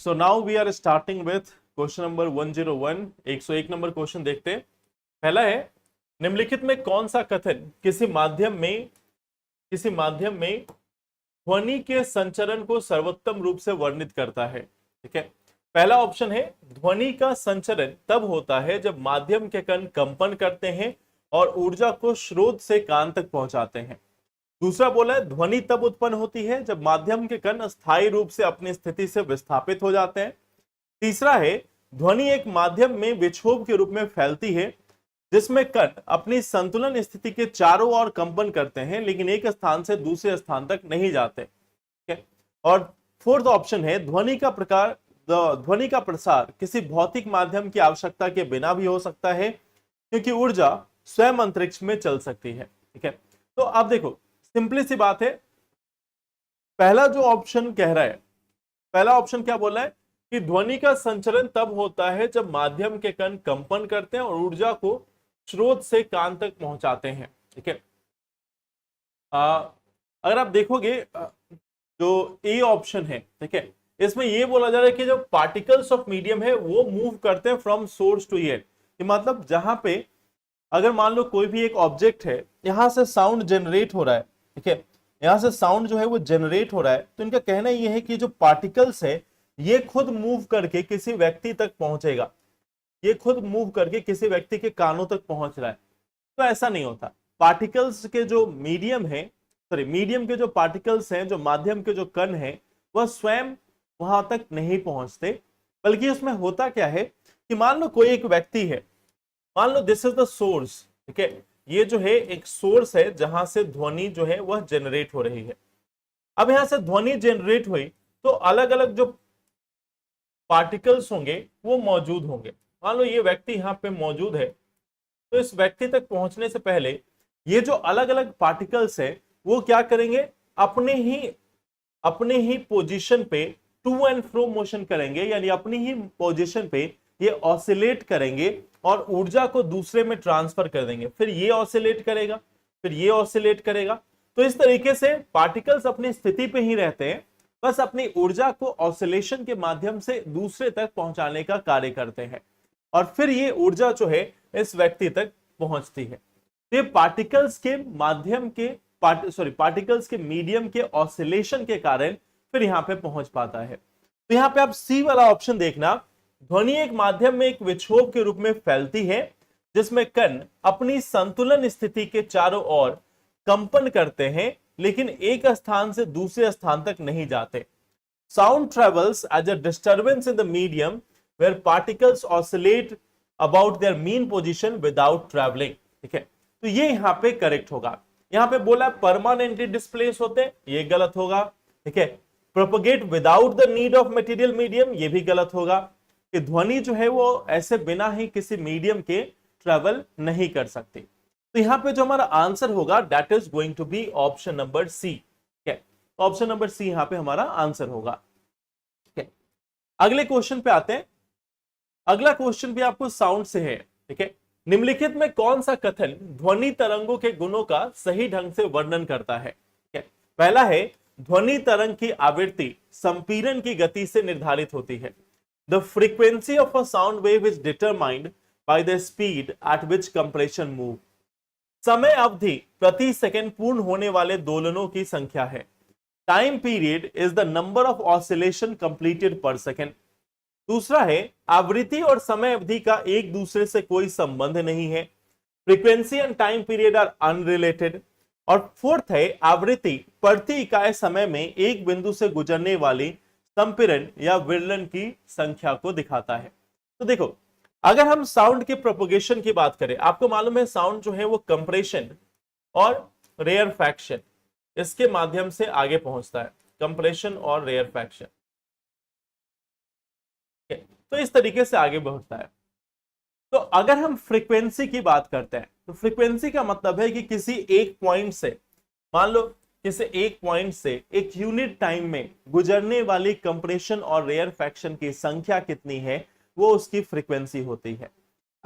So now we are starting with question number 101। 101 number question देखते हैं। पहला है, निम्नलिखित में कौन सा कथन किसी माध्यम में ध्वनि के संचरण को सर्वोत्तम रूप से वर्णित करता है। ठीक है, पहला ऑप्शन है, ध्वनि का संचरण तब होता है जब माध्यम के कण कंपन करते हैं और ऊर्जा को स्रोत से कान तक पहुंचाते हैं। दूसरा बोला है, ध्वनि तब उत्पन्न होती है जब माध्यम के कण अस्थायी रूप से अपनी स्थिति से विस्थापित हो जाते हैं। तीसरा है, ध्वनि एक माध्यम में विक्षोभ के रूप में फैलती है जिसमें कण अपनी संतुलन स्थिति के चारों ओर कंपन करते हैं लेकिन एक स्थान से दूसरे स्थान तक नहीं जाते। ठीक है, और फोर्थ ऑप्शन है, ध्वनि का प्रसार किसी भौतिक माध्यम की आवश्यकता के बिना भी हो सकता है क्योंकि ऊर्जा स्वयं अंतरिक्ष में चल सकती है। ठीक है, तो आप देखो, सिंपली सी बात है, पहला जो ऑप्शन कह रहा है, पहला ऑप्शन क्या बोला है कि ध्वनि का संचरण तब होता है जब माध्यम के कण कंपन करते हैं और ऊर्जा को स्रोत से कान तक पहुंचाते हैं। ठीक है, अगर आप देखोगे जो ए ऑप्शन है, ठीक है, इसमें यह बोला जा रहा है कि जो पार्टिकल्स ऑफ मीडियम है वो मूव करते हैं फ्रॉम सोर्स टू ईयर। मतलब जहां पे अगर मान लो कोई भी एक ऑब्जेक्ट है, यहां से साउंड जनरेट हो रहा है, ठीक है, यहां से साउंड जो है वो जनरेट हो रहा है, तो इनका कहना यह है कि जो पार्टिकल्स है ये खुद मूव करके किसी व्यक्ति तक पहुंचेगा, ये खुद मूव करके किसी व्यक्ति के कानों तक पहुंच रहा है। तो ऐसा नहीं होता। पार्टिकल्स के जो मीडियम है, मीडियम के जो पार्टिकल्स हैं, जो माध्यम के जो कण हैं, वह स्वयं वहां तक नहीं पहुंचते, बल्कि उसमें होता क्या है कि मान लो कोई एक व्यक्ति है, मान लो दिस इज द सोर्स। ठीक है, ये जो है एक सोर्स है जहां से ध्वनि जो है वह जनरेट हो रही है। अब यहां से ध्वनि जनरेट हुई तो अलग अलग जो पार्टिकल्स होंगे वो मौजूद होंगे। मान लो ये व्यक्ति यहाँ पे मौजूद है, तो इस व्यक्ति तक पहुंचने से पहले ये जो अलग अलग पार्टिकल्स है वो क्या करेंगे, अपने ही पोजीशन पे टू एंड फ्रो मोशन करेंगे, यानी अपनी ही पोजीशन पे ये ऑसिलेट करेंगे और ऊर्जा को दूसरे में ट्रांसफर कर देंगे। फिर ये ऑसिलेट करेगा, फिर ये ऑसिलेट करेगा। तो इस तरीके से पार्टिकल्स अपनी स्थिति पे ही रहते हैं, बस अपनी ऊर्जा को ऑसिलेशन के माध्यम से दूसरे तक पहुंचाने का कार्य करते हैं और फिर ये ऊर्जा जो है इस व्यक्ति तक पहुंचती है। तो ये पार्टिकल्स के मीडियम के ऑसिलेशन के कारण फिर यहां पे पहुंच पाता है। तो यहां पे आप सी वाला ऑप्शन देखना, ध्वनि एक माध्यम में एक विक्षोभ के रूप में फैलती है जिसमें कण अपनी संतुलन स्थिति के चारों ओर कंपन करते हैं लेकिन एक स्थान से दूसरे स्थान तक नहीं जाते। Sound travels as a disturbance in the medium where particles oscillate about their mean position without travelling. ठीक है, तो ये यहां पे करेक्ट होगा। यहां पे बोला परमानेंटली डिस्प्लेस होते हैं, ये गलत होगा। ठीक है, propagate without the need of material medium, ये भी गलत होगा कि ध्वनि जो है वो ऐसे बिना ही किसी मीडियम के ट्रेवल नहीं कर सकती। तो यहां पे जो हमारा आंसर होगा that is going to be option number C. ठीक है, ऑप्शन नंबर सी यहां पे हमारा आंसर होगा। ठीक है, अगले क्वेश्चन पे आते हैं। अगला क्वेश्चन भी आपको साउंड से है। ठीक है, निम्नलिखित में कौन सा कथन ध्वनि तरंगों के गुणों का सही ढंग से वर्णन करता है। ठीक है, पहला है, ध्वनि तरंग की आवृत्ति संपीड़न की गति से निर्धारित होती है। The frequency of a sound wave is determined by the speed at which compression move. समय अवधि प्रति सेकंड पूर्ण होने वाले दोलनों की संख्या है। Time period is the number of oscillation completed पर सेकंड। दूसरा है, आवृत्ति और समय अवधि का एक दूसरे से कोई संबंध नहीं है। Frequency and time period are unrelated. और फोर्थ है, आवृत्ति प्रति इकाई समय में एक बिंदु से गुजरने वाली संपीड़न या विरलन की संख्या को दिखाता है। तो देखो, अगर हम साउंड के प्रोपगेशन की बात करें, आपको मालूम है साउंड जो है वो कंप्रेशन और रेयरफैक्शन इसके माध्यम से आगे पहुंचता है। कंप्रेशन और रेयरफैक्शन, तो इस तरीके से आगे बढ़ता है। तो अगर हम फ्रीक्वेंसी की बात करते हैं तो फ्रीक्वेंसी का मतलब है कि किसी एक पॉइंट से, मान लो किसी एक पॉइंट से एक यूनिट टाइम में गुजरने वाली कंप्रेशन और रेयरफैक्शन की संख्या कितनी है, वो उसकी फ्रीक्वेंसी होती है।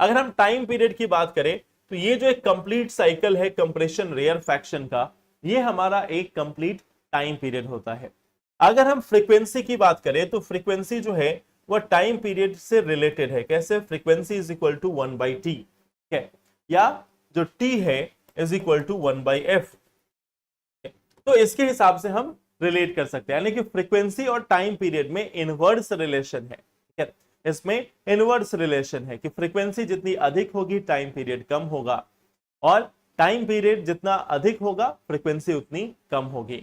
अगर हम टाइम पीरियड की बात करें तो ये जो एक कंप्लीट साइकिल है कंप्रेशन रेयरफैक्शन का, ये हमारा एक कंप्लीट टाइम पीरियड होता है। अगर हम फ्रीक्वेंसी की बात करें तो फ्रीक्वेंसी जो है वह टाइम पीरियड से रिलेटेड है। कैसे? Frequency is equal to 1/t, ठीक है, या जो t है इज इक्वल टू 1/f। तो इसके हिसाब से हम रिलेट कर सकते हैं, यानी कि फ्रीक्वेंसी और टाइम पीरियड में इनवर्स रिलेशन है, ठीक है। इसमें इनवर्स रिलेशन है कि फ्रीक्वेंसी जितनी अधिक होगी टाइम पीरियड कम होगा, और टाइम पीरियड जितना अधिक होगा फ्रीक्वेंसी उतनी कम होगी।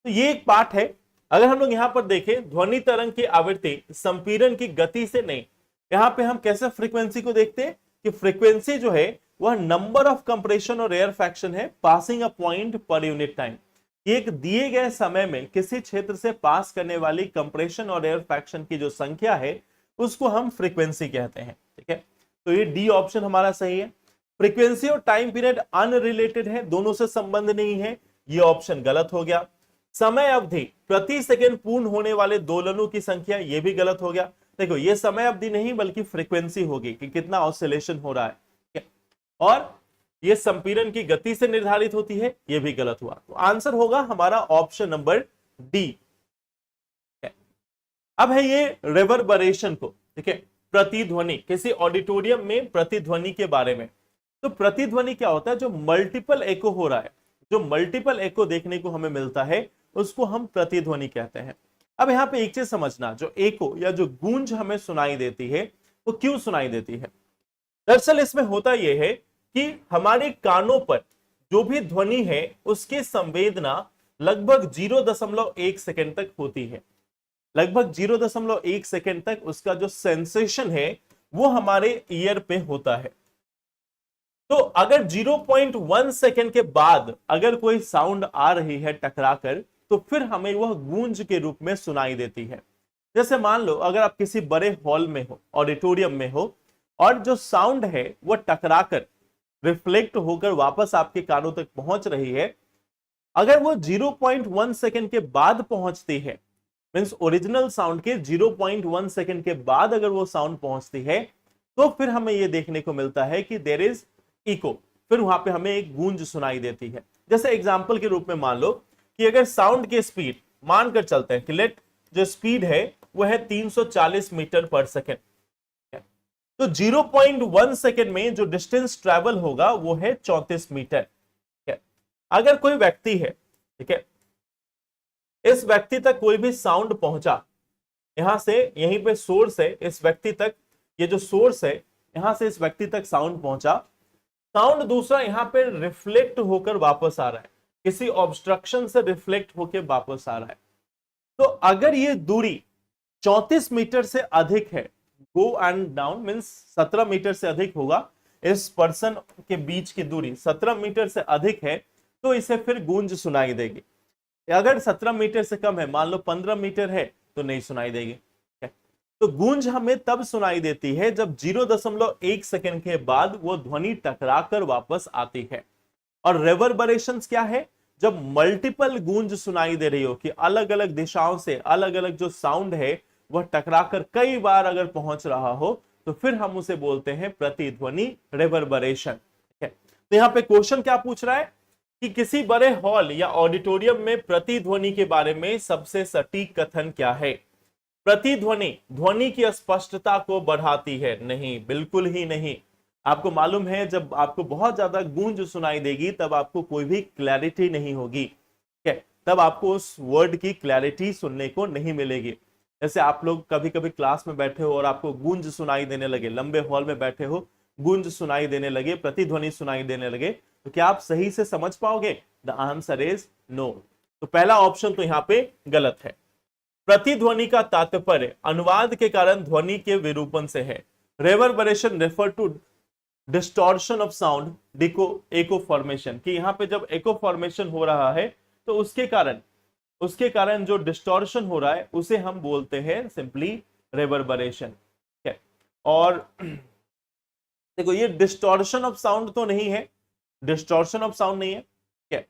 तो ये एक पार्ट है। अगर हम लोग यहां पर देखें ध्वनि तरंग की आवृत्ति संपीड़न की गति से नहीं, यहां पे हम कैसे फ्रीक्वेंसी को देखते हैं कि फ्रीक्वेंसी जो है वह नंबर ऑफ कंप्रेशन और एयर फ्रैक्शन है passing a point per unit time. एक दिए गए समय में किसी क्षेत्र से पास करने वाली कंप्रेशन और एयर फ्रैक्शन की जो संख्या है उसको हम फ्रीक्वेंसी कहते हैं, ठीक है। तो ये डी ऑप्शन हमारा सही है। फ्रीक्वेंसी और टाइम पीरियड अनरिलेटेड है, दोनों से संबंध नहीं है, ये ऑप्शन गलत हो गया। समय अवधि प्रति सेकंड पूर्ण होने वाले दोलनों की संख्या, ये भी गलत हो गया। देखो ये समय अवधि नहीं बल्कि फ्रीक्वेंसी होगी कि कितना ऑसिलेशन हो रहा है, ठीक है? और ये संपीड़न की गति से निर्धारित होती है, ये भी गलत हुआ। तो आंसर होगा हमारा ऑप्शन नंबर डी। अब है ये रिवर्बरेशन को, ठीक है, प्रतिध्वनि, किसी ऑडिटोरियम में प्रतिध्वनि के बारे में। तो प्रतिध्वनि क्या होता है? जो मल्टीपल एको हो रहा है, जो मल्टीपल एको देखने को हमें मिलता है उसको हम प्रतिध्वनि कहते हैं। अब यहां पे एक चीज समझना, जो एको या जो गूंज हमें सुनाई देती है वो क्यों सुनाई देती है? दरअसल इसमें होता यह है कि हमारे कानों पर जो भी ध्वनि है उसकी संवेदना लगभग 0.1 सेकंड तक होती है। लगभग 0.1 सेकंड तक उसका जो सेंसेशन है वो हमारे ईयर पे होता है। तो अगर 0.1 सेकंड के बाद अगर कोई साउंड आ रही है टकराकर, तो फिर हमें वह गूंज के रूप में सुनाई देती है। जैसे मान लो अगर आप किसी बड़े हॉल में हो, ऑडिटोरियम में हो, और जो साउंड है वह टकराकर रिफ्लेक्ट होकर वापस आपके कानों तक पहुंच रही है, अगर वो 0.1 सेकंड के बाद पहुंचती है, मींस ओरिजिनल साउंड के 0.1 सेकंड के बाद अगर वो साउंड पहुंचती है, तो फिर हमें ये देखने को मिलता है कि देयर इज इको, फिर वहां पे हमें एक गूंज सुनाई देती है। जैसे एग्जांपल के रूप में मान लो कि अगर साउंड की स्पीड मानकर चलते हैं कि लेट जो स्पीड है वो है 340 मीटर पर सेकंड, तो 0.1 सेकंड में जो डिस्टेंस ट्रेवल होगा वो है 34 मीटर। अगर कोई व्यक्ति है, ठीक है, इस व्यक्ति तक कोई भी साउंड पहुंचा, यहां से यहीं पे सोर्स है, इस व्यक्ति तक ये जो सोर्स है यहां से इस व्यक्ति तक साउंड पहुंचा, साउंड दूसरा यहां पे रिफ्लेक्ट होकर वापस आ रहा है, किसी ऑब्स्ट्रक्शन से रिफ्लेक्ट होकर वापस आ रहा है। तो अगर ये दूरी 34 मीटर से अधिक है, go and down means 17 metre से अधिक होगा, इस पर्सन के बीच की दूरी 17 मीटर से अधिक है, तो इसे फिर गूंज सुनाई देगी। अगर 17 मीटर से कम है, मान लो 15 मीटर है, तो नहीं सुनाई देगी। तो गूंज हमें तब सुनाई देती है जब 0.1 सेकंड के बाद वो ध्वनि टकराकर वापस आती है। और रेवर्बरेशंस क्या है? जब मल्टीपल गूंज सुनाई दे रही हो कि अलग अलग दिशाओं से अलग अलग जो साउंड है वह टकराकर कई बार अगर पहुंच रहा हो, तो फिर हम उसे बोलते हैं प्रतिध्वनि, रेवर्बरेशन। ठीक है, तो यहां पे क्वेश्चन क्या पूछ रहा है कि किसी बड़े हॉल या ऑडिटोरियम में प्रतिध्वनि के बारे में सबसे सटीक कथन क्या है? प्रतिध्वनि ध्वनि की स्पष्टता को बढ़ाती है? नहीं, बिल्कुल ही नहीं। आपको मालूम है जब आपको बहुत ज्यादा गूंज सुनाई देगी तब आपको कोई भी क्लैरिटी नहीं होगी, ठीक है, तब आपको उस वर्ड की क्लैरिटी सुनने को नहीं मिलेगी। जैसे आप लोग कभी कभी क्लास में बैठे हो और आपको गूंज सुनाई देने लगे, लंबे हॉल में बैठे हो, गूंज सुनाई देने लगे, प्रतिध्वनि सुनाई देने लगे, तो क्या आप सही से समझ पाओगे? The answer is no. तो पहला ऑप्शन तो यहां पे गलत है। प्रतिध्वनि का तात्पर्य अनुवाद के कारण ध्वनि के विरूपण से है। Reverberation refer to distortion of sound, डिको एको फॉर्मेशन, कि यहां पे जब एको फॉर्मेशन हो रहा है तो उसके कारण जो डिस्टॉर्शन हो रहा है उसे हम बोलते हैं सिंपली रेवर्बरेशन। ठीक है, और देखो ये डिस्टॉर्शन ऑफ साउंड तो नहीं है, डिस्टॉर्शन ऑफ साउंड नहीं है। ठीक है,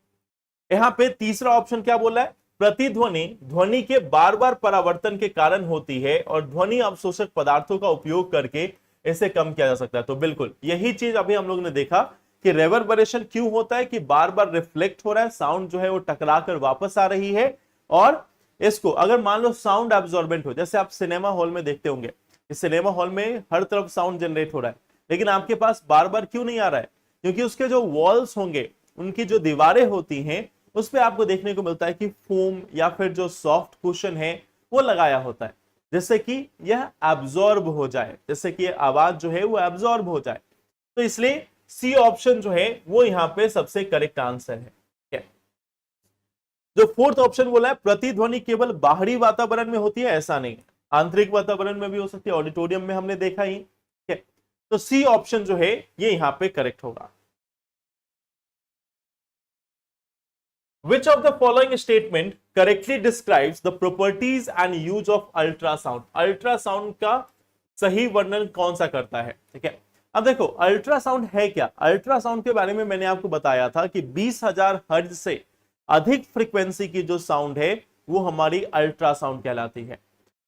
यहां पे तीसरा ऑप्शन क्या बोला है? प्रतिध्वनि ध्वनि के बार बार परावर्तन के कारण होती है और ध्वनि अवशोषक पदार्थों का उपयोग करके इसे कम किया जा सकता है। तो बिल्कुल यही चीज अभी हम लोग ने देखा कि रेवर्बरेशन क्यों होता है कि बार बार रिफ्लेक्ट हो रहा है, साउंड जो है वो टकरा कर वापस आ रही है, और इसको अगर मान लो साउंड एब्जॉर्बेंट हो, जैसे आप सिनेमा हॉल में देखते होंगे, इस सिनेमा हॉल में हर तरफ साउंड जनरेट हो रहा है, लेकिन आपके पास बार बार क्यों नहीं आ रहा है? क्योंकि उसके जो वॉल्स होंगे, उनकी जो दीवारें होती हैं, उस पे आपको देखने को मिलता है कि फोम या फिर जो सॉफ्ट कुशन है वो लगाया होता है, जिससे कि यह एब्जॉर्ब हो जाए, जिससे कि आवाज जो है वो एब्जॉर्ब हो जाए। तो इसलिए सी ऑप्शन जो है वो यहां पे सबसे करेक्ट आंसर है। जो फोर्थ ऑप्शन बोला है, प्रतिध्वनि केवल बाहरी वातावरण में होती है, ऐसा नहीं है, आंतरिक वातावरण में भी हो सकती है, ऑडिटोरियम में हमने देखा ही। ठीक है, तो सी ऑप्शन जो है ये यहां पे करेक्ट होगा। Which of the following statement correctly describes the properties and use of ultrasound? Ultrasound का सही वर्णन कौन सा करता है? ठीक है, अब देखो अल्ट्रासाउंड है क्या। अल्ट्रासाउंड के बारे में मैंने आपको बताया था कि 20,000 हर्ट्ज से अधिक फ्रीक्वेंसी की जो साउंड है वो हमारी अल्ट्रासाउंड कहलाती है।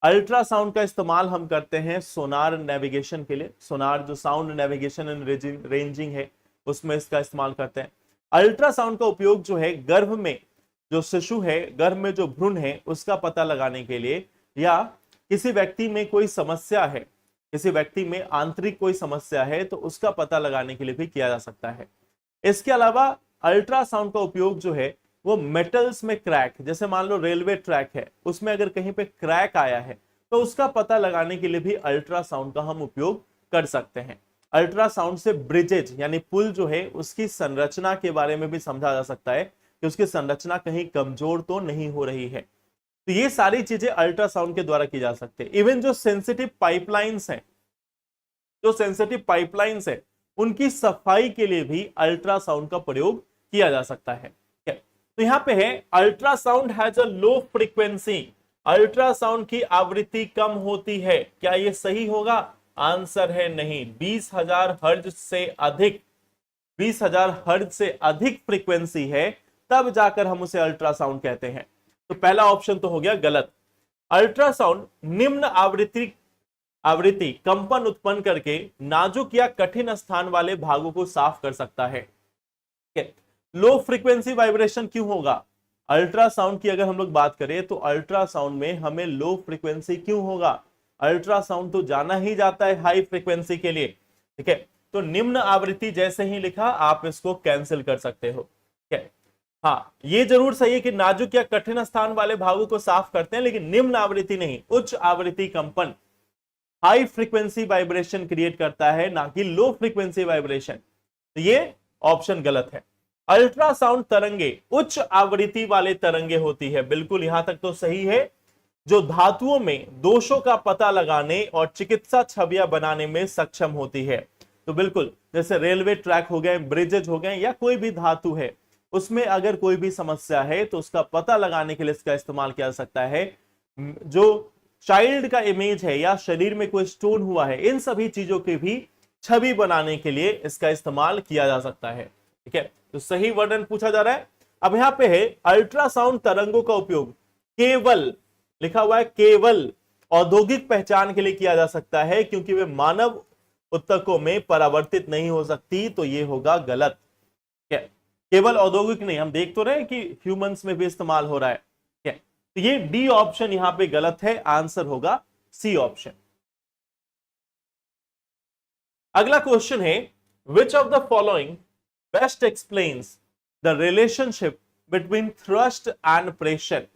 अल्ट्रासाउंड का इस्तेमाल हम करते हैं सोनार नेविगेशन के लिए। सोनार जो साउंड नेविगेशन एंड रेंजिंग है उसमें इसका इस्तेमाल करते हैं। अल्ट्रासाउंड का उपयोग जो है गर्भ में जो शिशु है, गर्भ में जो भ्रूण है उसका पता लगाने के लिए, या किसी व्यक्ति में कोई समस्या है, किसी व्यक्ति में आंतरिक कोई समस्या है तो उसका पता लगाने के लिए भी किया जा सकता है। इसके अलावा अल्ट्रासाउंड का उपयोग जो है वो मेटल्स में क्रैक, जैसे मान लो रेलवे ट्रैक है, उसमें अगर कहीं पे क्रैक आया है तो उसका पता लगाने के लिए भी अल्ट्रासाउंड का हम उपयोग कर सकते हैं। अल्ट्रासाउंड से ब्रिजेज यानी पुल जो है उसकी संरचना के बारे में भी समझा जा सकता है कि उसकी संरचना कहीं कमजोर तो नहीं हो रही है। तो ये सारी चीजें अल्ट्रासाउंड के द्वारा की जा सकती है। इवन जो सेंसिटिव पाइपलाइंस हैं, जो सेंसिटिव पाइपलाइंस है उनकी सफाई के लिए भी अल्ट्रासाउंड का प्रयोग किया जा सकता है। तो यहां पे है ultrasound has a low frequency, ultrasound की आवृत्ति कम होती है। क्या यह सही होगा? आंसर है नहीं। 20,000 हर्ट्ज से अधिक, 20,000 हर्ट्ज से अधिक फ्रीक्वेंसी है तब जाकर हम उसे अल्ट्रासाउंड कहते हैं। तो पहला ऑप्शन तो हो गया गलत। अल्ट्रासाउंड निम्न आवृत्ति कंपन उत्पन्न करके नाजुक या कठिन स्थान वाले भागों को साफ कर सकता है। लो फ्रीक्वेंसी वाइब्रेशन क्यों होगा? अल्ट्रासाउंड की अगर हम लोग बात करें तो अल्ट्रासाउंड में हमें लो फ्रीक्वेंसी क्यों होगा? अल्ट्रासाउंड तो जाना ही जाता है हाई फ्रीक्वेंसी के लिए। ठीक है, तो निम्न आवृत्ति जैसे ही लिखा आप इसको कैंसिल कर सकते हो। ठीक है, हाँ ये जरूर सही है कि नाजुक या कठिन स्थान वाले भागों को साफ करते हैं, लेकिन निम्न आवृत्ति नहीं, उच्च आवृत्ति कंपन हाई फ्रीक्वेंसी वाइब्रेशन क्रिएट करता है, ना कि लो फ्रीक्वेंसी वाइब्रेशन। तो ये ऑप्शन गलत है। अल्ट्रासाउंड तरंगे उच्च आवृत्ति वाले तरंगे होती है, बिल्कुल यहां तक तो सही है, जो धातुओं में दोषों का पता लगाने और चिकित्सा छवियां बनाने में सक्षम होती है। तो बिल्कुल जैसे रेलवे ट्रैक हो गए, ब्रिजेज हो गए, या कोई भी धातु है उसमें अगर कोई भी समस्या है तो उसका पता लगाने के लिए इसका इस्तेमाल किया जा सकता है। जो चाइल्ड का इमेज है या शरीर में कोई स्टोन हुआ है, इन सभी चीजों की भी छवि बनाने के लिए इसका इस्तेमाल किया जा सकता है। ठीक है, तो सही वर्णन पूछा जा रहा है। अब यहां पे है अल्ट्रासाउंड तरंगों का उपयोग केवल, लिखा हुआ है केवल औद्योगिक पहचान के लिए किया जा सकता है, क्योंकि वे मानव उत्तकों में परावर्तित नहीं हो सकती, तो ये होगा गलत। केवल औद्योगिक नहीं, हम देख तो रहे हैं कि ह्यूमंस में भी इस्तेमाल हो रहा है। तो ये डी ऑप्शन यहां पे गलत है, आंसर होगा सी ऑप्शन। अगला क्वेश्चन है, which of the following best explains the relationship between thrust and pressure?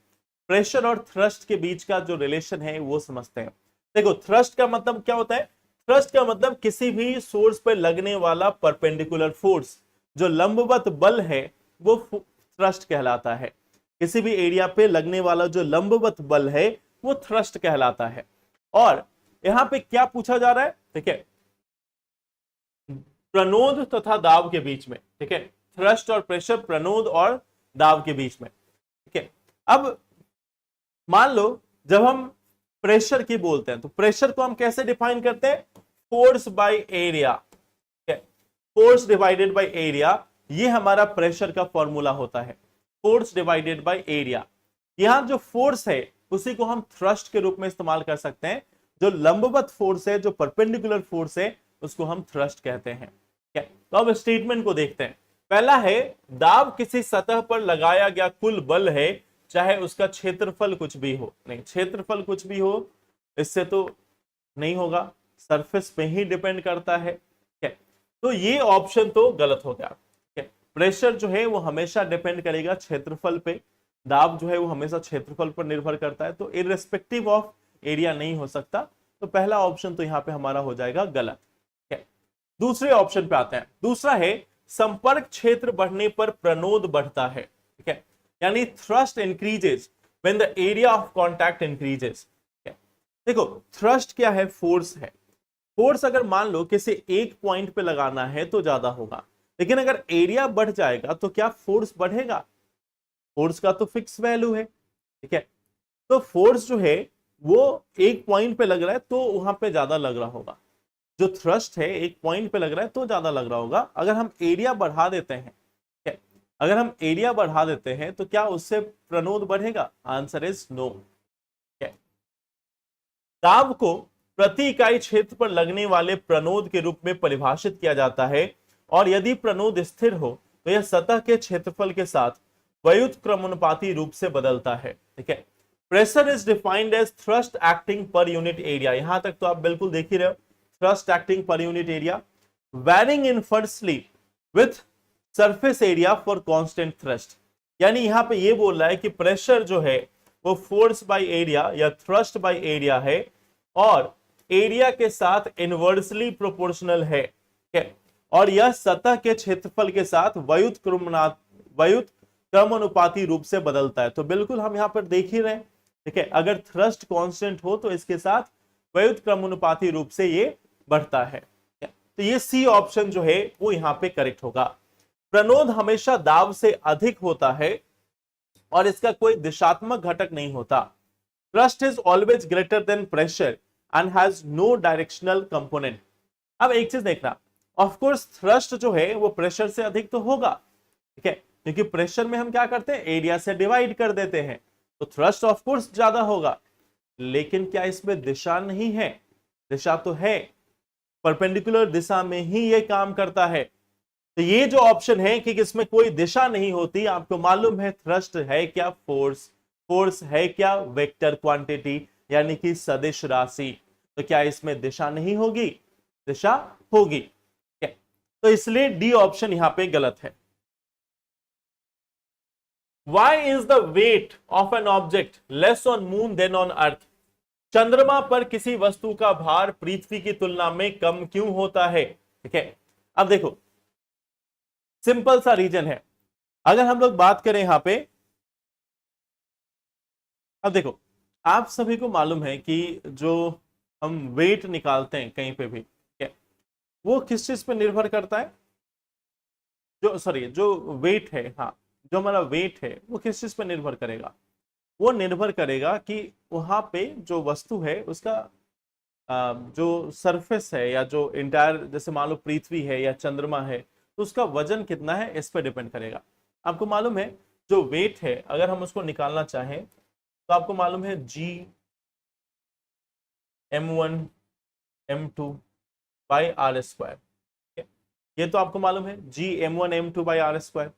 Pressure और थ्रस्ट के बीच का जो रिलेशन है वो समझते हैं। देखो थ्रस्ट का मतलब क्या होता है? थ्रस्ट का मतलब किसी भी सोर्स पर लगने वाला परपेंडिकुलर फोर्स, जो लंबवत बल है वो थ्रस्ट कहलाता है। किसी भी एरिया पे लगने वाला जो लंबवत बल है वो थ्रस्ट कहलाता है। और यहां पे क्या पूछा जा रहा है? ठीक है, प्रणोद तथा दाब के बीच में। ठीक है, थ्रस्ट और प्रेशर प्रणोद और दाब के बीच में। ठीक है, अब मान लो जब हम प्रेशर की बोलते हैं तो प्रेशर को हम कैसे डिफाइन करते हैं? Force by area. Force divided by area, ये हमारा प्रेशर का फॉर्मूला होता है, फोर्स डिवाइडेड बाय एरिया। यहां जो फोर्स है उसी को हम थ्रस्ट के रूप में इस्तेमाल कर सकते हैं। जो लंबवत फोर्स है, जो परपेंडिकुलर फोर्स है, उसको हम थ्रस्ट कहते हैं। तो अब स्टेटमेंट को देखते हैं। पहला है, दाब किसी सतह पर लगाया गया कुल बल है चाहे उसका क्षेत्रफल कुछ भी हो। नहीं, क्षेत्रफल कुछ भी हो इससे तो नहीं होगा, सरफेस पे ही डिपेंड करता है। ठीक है, तो ये ऑप्शन तो गलत हो गया। ठीक है, प्रेशर जो है वो हमेशा डिपेंड करेगा क्षेत्रफल पे, दाब जो है वो हमेशा क्षेत्रफल पर निर्भर करता है, तो इररिस्पेक्टिव ऑफ एरिया नहीं हो सकता। तो पहला ऑप्शन तो यहाँ पे हमारा हो जाएगा गलत। ठीक है, दूसरे ऑप्शन पे आते हैं। दूसरा है संपर्क क्षेत्र बढ़ने पर प्रणोद बढ़ता है। ठीक है, यानी thrust increases when the area of contact increases. देखो थ्रस्ट क्या है, फोर्स है। फोर्स अगर मान लो किसी एक पॉइंट पे लगाना है तो ज्यादा होगा, लेकिन अगर एरिया बढ़ जाएगा तो क्या फोर्स बढ़ेगा? फोर्स का तो फिक्स वैल्यू है। ठीक है, तो फोर्स जो है वो एक पॉइंट पे लग रहा है तो वहां पे ज्यादा लग रहा होगा। जो थ्रस्ट है एक पॉइंट पे लग रहा है तो ज्यादा लग रहा होगा। अगर हम एरिया बढ़ा देते हैं, अगर हम एरिया बढ़ा देते हैं तो क्या उससे प्रणोद बढ़ेगा? Answer is no. दाब को प्रति इकाई क्षेत्र पर लगने वाले प्रणोद के रूप में परिभाषित किया जाता है, और यदि प्रणोद स्थिर हो तो यह सतह के क्षेत्रफल के साथ व्युत्क्रमानुपाती रूप से बदलता है। ठीक है, pressure is defined as thrust acting per unit area. यहां तक तो आप बिल्कुल देख ही रहे हो, thrust acting per unit area varying inversely with surface area for constant thrust. यानी यहां पे ये बोल रहा है कि प्रेशर जो है वो फोर्स बाय एरिया या थ्रस्ट बाय एरिया है, और एरिया के साथ इनवर्सली प्रोपोर्शनल है। और यह सतह के क्षेत्रफल के साथ व्युत्क्रमानुपाती रूप से बदलता है। तो बिल्कुल हम यहां पर देख ही रहे हैं। ठीक है, अगर थ्रस्ट कांस्टेंट हो तो इसके साथ व्युत्क्रमानुपाती रूप से ये बढ़ता है। तो ये सी ऑप्शन जो है वो यहां पे करेक्ट होगा। प्रणोद हमेशा दाब से अधिक होता है और इसका कोई दिशात्मक घटक नहीं होता। Thrust is always greater than pressure and has no directional component. अब एक चीज देखना, ऑफ कोर्स थ्रस्ट जो है वो प्रेशर से अधिक तो होगा। ठीक है, क्योंकि प्रेशर में हम क्या करते हैं, एरिया से डिवाइड कर देते हैं, तो थ्रस्ट ऑफ कोर्स ज्यादा होगा। लेकिन क्या इसमें दिशा नहीं है? दिशा तो है, परपेंडिकुलर दिशा में ही ये काम करता है। तो ये जो ऑप्शन है कि इसमें कोई दिशा नहीं होती, आपको मालूम है थ्रस्ट है क्या, फोर्स, फोर्स है क्या, वेक्टर क्वांटिटी यानी कि सदिश राशि। तो क्या इसमें दिशा नहीं होगी? दिशा होगी। तो इसलिए डी ऑप्शन यहां पे गलत है। Why is the weight of an object less on moon than on earth? चंद्रमा पर किसी वस्तु का भार पृथ्वी की तुलना में कम क्यों होता है? ठीक है, अब देखो सिंपल सा रीजन है। अगर हम लोग बात करें यहां पे, अब देखो आप सभी को मालूम है कि जो हम वेट निकालते हैं कहीं पे भी, ठीक है, वो किस चीज पे निर्भर करता है? जो वेट है, हाँ, जो हमारा वेट है वो किस चीज पे निर्भर करेगा? वो निर्भर करेगा कि वहां पे जो वस्तु है उसका जो सरफेस है या जो इंटायर, जैसे मान लो पृथ्वी है या चंद्रमा है, तो उसका वजन कितना है इस पे डिपेंड करेगा। आपको मालूम है जो वेट है अगर हम उसको निकालना चाहें तो आपको मालूम है Gm1 m2 by are square. ये तो आपको मालूम है Gm1 m2 by are square.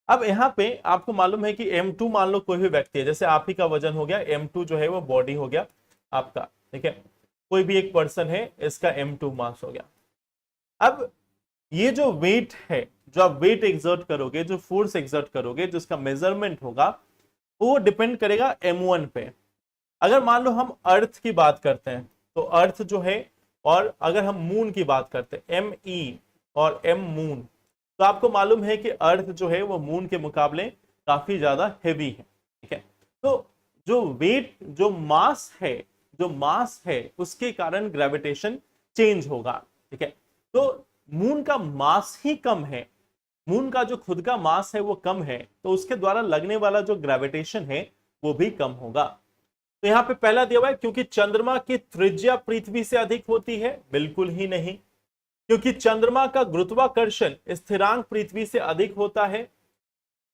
अब यहाँ पे आपको मालूम है कि m2 मान लो कोई भी व्यक्ति है, जैसे आप ही का वजन हो गया, m2 जो है वो बॉडी हो गया आपका। ठीक है, कोई भी एक पर्सन है, इसका m2 मास हो गया। अब ये जो वेट है, जो आप वेट एग्जर्ट करोगे, जो फोर्स एग्जर्ट करोगे, जिसका मेजरमेंट होगा, वो डिपेंड करेगा m1 पे। अगर मान लो हम अर्थ की बात करते हैं तो अर्थ जो है, और अगर हम मून की बात करते हैं me और m मून, तो आपको मालूम है कि अर्थ जो है वो मून के मुकाबले काफी ज्यादा हेवी है। ठीक है, तो जो वेट, जो मास है उसके कारण ग्रेविटेशन चेंज होगा। ठीक है, तो मून का मास ही कम है, मून का जो खुद का मास है वो कम है, तो उसके द्वारा लगने वाला जो ग्रेविटेशन है वो भी कम होगा। तो यहां पे पहला दिया हुआ है क्योंकि चंद्रमा की त्रिज्या पृथ्वी से अधिक होती है, बिल्कुल ही नहीं। क्योंकि चंद्रमा का गुरुत्वाकर्षण स्थिरांक पृथ्वी से अधिक होता है,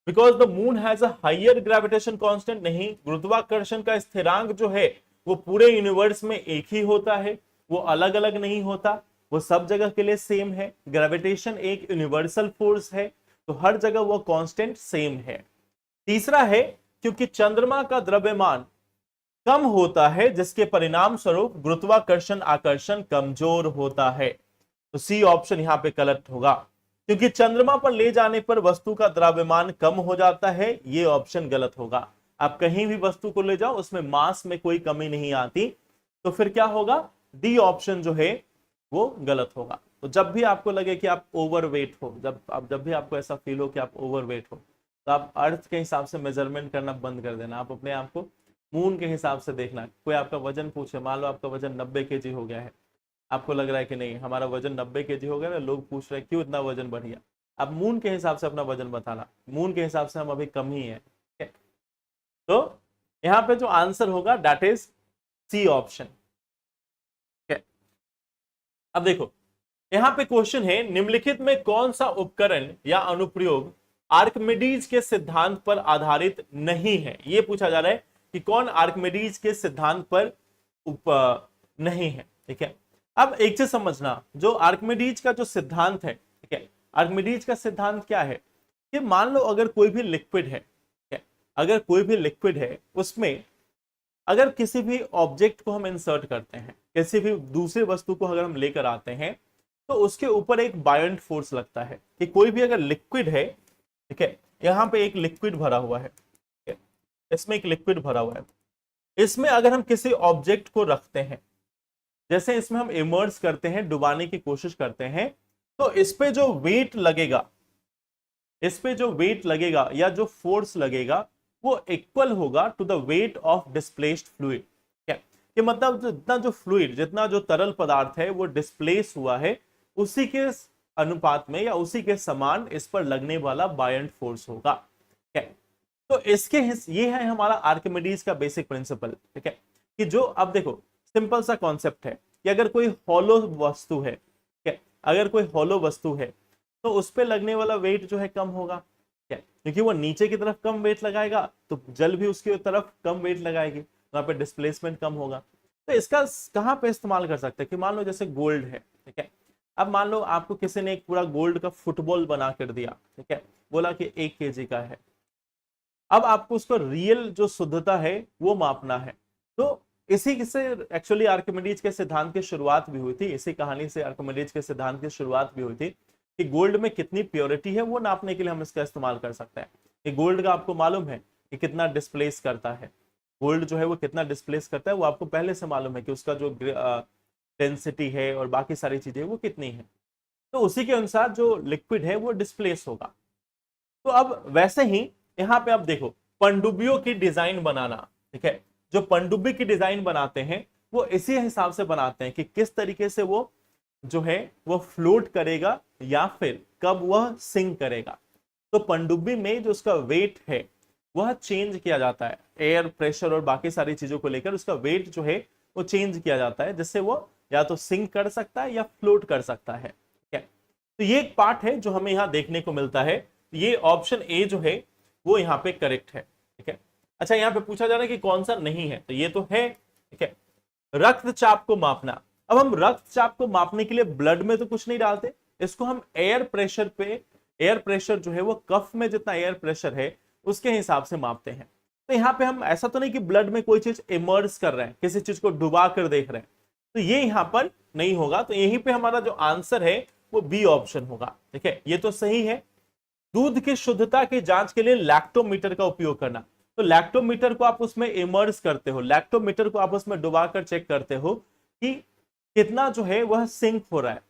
because the moon has a higher gravitation constant, नहीं, गुरुत्वाकर्षण का स्थिरांक जो है वो पूरे यूनिवर्स में एक ही होता है, वो अलग अलग नहीं होता, वो सब जगह के लिए सेम है। ग्रेविटेशन एक यूनिवर्सल फोर्स है, तो हर जगह वो कांस्टेंट सेम है। तीसरा है क्योंकि चंद्रमा का द्रव्यमान कम होता है जिसके परिणाम स्वरूप गुरुत्वाकर्षण आकर्षण कमजोर होता है। तो सी ऑप्शन यहां पे गलत होगा, क्योंकि चंद्रमा पर ले जाने पर वस्तु का द्रव्यमान कम हो जाता है, ये ऑप्शन गलत होगा। आप कहीं भी वस्तु को ले जाओ उसमें मास में कोई कमी नहीं आती, तो फिर क्या होगा, डी ऑप्शन जो है वो गलत होगा। तो जब भी आपको लगे कि आप ओवरवेट हो, जब भी आपको ऐसा फील हो कि आप ओवरवेट हो, तो आप अर्थ के हिसाब से मेजरमेंट करना बंद कर देना। आप अपने आप को मून के हिसाब से देखना। कोई आपका वजन पूछे, मान लो आपका वजन 90 kg हो गया है, आपको लग रहा है कि नहीं हमारा वजन 90 kg हो गया ना, लोग पूछ रहे हैं क्यों इतना वजन बढ़ गया, आप मून के हिसाब से अपना वजन बताना, मून के हिसाब से हम अभी कम ही है। तो यहाँ पे जो आंसर होगा दैट इज सी ऑप्शन। अब देखो यहाँ पे क्वेश्चन है, निम्नलिखित में कौन सा उपकरण या अनुप्रयोग आर्किमिडीज के सिद्धांत पर आधारित नहीं है। ये पूछा जा रहा है कि कौन आर्किमिडीज के सिद्धांत पर नहीं है। ठीक है, अब एक चीज समझना, जो आर्किमिडीज का जो सिद्धांत है, ठीक है, आर्किमिडीज का सिद्धांत क्या है कि मान लो अगर कोई भी लिक्विड है, ठीक है, अगर कोई भी लिक्विड है उसमें अगर किसी भी ऑब्जेक्ट को हम इंसर्ट करते हैं, किसी भी दूसरी वस्तु को अगर हम लेकर आते हैं, तो उसके ऊपर एक बायंट फोर्स लगता है। कि कोई भी अगर लिक्विड है, ठीक है, यहां पे एक लिक्विड भरा हुआ है, ठीक है, इसमें एक लिक्विड भरा हुआ है, इसमें अगर हम किसी ऑब्जेक्ट को रखते हैं, जैसे इसमें हम इमर्स करते हैं, डुबाने की कोशिश करते हैं, तो इस पे जो वेट लगेगा, इस पे जो वेट लगेगा या जो फोर्स लगेगा वो इक्वल होगा to the weight of displaced fluid. क्या ये मतलब, जितना जो फ्लूइड, जितना जो तरल पदार्थ है वो डिस्प्लेस हुआ है, उसी के अनुपात में या उसी के समान इस पर लगने वाला बायंट फोर्स होगा। क्या तो इसके ये है हमारा आर्किमिडीज का बेसिक प्रिंसिपल। ठीक है, कि जो अब देखो सिंपल सा कॉन्सेप्ट है कि अगर कोई हॉलो वस्तु है, क्या अगर कोई हॉलो वस्तु है तो उस पर लगने वाला वेट जो है कम होगा, क्या क्योंकि वो नीचे की तरफ कम वेट लगाएगा तो जल भी उसकी तरफ कम वेट लगाएगी, वहां पे डिस्प्लेसमेंट कम होगा। तो इसका कहां पे इस्तेमाल कर सकते हैं कि मान लो जैसे गोल्ड है, ठीक है, अब मान लो आपको किसी ने एक पूरा गोल्ड का फुटबॉल बना कर दिया, ठीक है, बोला कि 1 kg का है, अब आपको उसको रियल जो शुद्धता है वो मापना है। तो इसी से एक्चुअली आर्किमिडीज के सिद्धांत की शुरुआत भी हुई थी, इसी कहानी से आर्किमिडीज के सिद्धांत की शुरुआत भी हुई थी कि गोल्ड में कितनी प्योरिटी है वो नापने के लिए हम इसका इस्तेमाल कर सकते हैं। कि गोल्ड का आपको मालूम है कि कितना डिस्प्लेस करता है, गोल्ड जो है वो कितना डिस्प्लेस करता है वो आपको पहले से मालूम है कि उसका जो डेंसिटी है और बाकी सारी चीजें वो कितनी है, तो उसी के अनुसार जो लिक्विड है वो डिस्प्लेस होगा। तो अब वैसे ही यहाँ पे आप देखो पनडुब्बियों की डिजाइन बनाना, ठीक है, जो पनडुब्बी की डिजाइन बनाते हैं वो इसी हिसाब से बनाते हैं कि किस तरीके से वो जो है वो फ्लोट करेगा या फिर कब वह सिंक करेगा। तो पनडुब्बी में जो उसका वेट है वह चेंज किया जाता है, एयर प्रेशर और बाकी सारी चीजों को लेकर उसका वेट जो है वो चेंज किया जाता है, जिससे वो या तो सिंक कर सकता है या फ्लोट कर सकता है। ठीक है, तो ये एक पार्ट है जो हमें यहाँ देखने को मिलता है। ये ऑप्शन ए जो है वो यहाँ पे करेक्ट है। ठीक है, अच्छा यहाँ पे पूछा जा रहा है कि कौन सा नहीं है, तो ये तो है। ठीक है, रक्तचाप को मापना। अब हम रक्तचाप को मापने के लिए ब्लड में तो कुछ नहीं डालते, इसको हम एयर प्रेशर पे, एयर प्रेशर जो है वो कफ में जितना एयर प्रेशर है उसके हिसाब से मापते हैं। तो यहाँ पे हम ऐसा तो नहीं कि ब्लड में कोई चीज इमर्स कर रहे हैं, किसी चीज को डुबा कर देख रहे हैं, तो ये यहाँ पर नहीं होगा। तो यहीं पे हमारा जो आंसर है वो बी ऑप्शन होगा। ठीक है, ये तो सही है। दूध की शुद्धता की जांच के लिए लैक्टोमीटर का उपयोग करना। तो लैक्टोमीटर को आप उसमें इमर्स करते हो, लैक्टोमीटर को आप उसमें डुबाकर चेक करते हो कि कितना जो है वह सिंक हो रहा है।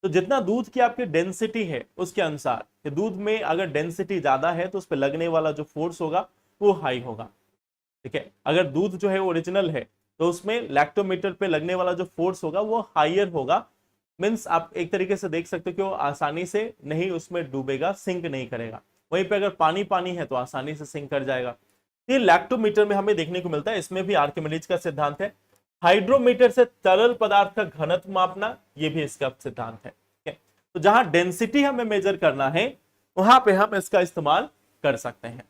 तो जितना दूध की आपकी डेंसिटी है उसके अनुसार, कि दूध में अगर डेंसिटी ज्यादा है तो उस पर लगने वाला जो फोर्स होगा वो हाई होगा। ठीक है, अगर दूध जो है ओरिजिनल है तो उसमें लैक्टोमीटर पे लगने वाला जो फोर्स होगा वो हायर होगा। मीन्स आप एक तरीके से देख सकते हो कि वो आसानी से नहीं उसमें डूबेगा, सिंक नहीं करेगा। वहीं पे अगर पानी पानी है तो आसानी से सिंक कर जाएगा। ये लैक्टोमीटर में हमें देखने को मिलता है, इसमें भी आर्किमिडीज का सिद्धांत है। हाइड्रोमीटर से तरल पदार्थ का घनत्व मापना, ये भी इसका सिद्धांत है। तो जहां डेंसिटी हमें मेजर करना है वहां पे हम इसका इस्तेमाल कर सकते हैं।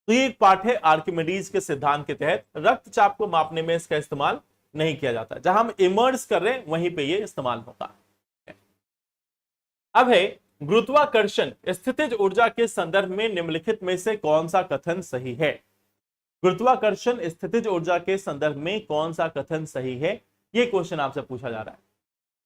तो ये एक पार्ट है आर्किमिडीज के सिद्धांत के तहत रक्तचाप को मापने में इसका इस्तेमाल नहीं किया जाता, जहां हम इमर्स कर रहे हैं वहीं पे ये इस्तेमाल होगा। अब है गुरुत्वाकर्षण स्थितिज ऊर्जा के संदर्भ में निम्नलिखित में से कौन सा कथन सही है? गुरुत्वाकर्षण स्थितिज ऊर्जा के संदर्भ में कौन सा कथन सही है, यह क्वेश्चन आपसे पूछा जा रहा है।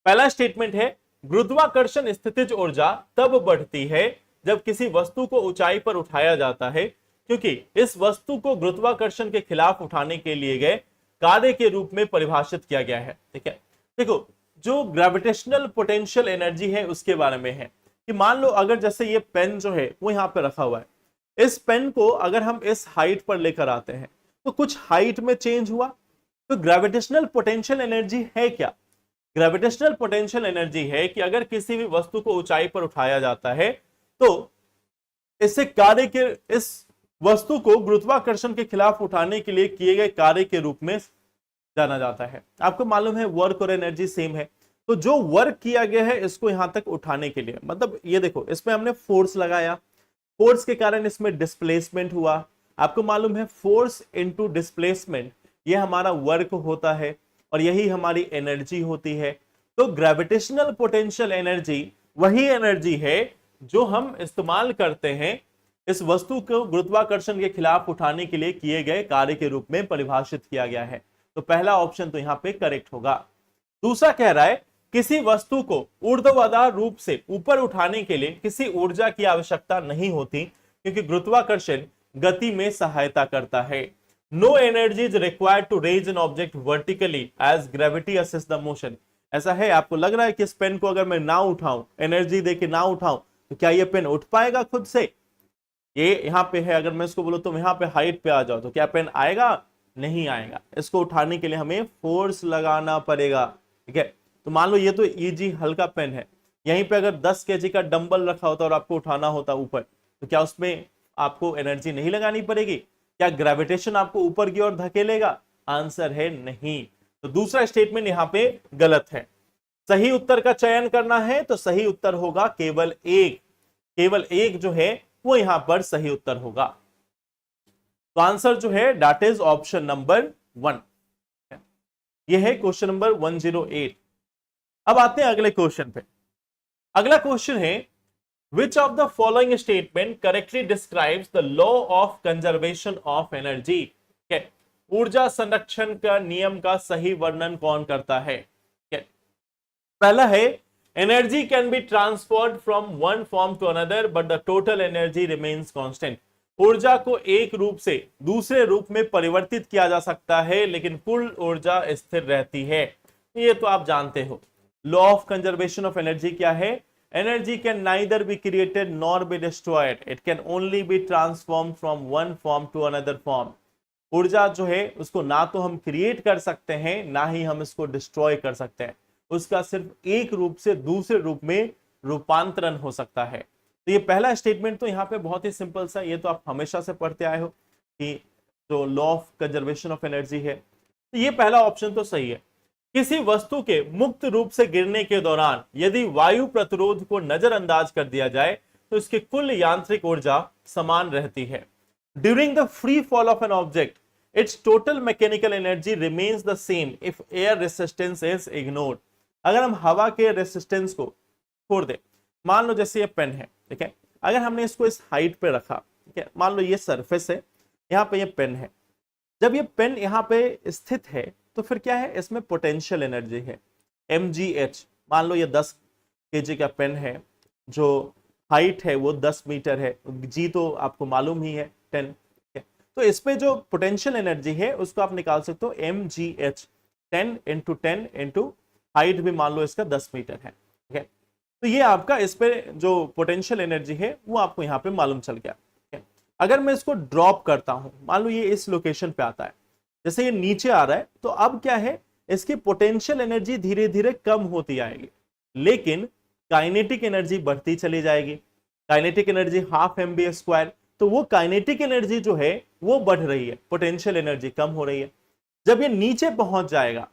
पहला स्टेटमेंट है गुरुत्वाकर्षण स्थितिज ऊर्जा तब बढ़ती है जब किसी वस्तु को ऊंचाई पर उठाया जाता है, क्योंकि इस वस्तु को गुरुत्वाकर्षण के खिलाफ उठाने के लिए गए कार्य के रूप में परिभाषित किया गया है। ठीक है, देखो जो ग्रेविटेशनल पोटेंशियल एनर्जी है उसके बारे में है कि मान लो अगर जैसे ये पेन जो है वो यहाँ पे रखा हुआ है, इस पेन को अगर हम इस हाइट पर लेकर आते हैं तो कुछ हाइट में चेंज हुआ, तो ग्रेविटेशनल पोटेंशियल एनर्जी है क्या? ग्रेविटेशनल पोटेंशियल एनर्जी है कि अगर किसी भी वस्तु को ऊंचाई पर उठाया जाता है तो इससे कार्य के इस वस्तु को गुरुत्वाकर्षण के खिलाफ उठाने के लिए किए गए कार्य के रूप में जाना जाता है। आपको मालूम है वर्क और एनर्जी सेम है, तो जो वर्क किया गया है इसको यहां तक उठाने के लिए, मतलब ये देखो इसमें हमने फोर्स लगाया, फोर्स के कारण इसमें डिस्प्लेसमेंट हुआ। आपको मालूम है फोर्स इनटू डिस्प्लेसमेंट ये हमारा वर्क होता है और यही हमारी एनर्जी होती है। तो ग्रेविटेशनल पोटेंशियल एनर्जी वही एनर्जी है जो हम इस्तेमाल करते हैं इस वस्तु को गुरुत्वाकर्षण के खिलाफ उठाने के लिए किए गए कार्य के रूप में परिभाषित किया गया है। तो पहला ऑप्शन तो यहां पे करेक्ट होगा। दूसरा कह रहा है किसी वस्तु को ऊर्ध्वाधर रूप से ऊपर उठाने के लिए किसी ऊर्जा की आवश्यकता नहीं होती, क्योंकि गुरुत्वाकर्षण गति में सहायता करता है। No energy is required to raise an object vertically as gravity assist the motion. ऐसा है, आपको लग रहा है कि इस पेन को अगर मैं ना उठाऊं, एनर्जी देके ना उठाऊं, तो क्या ये पेन उठ पाएगा खुद से? ये यहाँ पे है, अगर मैं इसको बोलूं तो यहाँ पे हाइट पे आ जाओ, तो क्या पेन आएगा? नहीं आएगा। इसको उठाने के लिए हमें फोर्स लगाना पड़ेगा। ठीक है, तो मान लो ये तो इजी हल्का पेन है, यहीं पे अगर 10 केजी का डंबल रखा होता और आपको उठाना होता ऊपर, तो क्या उसमें आपको एनर्जी नहीं लगानी पड़ेगी? क्या ग्रेविटेशन आपको ऊपर की ओर धकेलेगा? आंसर है नहीं। तो दूसरा स्टेटमेंट यहाँ पे गलत है। सही उत्तर का चयन करना है तो सही उत्तर होगा केवल एक, केवल एक जो है वो यहां पर सही उत्तर होगा। तो आंसर जो है दैट इज ऑप्शन नंबर 1। यह है क्वेश्चन नंबर 108। अब आते हैं अगले क्वेश्चन पे। अगला क्वेश्चन है which of the following statement correctly describes the law of conservation of energy. ऊर्जा संरक्षण का नियम का सही वर्णन कौन करता है? पहला है energy can be transferred from one form to another but the total energy remains constant. ऊर्जा को एक रूप से दूसरे रूप में परिवर्तित किया जा सकता है लेकिन कुल ऊर्जा स्थिर रहती है। ये तो आप जानते हो। Law of conservation of energy क्या है? Energy can neither be created nor be destroyed, it can only be transform from one form to another form. ऊर्जा जो है उसको ना तो हम क्रिएट कर सकते हैं ना ही हम इसको डिस्ट्रॉय कर सकते हैं, उसका सिर्फ एक रूप से दूसरे रूप में रूपांतरण हो सकता है। तो ये पहला स्टेटमेंट तो यहाँ पे बहुत ही सिंपल सा, ये तो आप हमेशा से पढ़ते आए हो कि जो law of conservation of energy है, तो ये पहला ऑप्शन तो सही है। किसी वस्तु के मुक्त रूप से गिरने के दौरान यदि वायु प्रतिरोध को नजरअंदाज कर दिया जाए तो इसकी कुल यांत्रिक ऊर्जा समान रहती है। During the free fall of an object it's total mechanical energy remains the same if air resistance is ignored. अगर हम हवा के रेसिस्टेंस को छोड़ दें, मान लो जैसे ये पेन है, ठीक है, अगर हमने इसको इस हाइट पे रखा, ठीक है, मान लो ये सरफेस है, यहाँ पे ये पेन है, जब ये पेन यहाँ पे स्थित है तो फिर क्या है, इसमें पोटेंशियल एनर्जी है mgh। मान लो ये 10 kg का पेन है, जो हाइट है वो 10 मीटर है, जी तो आपको मालूम ही है 10, तो इस पे जो पोटेंशियल एनर्जी है उसको आप निकाल सकते हो mgh, 10 इंटू 10 इंटू हाइट भी मान लो इसका 10 मीटर है। ठीक है, तो ये आपका इस पे जो पोटेंशियल एनर्जी है वो आपको यहाँ पे मालूम चल गया। अगर मैं इसको ड्रॉप करता हूं, मान लो ये इस लोकेशन पे आता है, जैसे ये नीचे आ रहा है, तो अब क्या है, इसकी पोटेंशियल एनर्जी धीरे धीरे कम होती आएगी लेकिन काइनेटिक एनर्जी बढ़ती चली जाएगी। काइनेटिक एनर्जी हाफ mv², तो वो काइनेटिक एनर्जी जो है वो बढ़ रही है, पोटेंशियल एनर्जी कम हो रही है। जब ये नीचे पहुंच जाएगा,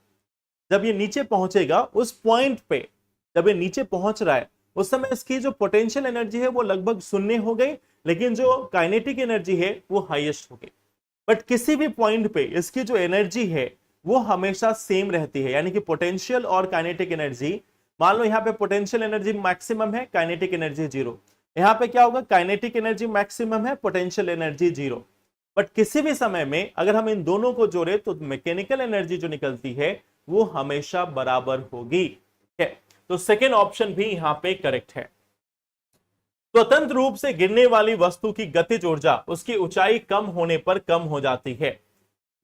जब ये नीचे पहुंचेगा उस पॉइंट पे, जब ये नीचे पहुंच रहा है उस समय इसकी जो पोटेंशियल एनर्जी है वो लगभग शून्य हो गई, लेकिन जो काइनेटिक एनर्जी है वो हाईएस्ट हो गई। बट किसी भी पॉइंट पे इसकी जो एनर्जी है वो हमेशा सेम रहती है, यानी कि पोटेंशियल और काइनेटिक एनर्जी मान लो यहाँ पे पोटेंशियल एनर्जी मैक्सिमम है, काइनेटिक एनर्जी जीरो। यहाँ पे क्या होगा, काइनेटिक एनर्जी मैक्सिमम है, पोटेंशियल एनर्जी जीरो। बट किसी भी समय में अगर हम इन दोनों को जोड़े तो मैकेनिकल एनर्जी जो निकलती है वो हमेशा बराबर होगी। तो सेकेंड ऑप्शन भी यहां पे करेक्ट है। स्वतंत्र रूप से गिरने वाली वस्तु की गतिज ऊर्जा उसकी ऊंचाई कम होने पर कम हो जाती है।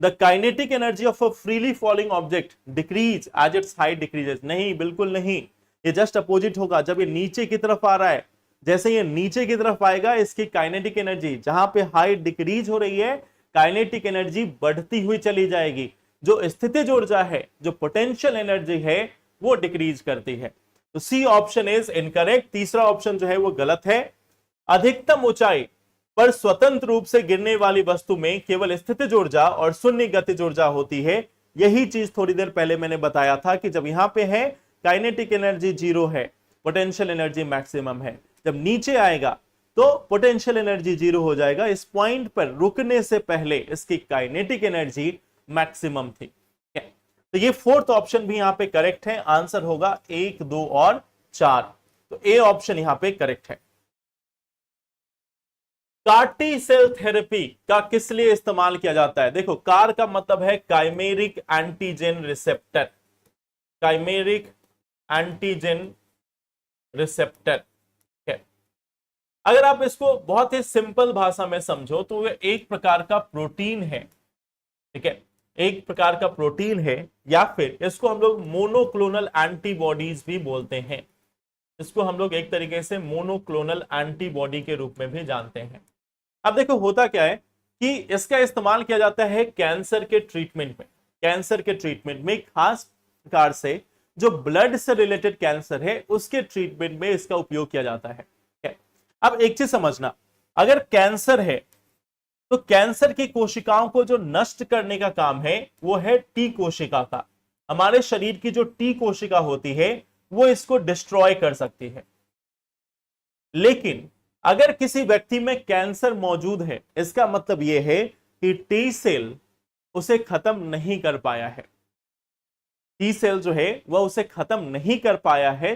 The kinetic energy of a freely falling object decrease as its height decreases. नहीं, बिल्कुल नहीं, ये जस्ट अपोजिट होगा। जब ये नीचे की तरफ आ रहा है, जैसे ये नीचे की तरफ आएगा, इसकी काइनेटिक एनर्जी जहां पे हाइट डिक्रीज हो रही है, काइनेटिक एनर्जी बढ़ती हुई चली जाएगी। जो स्थितिज ऊर्जा है, जो पोटेंशियल एनर्जी है, वो डिक्रीज करती है। तो सी ऑप्शन इज इनकरेक्ट। तीसरा ऑप्शन जो है वो गलत है। अधिकतम ऊंचाई पर स्वतंत्र रूप से गिरने वाली वस्तु में केवल स्थितिज ऊर्जा और शून्य गतिज ऊर्जा होती है। यही चीज थोड़ी देर पहले मैंने बताया था कि जब यहां पे है काइनेटिक एनर्जी जीरो है, पोटेंशियल एनर्जी मैक्सिमम है, जब नीचे आएगा तो पोटेंशियल एनर्जी जीरो हो जाएगा। इस पॉइंट पर रुकने से पहले इसकी काइनेटिक एनर्जी मैक्सिमम थी। तो ये फोर्थ ऑप्शन भी यहां पे करेक्ट है। आंसर होगा 1, 2 और 4। तो ए ऑप्शन यहां पे करेक्ट है। कार्टी सेल थेरेपी का किस लिए इस्तेमाल किया जाता है? देखो, कार का मतलब है chimeric antigen receptor. Chimeric antigen receptor. अगर आप इसको बहुत ही सिंपल भाषा में समझो तो यह एक प्रकार का प्रोटीन है। ठीक है, एक प्रकार का प्रोटीन है, या फिर इसको हम लोग मोनोक्लोनल एंटीबॉडीज भी बोलते हैं। इसको हम लोग एक तरीके से मोनोक्लोनल एंटीबॉडी के रूप में भी जानते हैं। अब देखो, होता क्या है कि इसका इस्तेमाल किया जाता है कैंसर के ट्रीटमेंट में। कैंसर के ट्रीटमेंट में खास प्रकार से जो ब्लड से रिलेटेड कैंसर है उसके ट्रीटमेंट में इसका उपयोग किया जाता है। अब एक चीज समझना, अगर कैंसर है तो कैंसर की कोशिकाओं को जो नष्ट करने का काम है वो है टी कोशिका का। हमारे शरीर की जो टी कोशिका होती है वो इसको डिस्ट्रॉय कर सकती है। लेकिन अगर किसी व्यक्ति में कैंसर मौजूद है, इसका मतलब यह है कि टी सेल उसे खत्म नहीं कर पाया है। टी सेल जो है वह उसे खत्म नहीं कर पाया है,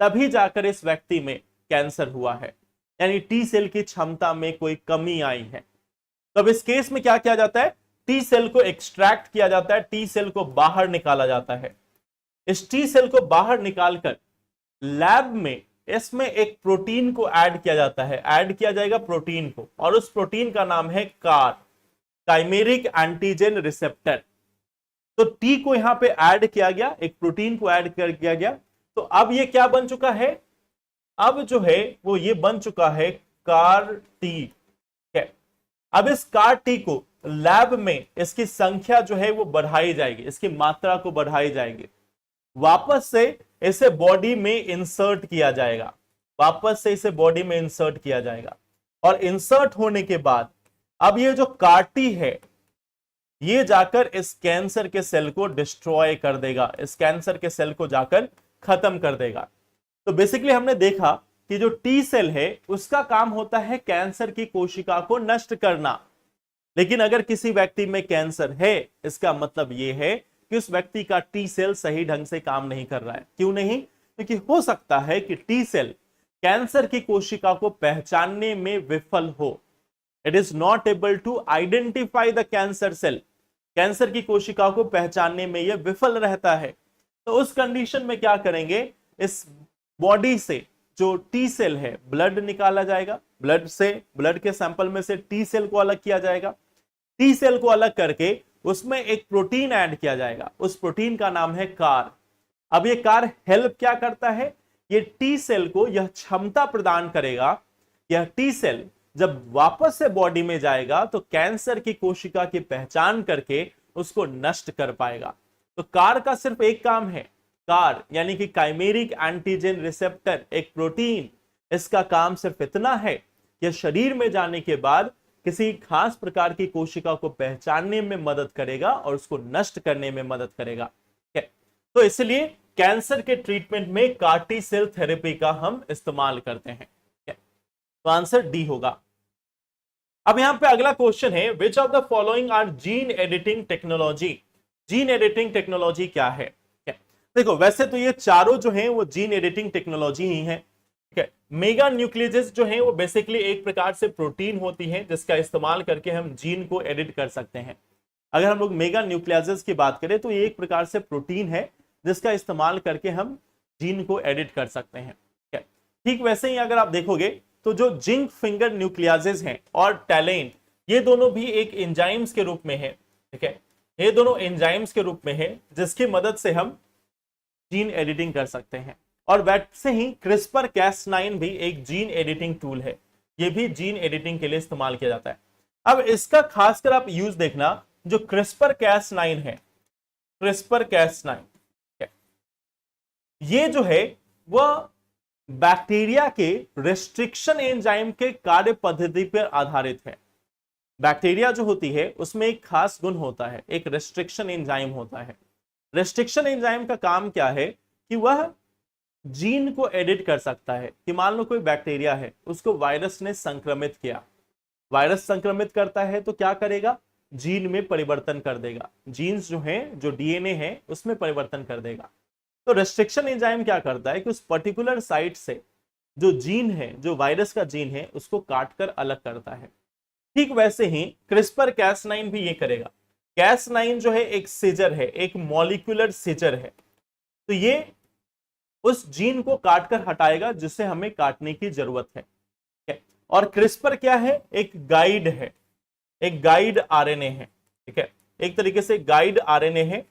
तभी जाकर इस व्यक्ति में कैंसर हुआ है, यानी टी सेल की क्षमता में कोई कमी आई है। तो अब इस केस में क्या किया जाता है, टी सेल को एक्सट्रैक्ट किया जाता है, टी सेल को बाहर निकाला जाता है। इस टी सेल को बाहर निकालकर लैब में इसमें एक प्रोटीन को ऐड किया जाता है, ऐड किया जाएगा प्रोटीन को, और उस प्रोटीन का नाम है कार, काइमेरिक एंटीजन रिसेप्टर। तो टी को यहां पे ऐड किया गया, एक प्रोटीन को ऐड कर किया गया। तो अब ये क्या बन चुका है, अब जो है वो ये बन चुका है कार टी। अब इस कार टी को लैब में इसकी संख्या जो है वो बढ़ाई जाएगी, इसकी मात्रा को बढ़ाई जाएगी, वापस से इसे बॉडी में इंसर्ट किया जाएगा, वापस से इसे बॉडी में इंसर्ट किया जाएगा। और इंसर्ट होने के बाद अब ये जो कार टी है ये जाकर इस कैंसर के सेल को डिस्ट्रॉय कर देगा, इस कैंसर के सेल को जाकर खत्म कर देगा। तो बेसिकली हमने देखा कि जो टी सेल है उसका काम होता है कैंसर की कोशिका को नष्ट करना। लेकिन अगर किसी व्यक्ति में कैंसर है, इसका मतलब यह है कि उस व्यक्ति का टी सेल सही ढंग से काम नहीं कर रहा है। क्यों नहीं? क्योंकि हो सकता है कि टी सेल कैंसर की कोशिका को पहचानने में विफल हो। It is not able to identify the cancer cell. Cancer की कोशिका को पहचानने में यह विफल रहता है। तो उस कंडीशन में क्या करेंगे, इस बॉडी से जो टी सेल है ब्लड निकाला जाएगा, ब्लड के सैंपल में से टी सेल को अलग किया जाएगा। टी सेल को अलग करके उसमें एक प्रोटीन ऐड किया जाएगा, उस प्रोटीन का नाम है कार। अब ये कार हेल्प क्या करता है, ये टी सेल को यह क्षमता प्रदान करेगा, यह टी सेल जब वापस से बॉडी में जाएगा तो कैंसर की कोशिका की पहचान करके उसको नष्ट कर पाएगा। तो कार का सिर्फ एक काम है, कार यानी कि काइमेरिक एंटीजन रिसेप्टर, एक प्रोटीन, इसका काम सिर्फ इतना है कि शरीर में जाने के बाद किसी खास प्रकार की कोशिका को पहचानने में मदद करेगा और उसको नष्ट करने में मदद करेगा। तो इसलिए कैंसर के ट्रीटमेंट में कार-टी सेल थेरेपी का हम इस्तेमाल करते हैं। तो आंसर डी होगा। अब यहां पे अगला क्वेश्चन है, which of the following are gene editing technology. Gene editing technology क्या है? देखो वैसे तो ये चारों जो हैं वो जीन एडिटिंग टेक्नोलॉजी ही है, ठीक है। मेगा न्यूक्लियस जो हैं वो बेसिकली एक प्रकार से प्रोटीन होती है जिसका इस्तेमाल करके हम जीन को एडिट कर सकते हैं। अगर हम लोग मेगा न्यूक्लियाजेस की बात करें तो ये एक प्रकार से प्रोटीन है जिसका इस्तेमाल करके हम जीन को एडिट कर सकते हैं, ठीक है। ठीक वैसे ही अगर आप देखोगे तो जो जिंक फिंगर न्यूक्लियाजेस हैं और टैलेन, ये दोनों भी एक एंजाइम्स के रूप में है, ठीक है। ये दोनों एंजाइम्स के रूप में है जिसकी मदद से हम जीन एडिटिंग कर सकते हैं। और वैसे ही क्रिस्पर कैस9 भी एक जीन एडिटिंग टूल है, ये भी जीन एडिटिंग के लिए इस्तेमाल किया जाता है। अब इसका खासकर आप यूज देखना, जो क्रिस्पर कैस9 है, क्रिस्पर कैस9 ये जो है वह बैक्टीरिया के रेस्ट्रिक्शन एंजाइम के कार्य पद्धति पर आधारित है। बैक्टीरिया जो होती है उसमें एक खास गुण होता है, एक रेस्ट्रिक्शन एंजाइम होता है। रेस्ट्रिक्शन एंजाइम का काम क्या है कि वह जीन को एडिट कर सकता है। कि मान लो कोई बैक्टीरिया है, उसको वायरस ने संक्रमित किया, वायरस संक्रमित करता है तो क्या करेगा, जीन में परिवर्तन कर देगा, जीन्स जो है, जो डीएनए है उसमें परिवर्तन कर देगा। तो रेस्ट्रिक्शन एंजाइम क्या करता है कि उस पर्टिकुलर साइट से जो जीन है, जो वायरस का जीन है, उसको काटकर अलग करता है। ठीक वैसे ही क्रिस्पर कैस9 भी ये करेगा। कैस9 जो है एक सीजर है, एक मॉलिक्यूलर सीजर है, तो ये उस जीन को काटकर हटाएगा जिससे हमें काटने की जरूरत है। और क्रिस्पर क्या है, एक गाइड है, एक गाइड आरएनए है, ठीक है। एक तरीके से गाइड आरएनए है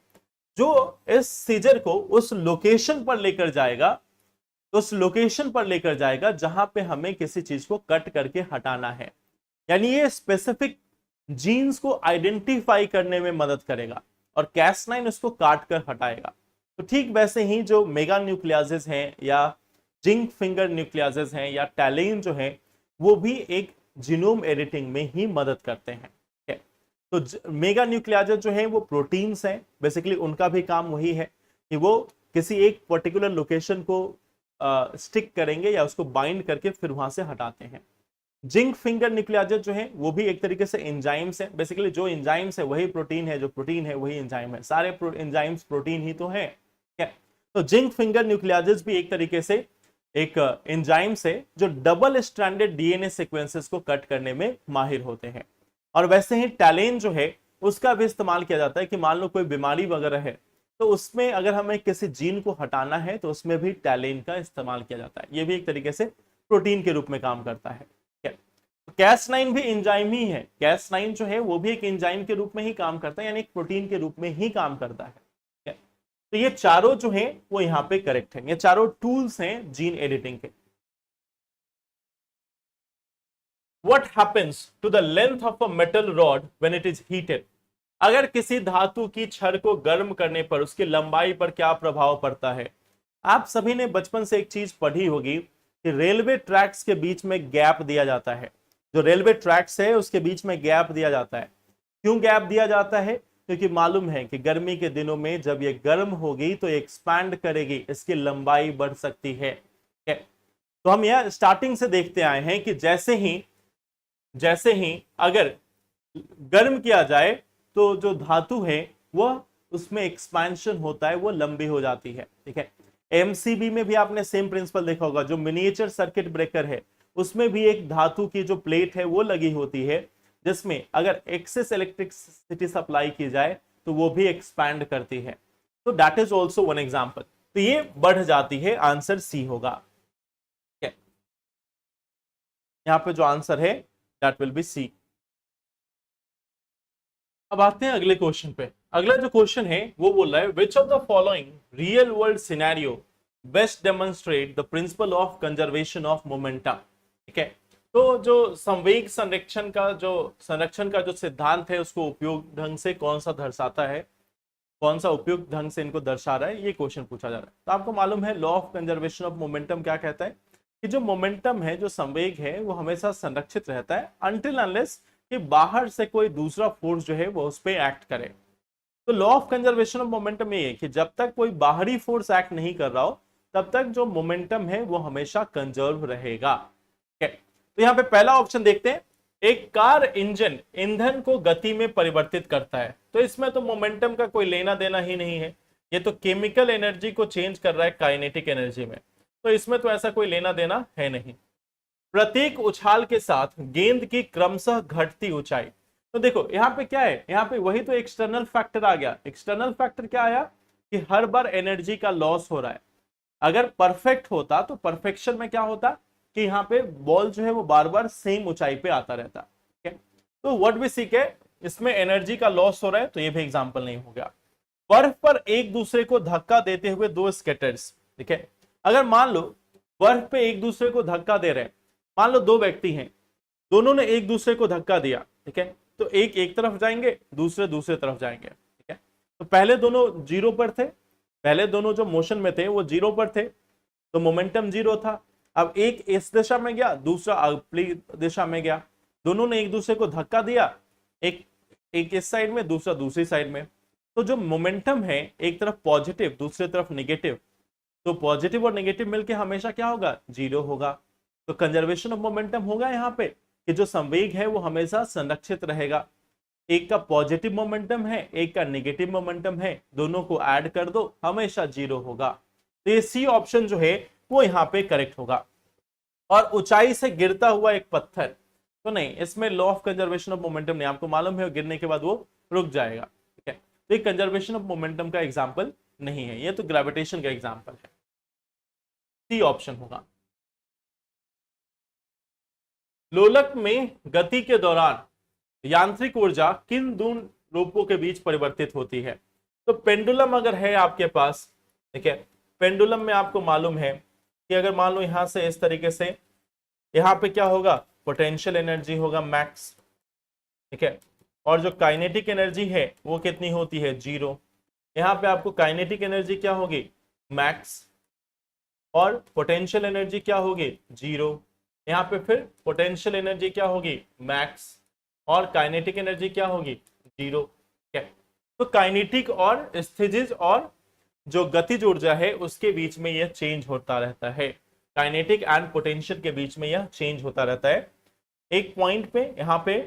जो इस सीजर को उस लोकेशन पर लेकर जाएगा, उस लोकेशन पर लेकर जाएगा जहां पे हमें किसी चीज को कट करके हटाना है। यानी ये स्पेसिफिक जीन्स को आइडेंटिफाई करने में मदद करेगा और कैस9 उसको काट कर हटाएगा। तो ठीक वैसे ही जो मेगा न्यूक्लियाजेस हैं या जिंक फिंगर न्यूक्लियाजेस हैं या टैलेन जो है, वो भी एक जीनोम एडिटिंग में ही मदद करते हैं। तो मेगा न्यूक्लियाजेस जो है वो प्रोटीन्स हैं, बेसिकली उनका भी काम वही है कि वो किसी एक पर्टिकुलर लोकेशन को स्टिक करेंगे या उसको बाइंड करके फिर वहां से हटाते हैं। जिंक फिंगर न्यूक्लियाजेस जो है वो भी एक तरीके से एंजाइम्स है, बेसिकली जो एंजाइम्स है वही प्रोटीन है, जो प्रोटीन है वही एंजाइम है, सारे एंजाइम्स प्रोटीन ही तो है। तो जिंक फिंगर न्यूक्लियाजेस भी एक तरीके से एक एंजाइम्स है जो डबल स्ट्रैंडेड डीएनए सीक्वेंसेस को कट करने में माहिर होते हैं। और वैसे ही टैलेन जो है उसका भी इस्तेमाल किया जाता है कि मान लो कोई बीमारी वगैरह है तो उसमें अगर हमें किसी जीन को हटाना है तो उसमें भी टैलेन का इस्तेमाल किया जाता है। ये भी एक तरीके से प्रोटीन के रूप में काम करता है। कैस9 भी एंजाइम ही है, कैस9 जो है वो भी एक एंजाइम के रूप में ही काम करता है, यानी एक प्रोटीन के रूप में ही काम करता है। तो ये चारों जो हैं वो यहाँ पे करेक्ट है, ये चारों टूल्स हैं जीन एडिटिंग के। What happens to the length of a metal rod when it is heated? अगर किसी धातु की छड़ को गर्म करने पर उसकी लंबाई पर क्या प्रभाव पड़ता है? आप सभी ने बचपन से एक चीज पढ़ी होगी कि रेलवे ट्रैक्स के बीच में गैप दिया जाता है। जो रेलवे ट्रैक्स है उसके बीच में गैप दिया जाता है। क्यों गैप दिया जाता है? क्योंकि मालूम है कि गर्मी के दिनों में जब ये गर्म होगी तो एक्सपैंड करेगी, इसकी लंबाई बढ़ सकती है। तो हम यह स्टार्टिंग से देखते आए हैं कि जैसे ही अगर गर्म किया जाए तो जो धातु है वह उसमें एक्सपेंशन होता है, वो लंबी हो जाती है, ठीक है। एमसीबी में भी आपने सेम प्रिंसिपल देखा होगा, जो मिनिएचर सर्किट ब्रेकर है उसमें भी एक धातु की जो प्लेट है वो लगी होती है, जिसमें अगर एक्सेस इलेक्ट्रिसिटी सप्लाई की जाए तो वो भी एक्सपैंड करती है। तो that is also one example. तो ये बढ़ जाती है, आंसर सी होगा। यहां पे जो आंसर है दैट विल बी सी। अब आते हैं अगले क्वेश्चन पे। अगला जो क्वेश्चन है वो बोल रहा है which of the following real world scenario best demonstrate the principle of conservation of momentum. ठीक है, तो जो संवेग संरक्षण का जो सिद्धांत है उसको उपयोग ढंग से कौन सा दर्शाता है, कौन सा उपयुक्त ढंग से इनको दर्शा रहा है, ये क्वेश्चन पूछा जा रहा है। तो आपको मालूम है law of conservation of momentum क्या कहता है कि जो मोमेंटम है, जो संवेग है, वो हमेशा संरक्षित रहता है अनटिल अनलेस कि बाहर से कोई दूसरा फोर्स जो है वो उस पर एक्ट करे। तो law of conservation of momentum ये है कि जब तक कोई बाहरी फोर्स एक्ट नहीं कर रहा हो तब तक जो मोमेंटम है वो हमेशा कंजर्व रहेगा। तो यहाँ पे पहला ऑप्शन देखते हैं, एक कार इंजन ईंधन को गति में परिवर्तित करता है, तो इसमें तो मोमेंटम का कोई लेना देना ही नहीं है। ये तो केमिकल एनर्जी को चेंज कर रहा है काइनेटिक एनर्जी में, तो इसमें तो ऐसा कोई लेना देना है नहीं। प्रत्येक उछाल के साथ गेंद की क्रमशः घटती ऊंचाई। तो देखो यहाँ पे क्या है, यहाँ पे वही तो एक्सटर्नल फैक्टर आ गया। एक्सटर्नल फैक्टर क्या आया कि हर बार एनर्जी का लॉस हो रहा है। अगर परफेक्ट होता तो परफेक्शन में क्या होता कि यहाँ पे बॉल जो है वो बार बार सेम ऊंचाई पे आता रहता। ठीक है, तो व्हाट वी सीखे, इसमें एनर्जी का लॉस हो रहा है, तो ये भी एग्जांपल नहीं हो गया। बर्फ पर एक दूसरे को धक्का देते हुए दो स्केटर्स। ठीक है, अगर मान लो बर्फ पे एक दूसरे को धक्का दे रहे हैं, मान लो दो व्यक्ति हैं, दोनों ने एक दूसरे को धक्का दिया। ठीक है, तो एक एक तरफ जाएंगे, दूसरे दूसरे तरफ जाएंगे। ठीक है, तो पहले दोनों जीरो पर थे, पहले दोनों जो मोशन में थे वो जीरो पर थे, तो मोमेंटम जीरो था। अब एक इस दिशा में गया, दूसरा अगली दिशा में गया, दोनों ने एक दूसरे को धक्का दिया, एक एक इस साइड में, दूसरा दूसरी साइड में। तो जो मोमेंटम है, एक तरफ पॉजिटिव दूसरी तरफ नेगेटिव, तो पॉजिटिव और नेगेटिव मिलके हमेशा क्या होगा, जीरो होगा। तो कंजर्वेशन ऑफ मोमेंटम होगा यहाँ पे कि जो संवेग है वो हमेशा संरक्षित रहेगा। एक का पॉजिटिव मोमेंटम है, एक का नेगेटिव मोमेंटम है, दोनों को ऐड कर दो, हमेशा जीरो होगा। तो ये सी ऑप्शन जो है वो यहाँ पे करेक्ट होगा। और ऊंचाई से गिरता हुआ एक पत्थर, तो नहीं, इसमें law of conservation of momentum नहीं, आपको मालूम है गिरने के बाद वो रुक जाएगा। ठीक है, तो ये कंजर्वेशन ऑफ मोमेंटम का एग्जांपल नहीं है, ये तो ग्रेविटेशन का एग्जांपल है। सी ऑप्शन होगा। लोलक में गति के दौरान यांत्रिक ऊर्जा किन दो रूपों के बीच परिवर्तित होती है। तो पेंडुलम अगर है आपके पास, ठीक है, पेंडुलम में आपको मालूम है कि अगर मान लो यहां से इस तरीके से, यहां पे क्या होगा, पोटेंशियल एनर्जी होगा मैक्स। ठीक है, और जो काइनेटिक एनर्जी है वो कितनी होती है, जीरो। यहाँ पे आपको काइनेटिक एनर्जी क्या होगी, मैक्स, और पोटेंशियल एनर्जी क्या होगी, जीरो। यहाँ पे फिर पोटेंशियल एनर्जी क्या होगी, मैक्स, और काइनेटिक एनर्जी क्या होगी, जीरो। ठीक है, तो काइनेटिक और स्थितिज और जो गतिज ऊर्जा है उसके बीच में यह चेंज होता रहता है। काइनेटिक एंड पोटेंशियल के बीच में यह चेंज होता रहता है। एक पॉइंट पे यहाँ पे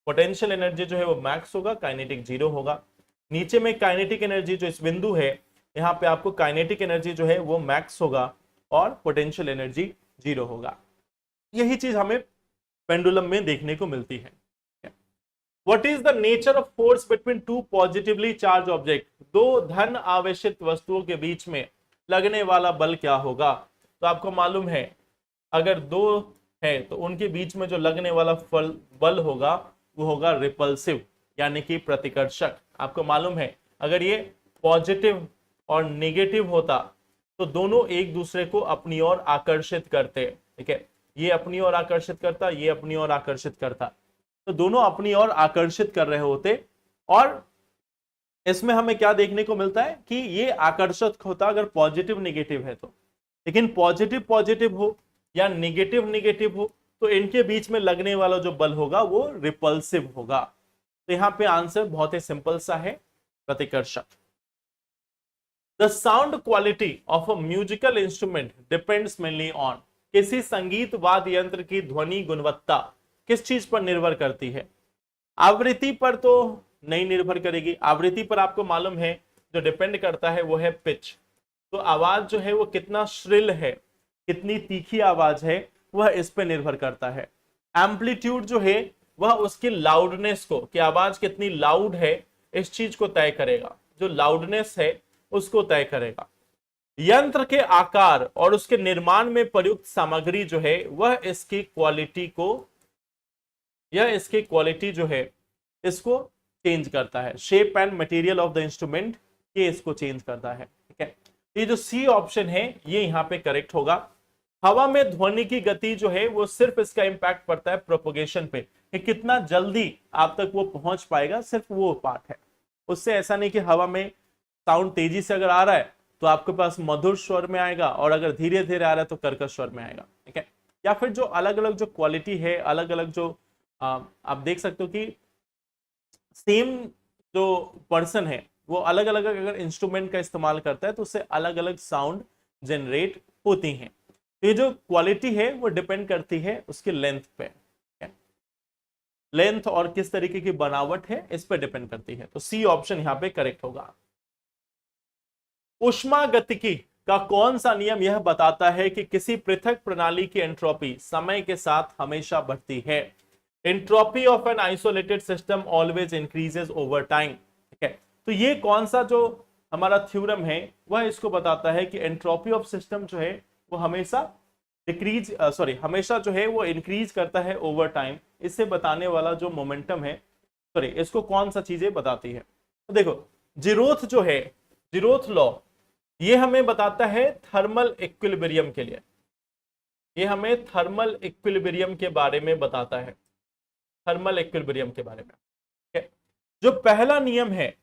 पोटेंशियल एनर्जी जो है वो मैक्स होगा, काइनेटिक जीरो होगा। नीचे में काइनेटिक एनर्जी जो इस बिंदु है, यहाँ पे आपको काइनेटिक एनर्जी जो है वो मैक्स होगा और पोटेंशियल एनर्जी जीरो होगा। यही चीज हमें पेंडुलम में देखने को मिलती है। What is the nature of force between two positively charged objects? दो धन आवेशित वस्तुओं के बीच में लगने वाला बल क्या होगा। तो आपको मालूम है अगर दो है तो उनके बीच में जो लगने वाला बल होगा वो होगा रिपल्सिव, यानी कि प्रतिकर्षक। आपको मालूम है अगर ये पॉजिटिव और नेगेटिव होता तो दोनों एक दूसरे को अपनी ओर आकर्षित करते। ठीक है, ये अपनी ओर आकर्षित करता, ये अपनी ओर आकर्षित करता, तो दोनों अपनी ओर आकर्षित कर रहे होते। और इसमें हमें क्या देखने को मिलता है कि ये आकर्षक होता अगर पॉजिटिव नेगेटिव है तो, लेकिन पॉजिटिव पॉजिटिव हो या नेगेटिव नेगेटिव हो तो इनके बीच में लगने वाला जो बल होगा वो रिपल्सिव होगा। तो यहां पे आंसर बहुत ही सिंपल सा है, प्रतिकर्षक। The sound quality of a musical instrument depends mainly on. किसी संगीत वाद्य यंत्र की ध्वनि गुणवत्ता किस चीज पर निर्भर करती है। आवृत्ति पर तो नहीं निर्भर करेगी, आवृत्ति पर आपको मालूम है जो डिपेंड करता है वो है पिच। तो आवाज जो है वो कितना श्रिल है, कितनी तीखी आवाज है, वह इस पर निर्भर करता है। एम्पलीट्यूड जो है वह उसकी लाउडनेस को, कि आवाज कितनी लाउड है, इस चीज को तय करेगा, जो लाउडनेस है उसको तय करेगा। यंत्र के आकार और उसके निर्माण में प्रयुक्त सामग्री जो है वह इसकी क्वालिटी को, यह इसकी क्वालिटी जो है इसको चेंज करता है। Shape and material of the instrument ये इसको चेंज करता है। ठीक है, ये जो सी ऑप्शन है ये यहाँ पे करेक्ट होगा। हवा में ध्वनि की गति जो है वो सिर्फ इसका इंपैक्ट पड़ता है प्रोपोगेशन पे, कि कितना जल्दी आप तक वो पहुंच पाएगा, सिर्फ वो पार्ट है। उससे ऐसा नहीं कि हवा में साउंड तेजी से अगर आ रहा है तो आपके पास मधुर स्वर में आएगा, और अगर धीरे धीरे आ रहा है तो कर्कश स्वर में आएगा। ठीक है, या फिर जो अलग अलग जो क्वालिटी है, अलग अलग जो आप देख सकते हो कि सेम जो पर्सन है वो अलग अलग अगर इंस्ट्रूमेंट का इस्तेमाल करता है तो उससे अलग अलग साउंड जनरेट होती हैं। तो ये जो क्वालिटी है वो डिपेंड करती है उसकी लेंथ पे, लेंथ और किस तरीके की बनावट है इस पे डिपेंड करती है। तो सी ऑप्शन यहाँ पे करेक्ट होगा। उष्मागतिकी का कौन सा नियम यह बताता है कि किसी पृथक प्रणाली की एंट्रोपी समय के साथ हमेशा बढ़ती है? Entropy of an isolated system always increases over time. ठीक है, तो ये कौन सा जो हमारा थ्योरम है वह इसको बताता है कि एंट्रोपी ऑफ सिस्टम जो है वो हमेशा हमेशा जो है वो इंक्रीज करता है ओवर टाइम। इससे बताने वाला जो मोमेंटम है, इसको कौन सा चीजें बताती है? तो देखो, जीरोथ जो है, जीरोथ लॉ, ये हमें बताता है थर्मल इक्विलिब्रियम के लिए। ये हमें थर्मल इक्विलिब्रियम के बारे में बताता है, थर्मल इक्विलिब्रियम के बारे में। ठीक है, जो पहला नियम है,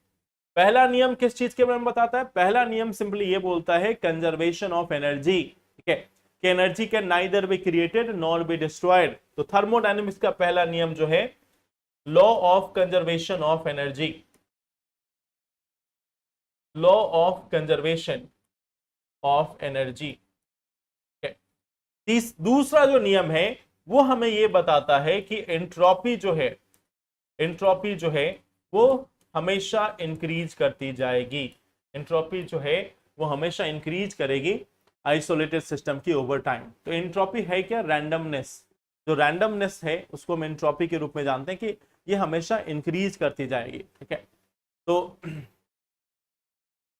पहला नियम किस चीज के बारे में बताता है? पहला नियम सिंपली ये बोलता है कंजर्वेशन ऑफ एनर्जी। ठीक है, कि energy can neither be created nor be destroyed. तो थर्मोडायनेमिक्स का पहला नियम जो है law of conservation of energy, law of conservation of energy. दूसरा जो नियम है वो हमें ये बताता है कि एंट्रोपी जो है, एंट्रोपी जो है वो हमेशा इंक्रीज करती जाएगी। एंट्रोपी जो है वो हमेशा इंक्रीज करेगी आइसोलेटेड सिस्टम की ओवर टाइम। तो एंट्रोपी है क्या? रैंडमनेस। जो रैंडमनेस है उसको हम एंट्रोपी के रूप में जानते हैं कि ये हमेशा इंक्रीज करती जाएगी। ठीक है, तो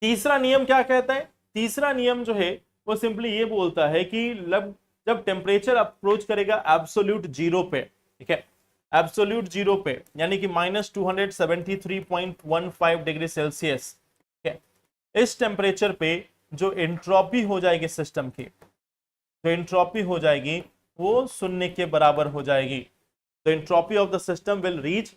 तीसरा नियम क्या कहता है? तीसरा नियम जो है वो सिंपली ये बोलता है कि जब टेम्परेचर अप्रोच करेगा एब्सोल्यूट जीरो पे, ठीक है, एब्सोल्यूट जीरो पे, यानी कि -273.15 डिग्री सेल्सियस, ठीक है, इस टेम्परेचर पे जो एंट्रोपी हो जाएगी सिस्टम की, जो एंट्रोपी हो जाएगी वो शून्य के बराबर हो जाएगी। तो entropy of the system will reach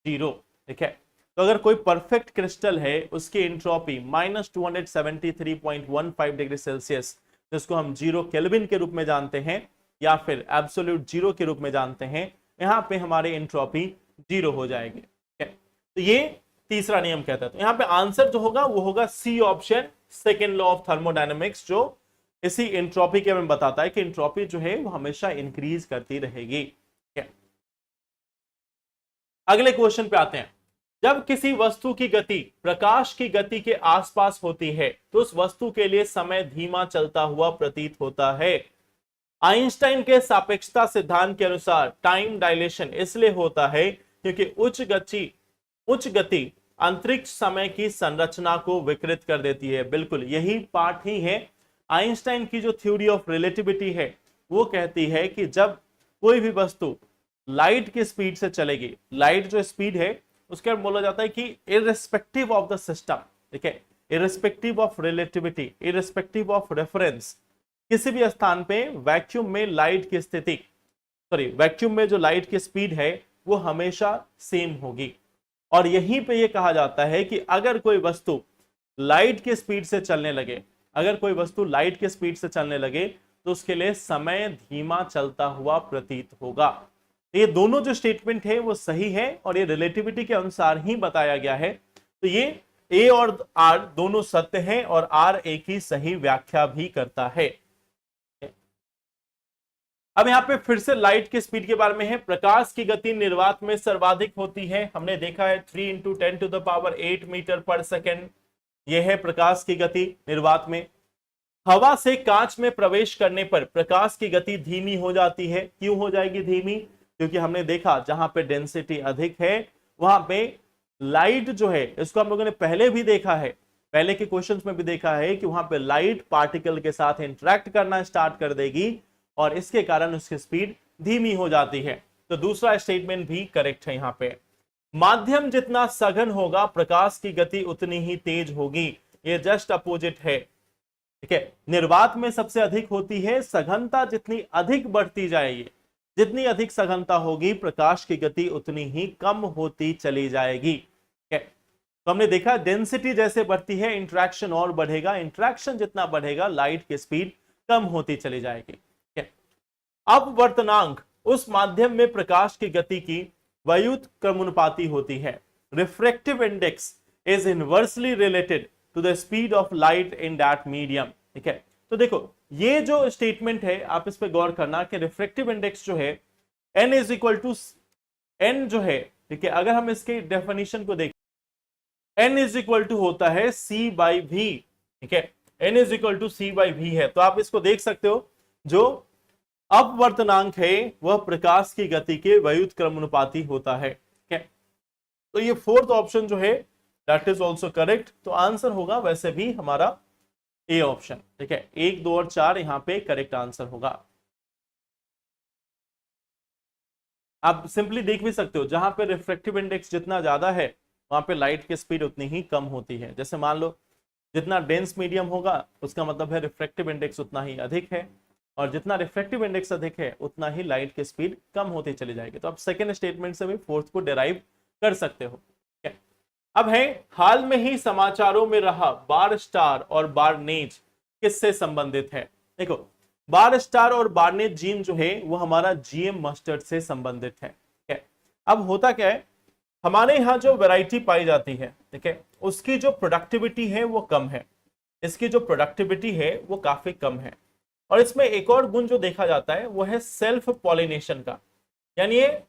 zero. ठीक है, तो अगर कोई परफेक्ट क्रिस्टल है उसकी एंट्रोपी -273.15 डिग्री सेल्सियस, जिसको हम जीरो केल्विन के रूप में जानते हैं या फिर एब्सोल्यूट जीरो के रूप में जानते हैं, यहाँ पे हमारी एंट्रोपी जीरो हो जाएगी। ठीक है, तो ये तीसरा नियम कहता है। तो यहाँ पे आंसर जो होगा वो होगा C option, second law of thermodynamics, जो इसी एंट्रोपी के बारे में बताता है कि एंट्रोपी जो है वो हमेशा इंक्रीज करती रहेगी। ठीक है, अगले क्वेश्चन पे आते हैं। जब किसी वस्तु की गति प्रकाश की गति के आसपास होती है तो उस वस्तु के लिए समय धीमा चलता हुआ प्रतीत होता है। आइंस्टाइन के सापेक्षता सिद्धांत के अनुसार टाइम डायलेशन इसलिए होता है क्योंकि उच्च गति अंतरिक्ष समय की संरचना को विकृत कर देती है। बिल्कुल यही पार्ट ही है आइंस्टाइन की जो थ्योरी ऑफ रिलेटिविटी है, वो कहती है कि जब कोई भी वस्तु लाइट की स्पीड से चलेगी, लाइट जो स्पीड है उसके बाद बोला जाता है कि इररिस्पेक्टिव ऑफ द सिस्टम, ठीक है, irrespective of relativity, irrespective of reference, किसी भी स्थान पे वैक्यूम में लाइट की स्थिति, वैक्यूम में जो लाइट की स्पीड है वो हमेशा सेम होगी। और यहीं पे ये कहा जाता है कि अगर कोई वस्तु लाइट की स्पीड से चलने लगे, अगर कोई वस्तु लाइट की स्पीड से चलने लगे तो उसके लिए समय धीमा चलता हुआ प्रतीत होगा। ये दोनों जो स्टेटमेंट है वो सही है और ये रिलेटिविटी के अनुसार ही बताया गया है। तो ये ए और आर दोनों सत्य हैं और आर ए की सही व्याख्या भी करता है। अब यहां पे फिर से लाइट की स्पीड के बारे में है। प्रकाश की गति निर्वात में सर्वाधिक होती है, हमने देखा है 3 × 10⁸ मीटर पर सेकेंड, यह है प्रकाश की गति निर्वात में। हवा से कांच में प्रवेश करने पर प्रकाश की गति धीमी हो जाती है। क्यों हो जाएगी धीमी? क्योंकि हमने देखा जहां पे डेंसिटी अधिक है वहां पे लाइट जो है, इसको हम लोगों ने पहले भी देखा है, पहले के क्वेश्चंस में भी देखा है कि वहां पे लाइट पार्टिकल के साथ इंटरेक्ट करना स्टार्ट कर देगी और इसके कारण उसकी स्पीड धीमी हो जाती है। तो दूसरा स्टेटमेंट भी करेक्ट है। यहाँ पे माध्यम जितना सघन होगा प्रकाश की गति उतनी ही तेज होगी, ये जस्ट अपोजिट है। ठीक है, निर्वात में सबसे अधिक होती है, सघनता जितनी अधिक बढ़ती जाएगी, जितनी अधिक सघनता होगी प्रकाश की गति उतनी ही कम होती चली जाएगी। ठीक है, तो हमने देखा डेंसिटी जैसे बढ़ती है इंटरेक्शन और बढ़ेगा, इंटरेक्शन जितना बढ़ेगा लाइट की स्पीड कम होती चली जाएगी। ठीक है, अपवर्तनांक उस माध्यम में प्रकाश की गति की व्युत्क्रमानुपाती होती है। Refractive index is inversely related to the speed of light in that medium. ठीक है, तो देखो ये जो स्टेटमेंट है आप इस पे गौर करना कि रिफ्रैक्टिव इंडेक्स जो है n is equal to n जो है, ठीक है, अगर हम इसके डेफिनेशन को देखें n इज इक्वल टू होता है c/v। ठीक है, n is equal to c by v है। तो आप इसको देख सकते हो, जो अपवर्तनांक है वह प्रकाश की गति के व्युत्क्रमानुपाती होता है। ठीक है, तो ये फोर्थ ऑप्शन जो है दैट इज ऑल्सो करेक्ट। तो आंसर होगा वैसे भी हमारा ए ऑप्शन। ठीक है, 1, 2 और 4 यहां पे करेक्ट आंसर होगा। आप सिंपली देख भी सकते हो, जहां पे रिफ्रैक्टिव इंडेक्स जितना ज्यादा है वहां पे लाइट की स्पीड उतनी ही कम होती है। जैसे मान लो जितना डेंस मीडियम होगा उसका मतलब है रिफ्रैक्टिव इंडेक्स उतना ही अधिक है, और जितना रिफ्रैक्टिव इंडेक्स अधिक है उतना ही लाइट की स्पीड कम होती चली जाएगी। तो आप सेकेंड स्टेटमेंट से भी फोर्थ को डिराइव कर सकते हो। अब है, हाल में ही समाचारों में रहा बार स्टार और बार्नेज किससे संबंधित है? देखो, बार स्टार और बार्नेज जीन जो है वो हमारा जीएम मस्टर्ड से संबंधित है। ठीक है, अब होता क्या है, हमारे यहाँ जो वैरायटी पाई जाती है, ठीक है, उसकी जो प्रोडक्टिविटी है वो कम है, इसकी जो प्रोडक्टिविटी है वो काफी कम है। और इसमें एक और गुण जो देखा जाता है वो है सेल्फ पॉलिनेशन का, यानी ये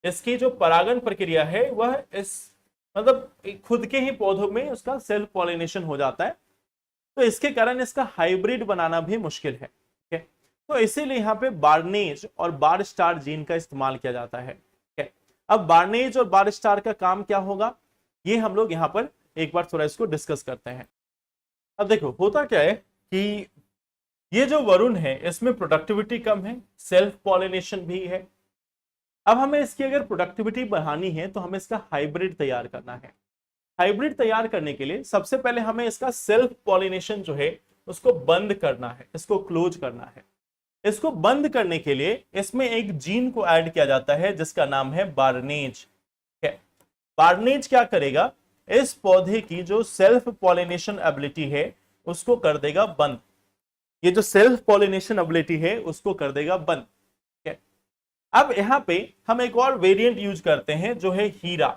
इसकी जो परागण प्रक्रिया है वह इस मतलब खुद के ही पौधों में उसका सेल्फ पॉलिनेशन हो जाता है। तो इसके कारण इसका हाइब्रिड बनाना भी मुश्किल है। ठीक है, तो इसीलिए यहाँ पे बार्नेज और बार स्टार जीन का इस्तेमाल किया जाता है। ठीक है, अब बार्नेज और बार स्टार का काम क्या होगा ये हम लोग यहाँ पर एक बार थोड़ा इसको डिस्कस करते हैं। अब देखो होता क्या है कि ये जो वरुण है इसमें प्रोडक्टिविटी कम है, सेल्फ पॉलिनेशन भी है। अब हमें इसकी अगर प्रोडक्टिविटी बढ़ानी है तो हमें इसका हाइब्रिड तैयार करना है। हाइब्रिड तैयार करने के लिए सबसे पहले हमें इसका सेल्फ पॉलिनेशन जो है उसको बंद करना है, इसको क्लोज करना है। इसको बंद करने के लिए इसमें एक जीन को ऐड किया जाता है जिसका नाम है बार्नेज। बार्नेज क्या करेगा, इस पौधे की जो सेल्फ पॉलिनेशन एबिलिटी है उसको कर देगा बंद। ये जो सेल्फ पॉलिनेशन एबिलिटी है उसको कर देगा बंद। अब यहां पे हम एक और वेरिएंट यूज करते हैं जो है हीरा।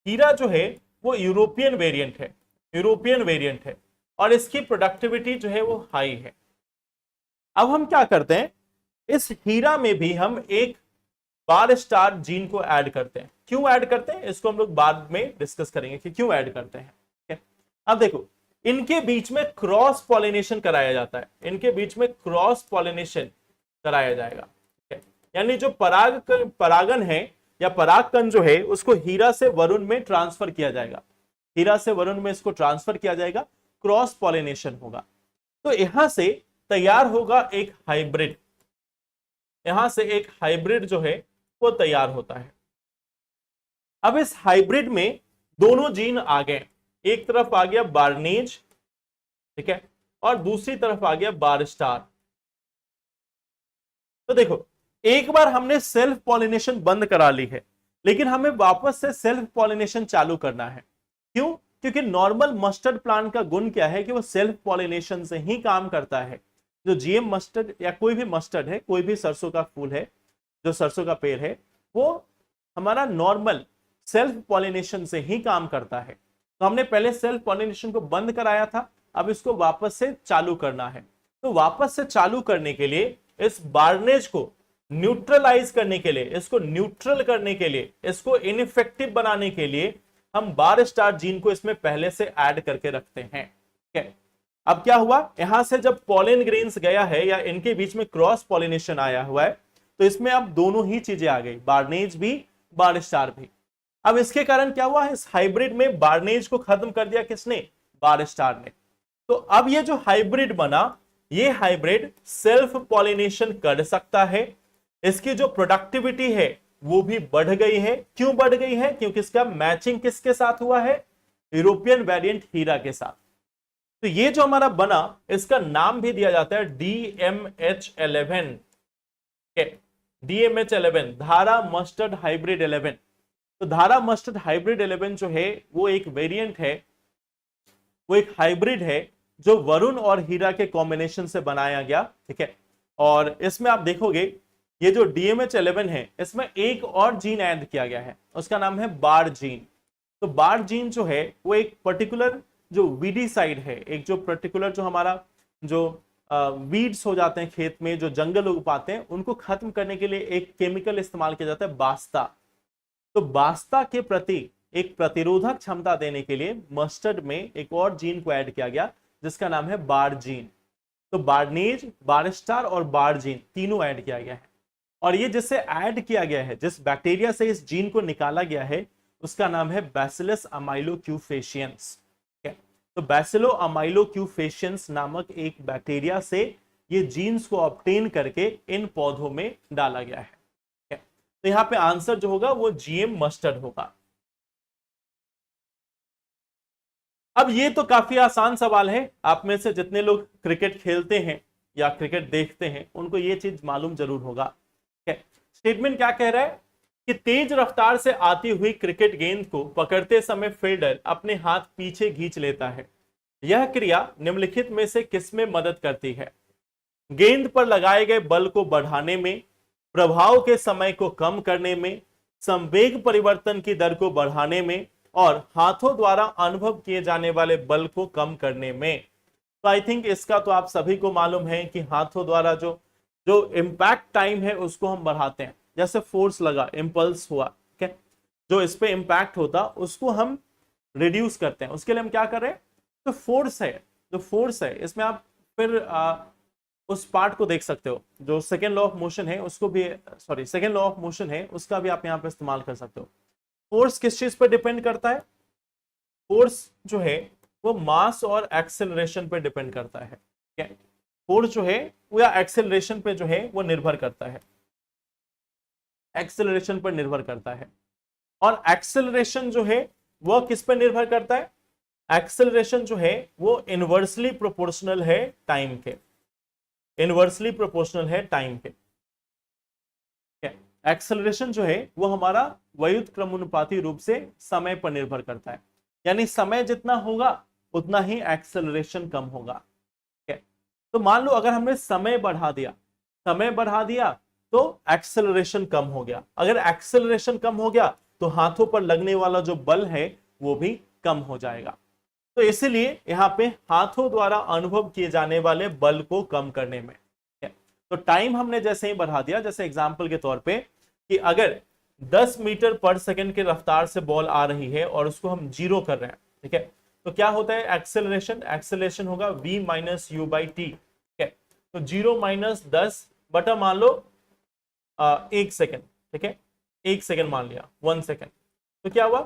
हीरा जो है वो यूरोपियन वेरिएंट है, यूरोपियन वेरिएंट है, और इसकी प्रोडक्टिविटी जो है वो हाई है। अब हम क्या करते हैं, इस हीरा में भी हम एक बार स्टार जीन को ऐड करते हैं। क्यों ऐड करते हैं इसको हम लोग बाद में डिस्कस करेंगे कि क्यों ऐड करते हैं। ठीक है, अब देखो इनके बीच में क्रॉस पॉलिनेशन कराया जाता है, इनके बीच में क्रॉस पॉलिनेशन कराया जाएगा। यानी जो परागन है या परागकण जो है उसको हीरा से वरुण में ट्रांसफर किया जाएगा, हीरा से वरुण में इसको ट्रांसफर किया जाएगा, क्रॉस पॉलिनेशन होगा। तो यहां से तैयार होगा एक हाइब्रिड, यहां से एक हाइब्रिड जो है वो तैयार होता है। अब इस हाइब्रिड में दोनों जीन आ गए, एक तरफ आ गया बार्नेज, ठीक है, और दूसरी तरफ आ गया बार स्टार। तो देखो एक बार हमने सेल्फ पॉलिनेशन बंद करा ली है, लेकिन हमें वापस से सेल्फ पॉलिनेशन चालू करना है। क्यों? क्योंकि नॉर्मल मस्टर्ड प्लांट का गुण क्या है कि वो सेल्फ पॉलिनेशन से ही काम करता है। जो जीएम मस्टर्ड या कोई भी मस्टर्ड है, कोई भी सरसों का फूल है, जो सरसों का पेड़ है, वो हमारा नॉर्मल सेल्फ पॉलिनेशन से ही काम करता है। तो हमने पहले सेल्फ पॉलिनेशन को बंद कराया था, अब इसको वापस से चालू करना है। तो वापस से चालू करने के लिए इस बार्नेज को न्यूट्रलाइज करने के लिए, इसको न्यूट्रल करने के लिए, इसको इनइफेक्टिव बनाने के लिए हम बार स्टार जीन को इसमें पहले से ऐड करके रखते हैं। ठीक है, अब क्या हुआ, यहां से जब पॉलन ग्रेन्स गया है या इनके बीच में क्रॉस पॉलिनेशन आया हुआ है तो इसमें अब दोनों ही चीजें आ गई, बार्नेज भी बार स्टार भी। अब इसके कारण क्या हुआ, इस हाइब्रिड में बार्नेज को खत्म कर दिया किसने, बार स्टार ने। तो अब ये जो हाइब्रिड बना, ये हाइब्रिड सेल्फ पॉलिनेशन कर सकता है, इसकी जो प्रोडक्टिविटी है वो भी बढ़ गई है। क्यों बढ़ गई है, क्योंकि इसका मैचिंग किसके साथ हुआ है, यूरोपियन वेरिएंट हीरा के साथ। तो ये जो हमारा बना इसका नाम भी दिया जाता है DMH11, DMH11, धारा मस्टर्ड हाइब्रिड 11। तो धारा मस्टर्ड हाइब्रिड 11 जो है वो एक वेरिएंट है, वो एक हाइब्रिड है जो वरुण और हीरा के कॉम्बिनेशन से बनाया गया। ठीक है, और इसमें आप देखोगे ये जो DMH11 है इसमें एक और जीन ऐड किया गया है, उसका नाम है बार जीन। तो बार जीन जो है वो एक पर्टिकुलर जो वीडीसाइड है, एक जो पर्टिकुलर जो हमारा जो वीड्स हो जाते हैं खेत में, जो जंगल उग पाते हैं, उनको खत्म करने के लिए एक केमिकल इस्तेमाल किया जाता है बास्ता। तो बास्ता के प्रति एक प्रतिरोधक क्षमता देने के लिए मस्टर्ड में एक और जीन को ऐड किया गया जिसका नाम है बारजीन। तो बार्नीज, बारस्टार और बारजीन तीनों ऐड किया गया है। और ये जिससे ऐड किया गया है, जिस बैक्टीरिया से इस जीन को निकाला गया है, उसका नाम है बैसिलस अमाइलोक्यूफेशियंस। तो बैसिलो अमाइलोक्यूफेशियंस नामक एक बैक्टीरिया से ये जीन्स को ऑब्टेन करके इन पौधों में डाला गया है। तो यहां पे आंसर जो होगा वो जीएम मस्टर्ड होगा। अब ये तो काफी आसान सवाल है, आप में से जितने लोग क्रिकेट खेलते हैं या क्रिकेट देखते हैं उनको ये चीज मालूम जरूर होगा। स्टेटमेंट क्या कह रहा है कि तेज रफ्तार से आती हुई क्रिकेट गेंद को पकड़ते समय फील्डर अपने हाथ पीछे खींच लेता है। यह क्रिया निम्नलिखित में से किसमें मदद करती है? गेंद पर लगाए गए बल को बढ़ाने में, प्रभाव के समय को कम करने में, संवेग परिवर्तन की दर को बढ़ाने में और हाथों द्वारा अनुभव किए जाने वाले बल को कम करने में। तो आई थिंक इसका तो आप सभी को मालूम है कि हाथों द्वारा जो इम्पैक्ट टाइम है उसको हम बढ़ाते हैं। जैसे फोर्स लगा, इंपल्स हुआ, ठीक है, जो इस पे इम्पैक्ट होता उसको हम रिड्यूस करते हैं। उसके लिए हम क्या कर रहे हैं? तो फोर्स है, जो फोर्स है इसमें आप फिर उस पार्ट को देख सकते हो, जो सेकेंड लॉ ऑफ मोशन है उसको भी, sorry second law of motion है उसका भी आप यहाँ पे इस्तेमाल कर सकते हो। फोर्स किस चीज पर डिपेंड करता है? फोर्स जो है वो मास और एक्सेलरेशन पे डिपेंड करता है। ठीक है, फोर्स जो है वो या एक्सेलरेशन पे जो है वो निर्भर करता है, एक्सेलरेशन पर निर्भर करता है। और एक्सेलरेशन जो है वो किस पर निर्भर करता है? एक्सेलरेशन जो है वो इनवर्सली प्रोपोर्शनल है टाइम के, इनवर्सली प्रोपोर्शनल है टाइम के। एक्सेलरेशन जो है वो हमारा व्युत्क्रमानुपाती रूप से समय पर निर्भर करता है, यानी समय जितना होगा उतना ही एक्सेलरेशन कम होगा। तो मान लो अगर हमने समय बढ़ा दिया, समय बढ़ा दिया तो एक्सेलरेशन कम हो गया। अगर एक्सेलरेशन कम हो गया तो हाथों पर लगने वाला जो बल है वो भी कम हो जाएगा। तो इसीलिए यहाँ पे हाथों द्वारा अनुभव किए जाने वाले बल को कम करने में, तो टाइम हमने जैसे ही बढ़ा दिया, जैसे एग्जांपल के तौर पे कि अगर 10 मीटर पर सेकंड की रफ्तार से बॉल आ रही है और उसको हम जीरो कर रहे हैं, ठीक है, तो क्या होता है? एक्सेलरेशन, एक्सेलरेशन होगा v minus you by T. ठीक है, तो 0 माइनस 10 बटा मान लो 1 सेकेंड, ठीक है, 1 सेकेंड मान लिया, 1 सेकेंड, तो क्या हुआ?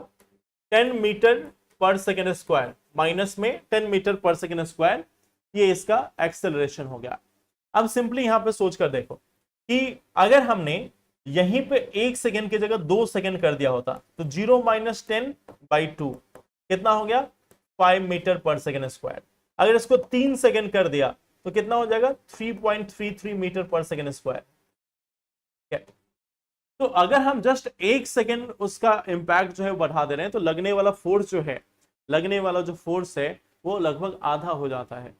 10 मीटर पर सेकेंड स्क्वायर माइनस में 10 मीटर पर सेकेंड स्क्वायर, ये इसका एक्सेलरेशन हो गया। अब सिंपली यहां पे सोच कर देखो कि अगर हमने यहीं पे 1 सेकेंड की जगह 2 सेकेंड कर दिया होता तो 0 माइनस 10 बाई 2 कितना हो गया? 5 मीटर पर सेकेंड स्क्वायर। अगर इसको 3 सेकेंड कर दिया तो कितना हो जाएगा? 3.33 मीटर पर सेकेंड स्क्वायर। तो अगर हम जस्ट 1 सेकेंड उसका इंपैक्ट जो है बढ़ा दे रहे हैं तो लगने वाला फोर्स जो है, लगने वाला जो फोर्स है वो लगभग आधा हो जाता है।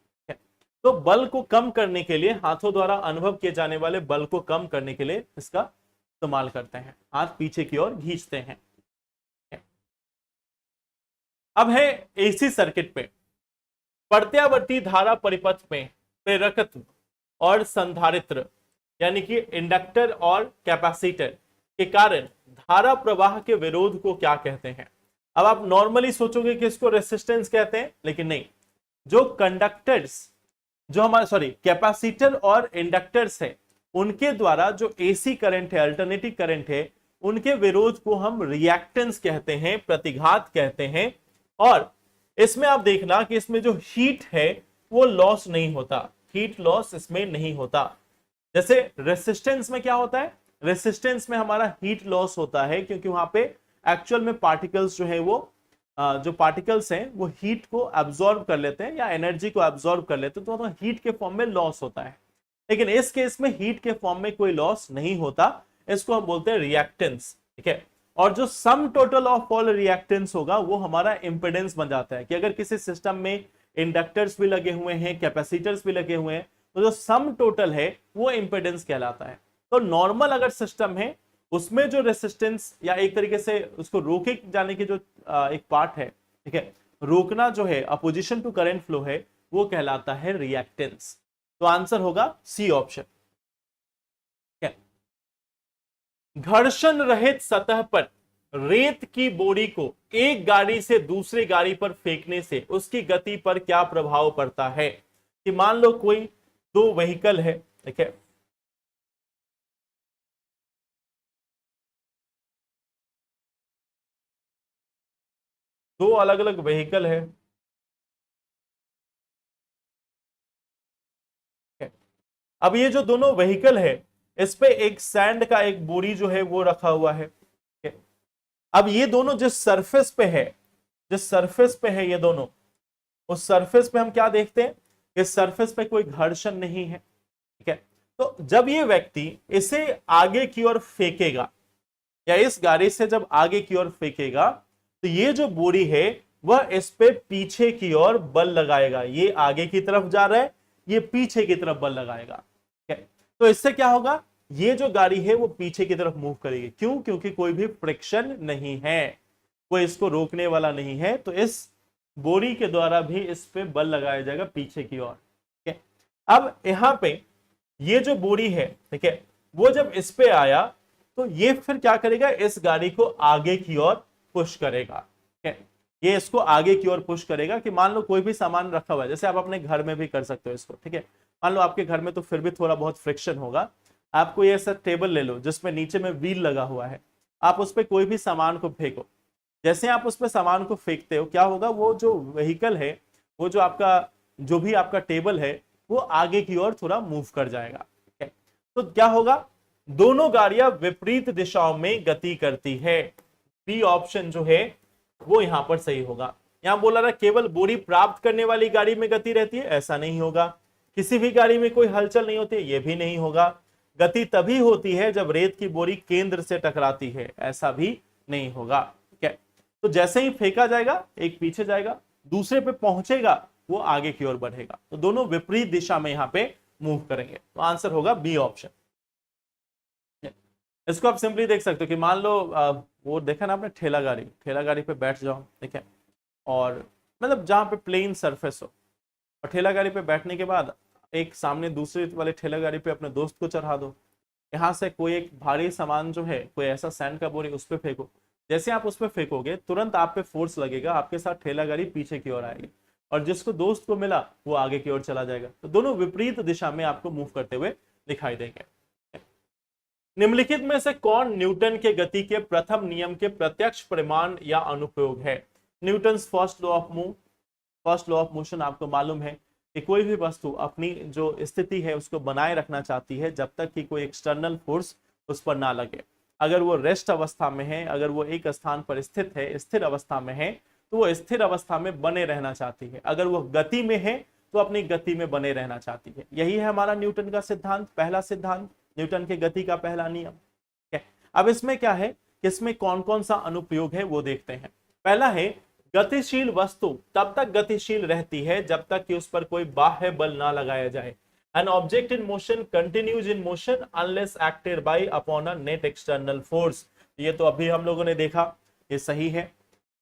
तो बल को कम करने के लिए, हाथों द्वारा अनुभव किए जाने वाले बल को कम करने के लिए इसका इस्तेमाल करते हैं, हाथ पीछे की ओर खींचते हैं। अब है एसी सर्किट पे प्रत्यावर्ती धारा परिपथ में प्रेरकत्व और संधारित्र यानी कि इंडक्टर और कैपेसिटर के कारण धारा प्रवाह के विरोध को क्या कहते हैं? अब आप नॉर्मली सोचोगे कि इसको रेसिस्टेंस कहते हैं, लेकिन नहीं, जो कंडक्टर्स, जो हमारे सॉरी कैपेसिटर और इंडक्टर्स है उनके द्वारा जो एसी करंट है, अल्टरनेटिव करंट है, उनके विरोध को हम रिएक्टेंस कहते हैं, प्रतिघात कहते हैं। और इसमें आप देखना कि इसमें जो हीट है वो लॉस नहीं होता, हीट लॉस इसमें नहीं होता। जैसे रेसिस्टेंस में क्या होता है? रेसिस्टेंस में हमारा हीट लॉस होता है क्योंकि वहां पे एक्चुअल में पार्टिकल्स जो है वो जो पार्टिकल्स हैं वो हीट को एब्जॉर्ब कर लेते हैं या एनर्जी को एब्जॉर्ब कर लेते हैं, तो हीट के फॉर्म में लॉस होता है। लेकिन इस केस में हीट के फॉर्म में कोई लॉस नहीं होता, इसको हम बोलते हैं रिएक्टेंस। ठीक है, और जो sum total of all reactance होगा वो हमारा इंपेडेंस बन जाता है कि अगर किसी सिस्टम में इंडक्टर्स भी लगे हुए हैं, कैपेसिटर्स भी लगे हुए हैं, तो जो सम टोटल है वो इंपेडेंस कहलाता है। तो नॉर्मल अगर सिस्टम है उसमें जो रेसिस्टेंस या एक तरीके से उसको रोके जाने की जो एक पार्ट है, ठीक है, रोकना जो है, अपोजिशन टू करंट फ्लो है, वो कहलाता है रिएक्टेंस। तो आंसर होगा सी ऑप्शन। घर्षण रहित सतह पर रेत की बोरी को एक गाड़ी से दूसरी गाड़ी पर फेंकने से उसकी गति पर क्या प्रभाव पड़ता है? कि मान लो कोई दो व्हीकल है, ठीक है, दो अलग अलग व्हीकल है, अब ये जो दोनों व्हीकल है इस पे एक सैंड का एक बोरी जो है वो रखा हुआ है, ठीक है? अब ये दोनों जिस सरफेस पे है, जिस सरफेस पे है ये दोनों, उस सरफेस पे हम क्या देखते हैं, इस सरफेस पे कोई घर्षण नहीं है, ठीक है? तो जब ये व्यक्ति इसे आगे की ओर फेंकेगा या इस गाड़ी से जब आगे की ओर फेंकेगा तो ये जो बोरी है वह इस पे पीछे की ओर बल लगाएगा। ये आगे की तरफ जा रहा है, ये पीछे की तरफ बल लगाएगा, ठीक है? तो इससे क्या होगा, ये जो गाड़ी है वो पीछे की तरफ मूव करेगी। क्यों? क्योंकि कोई भी फ्रिक्शन नहीं है, कोई इसको रोकने वाला नहीं है, तो इस बोरी के द्वारा भी इस पे बल लगाया जाएगा पीछे की ओर, ठीक है? अब यहां पे ये जो बोरी है, ठीक है, वो जब इस पे आया तो ये फिर क्या करेगा, इस गाड़ी को आगे की ओर पुश करेगा, ठीक है? ये इसको आगे की ओर पुश करेगा कि मान लो कोई भी सामान रखा हुआ है, जैसे आप अपने घर में भी कर सकते हो इसको, ठीक है? मान लो आपके घर में तो फिर भी थोड़ा बहुत फ्रिक्शन होगा, आपको ये ऐसा टेबल ले लो जिसमें नीचे में व्हील लगा हुआ है, आप उस पर कोई भी सामान को फेंको, जैसे आप उस पर सामान को फेंकते हो क्या होगा, वो जो व्हीकल है, वो जो आपका जो भी आपका टेबल है वो आगे की ओर थोड़ा मूव कर जाएगा, ठीक है? तो क्या होगा, दोनों गाड़ियां विपरीत दिशाओं में गति करती है। बी ऑप्शन जो है वो यहां पर सही होगा। यहां बोला रहा केवल बोरी प्राप्त करने वाली गाड़ी में गति रहती है, ऐसा नहीं होगा। किसी भी गाड़ी में कोई हलचल नहीं होती है, यह भी नहीं होगा। गति तभी होती है जब रेत की बोरी केंद्र से टकराती है, ऐसा भी नहीं होगा, ठीक है? तो जैसे ही फेंका जाएगा एक पीछे जाएगा, दूसरे पे पहुंचेगा वो आगे की ओर बढ़ेगा, तो दोनों विपरीत दिशा में यहां पे मूव करेंगे। तो आंसर होगा बी ऑप्शन। इसको आप सिंपली देख सकते हो कि मान लो वो देखा ना आपने, ठेला गाड़ी पे बैठ जाओ, ठीक है, और मतलब जहां पे प्लेन सरफेस हो, और ठेला गाड़ी पे बैठने के बाद एक सामने दूसरे वाले ठेला गाड़ी पे अपने दोस्त को चढ़ा दो, यहाँ से कोई एक भारी सामान जो है, कोई ऐसा सैंड का बोरी उस पर फेंको, जैसे आप उस पर फेंकोगे तुरंत आप पे फोर्स लगेगा, आपके साथ ठेला गाड़ी पीछे की ओर आएगी और जिसको दोस्त को मिला वो आगे की ओर चला जाएगा। तो दोनों विपरीत दिशा में आपको मूव करते हुए दिखाई देंगे। निम्नलिखित में से कौन न्यूटन के गति के प्रथम नियम के प्रत्यक्ष प्रमाण या अनुप्रयोग है? Newton first law of motion आपको मालूम है कि कोई भी वस्तु अपनी जो स्थिति है उसको बनाए रखना चाहती है जब तक कि कोई एक्सटर्नल फोर्स उस पर ना लगे। अगर वो रेस्ट अवस्था में है, अगर वो एक स्थान पर स्थित है, स्थिर अवस्था में है, तो वो स्थिर अवस्था में बने रहना चाहती है। अगर वो गति में है तो अपनी गति में बने रहना चाहती है। यही है हमारा न्यूटन का सिद्धांत, पहला सिद्धांत, न्यूटन के गति का पहला नियम। अब इसमें क्या है कि इसमें कौन कौन सा अनुप्रयोग है वो देखते हैं। पहला है, गतिशील वस्तु तब तक गतिशील रहती है जब तक कि उस पर कोई बाह्य बल ना लगाया जाए। An object in motion continues in motion unless acted by upon a net external force। ये तो अभी हम लोगों ने देखा, ये सही है।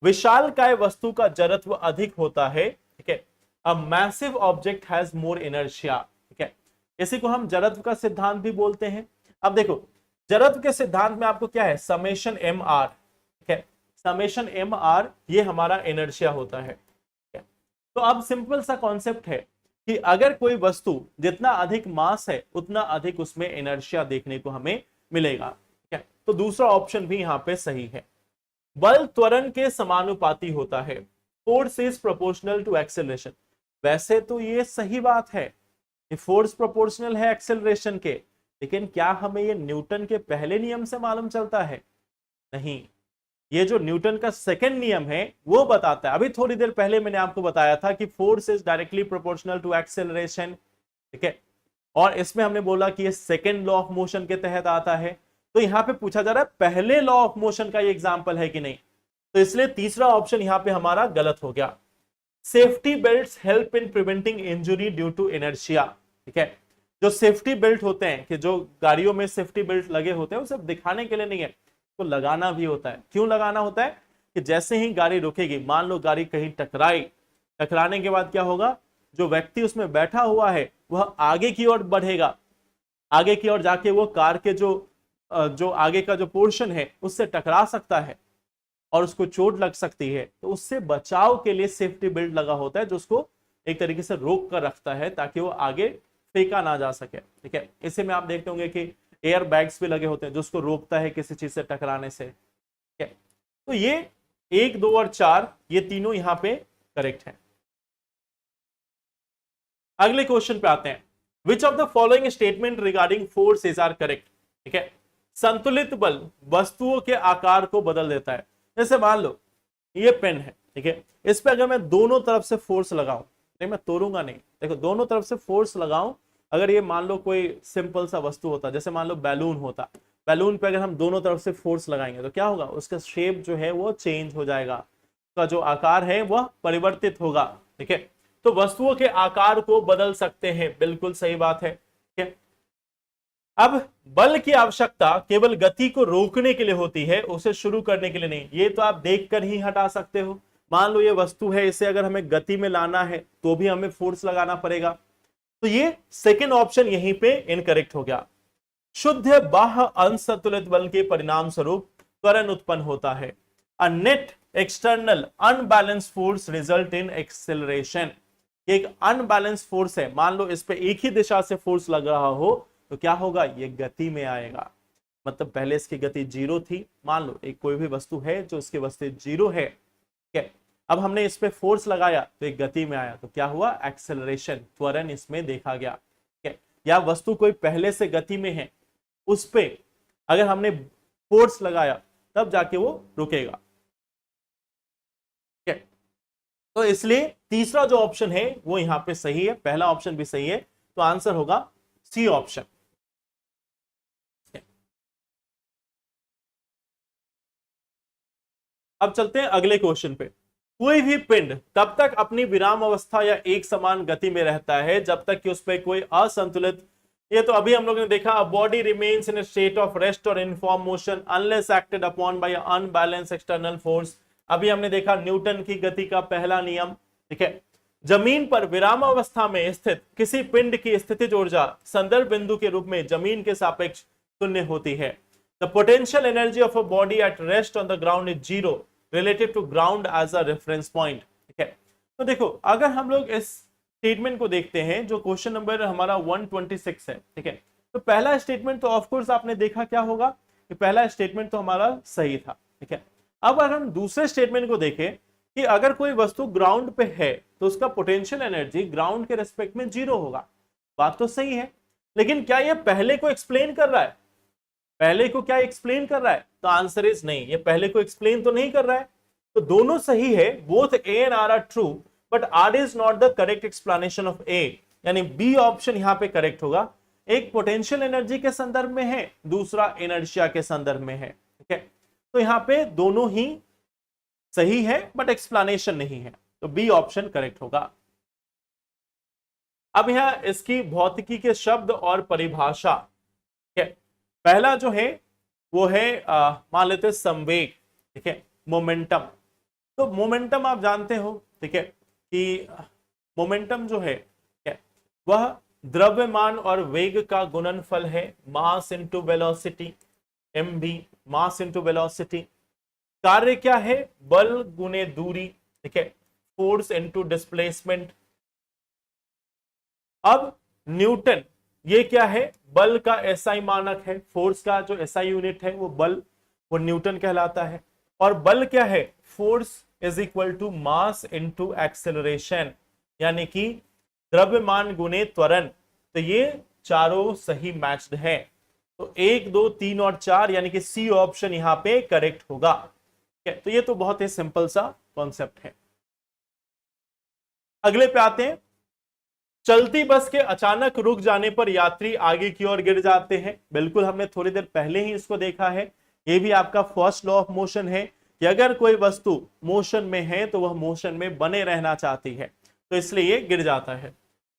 विशालकाय वस्तु का जड़त्व अधिक होता है, ठीक है। A massive object has more inertia, ठीक है। इसी को हम जड़त्व का सिद्धांत भी बोलते हैं। अब देखो, जड़त्व के सिद्धांत में आपको क्या है, समेशन एम आर, ठीक है। समेशन एम आर ये हमारा इनर्शिया होता है, ठीक है। तो अब सिंपल सा कॉन्सेप्ट है कि अगर कोई वस्तु जितना अधिक मास है उतना अधिक उसमें इनर्शिया देखने को हमें मिलेगा, ठीक है। तो दूसरा ऑप्शन भी यहां पे सही है। बल त्वरण के समानुपाती होता है, force is proportional to acceleration. वैसे तो ये सही बात है कि फोर्स प्रोपोर्शनल है एक्सेलरेशन के, लेकिन क्या हमें ये न्यूटन के पहले नियम से मालूम चलता है? नहीं, ये जो न्यूटन का सेकंड नियम है वो बताता है। अभी थोड़ी देर पहले मैंने आपको बताया था कि force is directly proportional to acceleration, ठीक है। और इसमें हमने बोला कि ये सेकंड लॉ ऑफ मोशन के तहत आता है। तो यहां पे पूछा जा रहा है पहले लॉ ऑफ मोशन का ये एग्जांपल है कि नहीं, तो इसलिए तीसरा ऑप्शन यहां पे हमारा गलत हो गया। Safety belts help in preventing injury due to inertia, ठीक है। जो सेफ्टी बेल्ट होते हैं, कि जो गाड़ियों में सेफ्टी बेल्ट लगे होते हैं, वो सिर्फ दिखाने के लिए नहीं है, तो लगाना भी होता है। क्यों लगाना होता है? कि जैसे ही गाड़ी रुकेगी, मान लो गाड़ी कहीं टकराई, टकराने के बाद क्या होगा, जो व्यक्ति उसमें बैठा हुआ है वह आगे की ओर बढ़ेगा, आगे की ओर जाके वो कार के जो आगे का जो पोर्शन है उससे टकरा सकता है। और उसको चोट लग सकती है, तो उससे बचाव के लिए सेफ्टी बेल्ट लगा होता है जो उसको एक तरीके से रोक कर रखता है ताकि वो आगे फेंका ना जा सके। ठीक है, इसी में आप देखते होंगे कि एयर बैग्स भी लगे होते हैं जो उसको रोकता है किसी चीज से टकराने से। ठीक है, तो ये 1, 2 और 4 ये तीनों यहां पे करेक्ट है। अगले क्वेश्चन पे आते हैं, which of the following statement regarding forces are correct. ठीक है, संतुलित बल वस्तुओं के आकार को बदल देता है। जैसे मान लो ये पेन है, ठीक है, इस पे अगर मैं दोनों तरफ से फोर्स लगाऊं, नहीं मैं तोड़ूंगा नहीं, देखो दोनों तरफ से फोर्स लगाऊं, अगर ये मान लो कोई सिंपल सा वस्तु होता, जैसे मान लो बैलून होता, बैलून पे अगर हम दोनों तरफ से फोर्स लगाएंगे तो क्या होगा, उसका शेप जो है वो चेंज हो जाएगा, उसका जो आकार है वह परिवर्तित होगा। ठीक है, तो वस्तुओं के आकार को बदल सकते हैं, बिल्कुल सही बात है। ठीक है, अब बल की आवश्यकता केवल गति को रोकने के लिए होती है, उसे शुरू करने के लिए नहीं। ये तो आप देखकर ही हटा सकते हो। मान लो ये वस्तु है, इसे अगर हमें गति में लाना है तो भी हमें फोर्स लगाना पड़ेगा। तो ये सेकेंड ऑप्शन यहीं पे इनकरेक्ट हो गया। शुद्ध बाह्य असंतुलित बल के परिणाम स्वरूप त्वरण उत्पन्न होता है। A net external unbalance force result in acceleration. एक अनबैलेंस फोर्स है, मान लो इस पे एक ही दिशा से फोर्स लग रहा हो तो क्या होगा, ये गति में आएगा। मतलब पहले इसकी गति 0 थी, मान लो एक कोई भी वस्तु है जो इसकी वस्तु 0 है, ठीक है, अब हमने इस पे फोर्स लगाया तो एक गति में आया, तो क्या हुआ, एक्सेलरेशन, त्वरण इसमें देखा गया। ठीक है, या वस्तु कोई पहले से गति में है, उस पे अगर हमने फोर्स लगाया तब जाके वो रुकेगा। ठीक है, तो इसलिए तीसरा जो ऑप्शन है वो यहां पे सही है, पहला ऑप्शन भी सही है, तो आंसर होगा सी ऑप्शन। अब चलते हैं अगले क्वेश्चन पे। कोई भी पिंड तब तक अपनी विराम अवस्था या एक समान गति में रहता है जब तक कि उस पर कोई असंतुलित, ये तो अभी हम लोगों ने देखा, body remains in state of rest और uniform motion unless acted upon by unbalance external force. अभी हमने देखा न्यूटन की गति का पहला नियम। ठीक है, जमीन पर विराम अवस्था में स्थित किसी पिंड की स्थितिज ऊर्जा संदर्भ बिंदु के रूप में जमीन के सापेक्ष शून्य होती है। The potential energy of a body at rest on the ground is zero related to ground as a reference point. ठीक है, तो देखो अगर हम लोग इस स्टेटमेंट को देखते हैं जो क्वेश्चन नंबर हमारा 126 है, ठीक है, तो पहला स्टेटमेंट तो ऑफ कोर्स आपने देखा क्या होगा कि पहला स्टेटमेंट तो हमारा सही था। ठीक है, अब अगर हम दूसरे स्टेटमेंट को देखें कि अगर कोई वस्तु ग्राउंड पे है तो उसका पोटेंशियल एनर्जी ग्राउंड के रेस्पेक्ट में 0 होगा, बात तो सही है, लेकिन क्या ये पहले को एक्सप्लेन कर रहा है, पहले को क्या एक्सप्लेन कर रहा है, तो आंसर इज नहीं, ये पहले को एक्सप्लेन तो नहीं कर रहा है। तो दोनों सही है, both A and R are true, but R is not the correct explanation of A, यानी बी ऑप्शन यहां पे करेक्ट होगा। एक पोटेंशियल एनर्जी के संदर्भ में है, दूसरा इनर्शिया के संदर्भ में है। ठीक है, तो यहां पे दोनों ही सही है बट एक्सप्लेनेशन नहीं है, तो बी ऑप्शन करेक्ट होगा। अब यहां इसकी भौतिकी के शब्द और परिभाषा। ठीक है, पहला जो है वो है मान लेते हैं संवेग। ठीक है, मोमेंटम। तो मोमेंटम आप जानते हो, ठीक है, कि मोमेंटम जो है वह द्रव्यमान और वेग का गुणनफल है, mass into velocity, mv, mass into velocity. कार्य क्या है, बल गुने दूरी। ठीक है, फोर्स इनटू डिस्प्लेसमेंट। अब न्यूटन, ये क्या है, बल का एसआई मानक है, फोर्स का जो एसआई यूनिट है वो बल, वो न्यूटन कहलाता है। और बल क्या है, force is equal to mass into acceleration, यानी कि द्रव्यमान गुने त्वरण। तो ये चारों सही मैच्ड है, तो 1, 2, 3 और 4 यानी कि सी ऑप्शन यहां पे करेक्ट होगा। ठीक है, तो ये तो बहुत ही सिंपल सा कॉन्सेप्ट है। अगले पे आते हैं, चलती बस के अचानक रुक जाने पर यात्री आगे की ओर गिर जाते हैं। बिल्कुल हमने थोड़ी देर पहले ही इसको देखा है, ये भी आपका फर्स्ट लॉ ऑफ मोशन है कि अगर कोई वस्तु मोशन में है तो वह मोशन में बने रहना चाहती है, तो इसलिए ये गिर जाता है।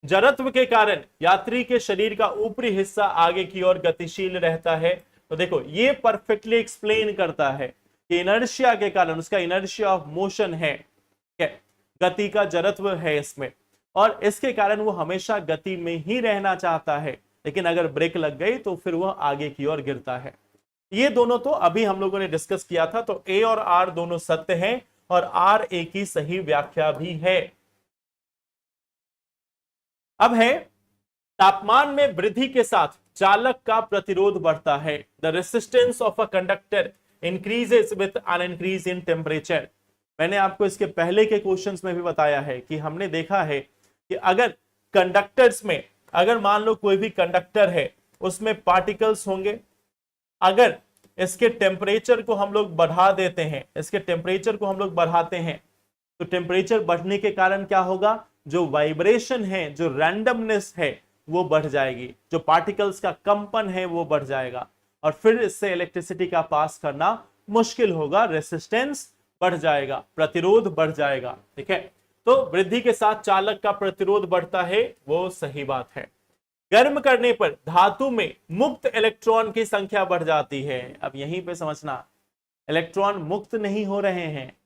जड़त्व के कारण यात्री के शरीर का ऊपरी हिस्सा आगे की ओर गतिशील रहता है। तो देखो ये परफेक्टली एक्सप्लेन करता है कि इनर्शिया के कारण, उसका इनर्शिया ऑफ मोशन है, गति का जड़त्व है इसमें, और इसके कारण वो हमेशा गति में ही रहना चाहता है, लेकिन अगर ब्रेक लग गई तो फिर वह आगे की ओर गिरता है। ये दोनों तो अभी हम लोगों ने डिस्कस किया था, तो ए और आर दोनों सत्य हैं और आर ए की सही व्याख्या भी है। अब है तापमान में वृद्धि के साथ चालक का प्रतिरोध बढ़ता है। The resistance of a conductor increases with an increase in temperature. मैंने आपको इसके पहले के क्वेश्चंस में भी बताया है कि हमने देखा है कि अगर कंडक्टर्स में, अगर मान लो कोई भी कंडक्टर है उसमें पार्टिकल्स होंगे, अगर इसके टेम्परेचर को हम लोग बढ़ा देते हैं, इसके टेम्परेचर को हम लोग बढ़ाते हैं, तो टेम्परेचर बढ़ने के कारण क्या होगा, जो वाइब्रेशन है, जो रैंडमनेस है वो बढ़ जाएगी, जो पार्टिकल्स का कंपन है वो बढ़ जाएगा और फिर इससे इलेक्ट्रिसिटी का पास करना मुश्किल होगा, रेसिस्टेंस बढ़ जाएगा, प्रतिरोध बढ़ जाएगा। ठीक है, तो वृद्धि के साथ चालक का प्रतिरोध बढ़ता है, वो सही बात है। गर्म करने पर धातु में मुक्त इलेक्ट्रॉन की संख्या बढ़ जाती है। अब यहीं पे समझना, इलेक्ट्रॉन मुक्त नहीं हो रहे हैं,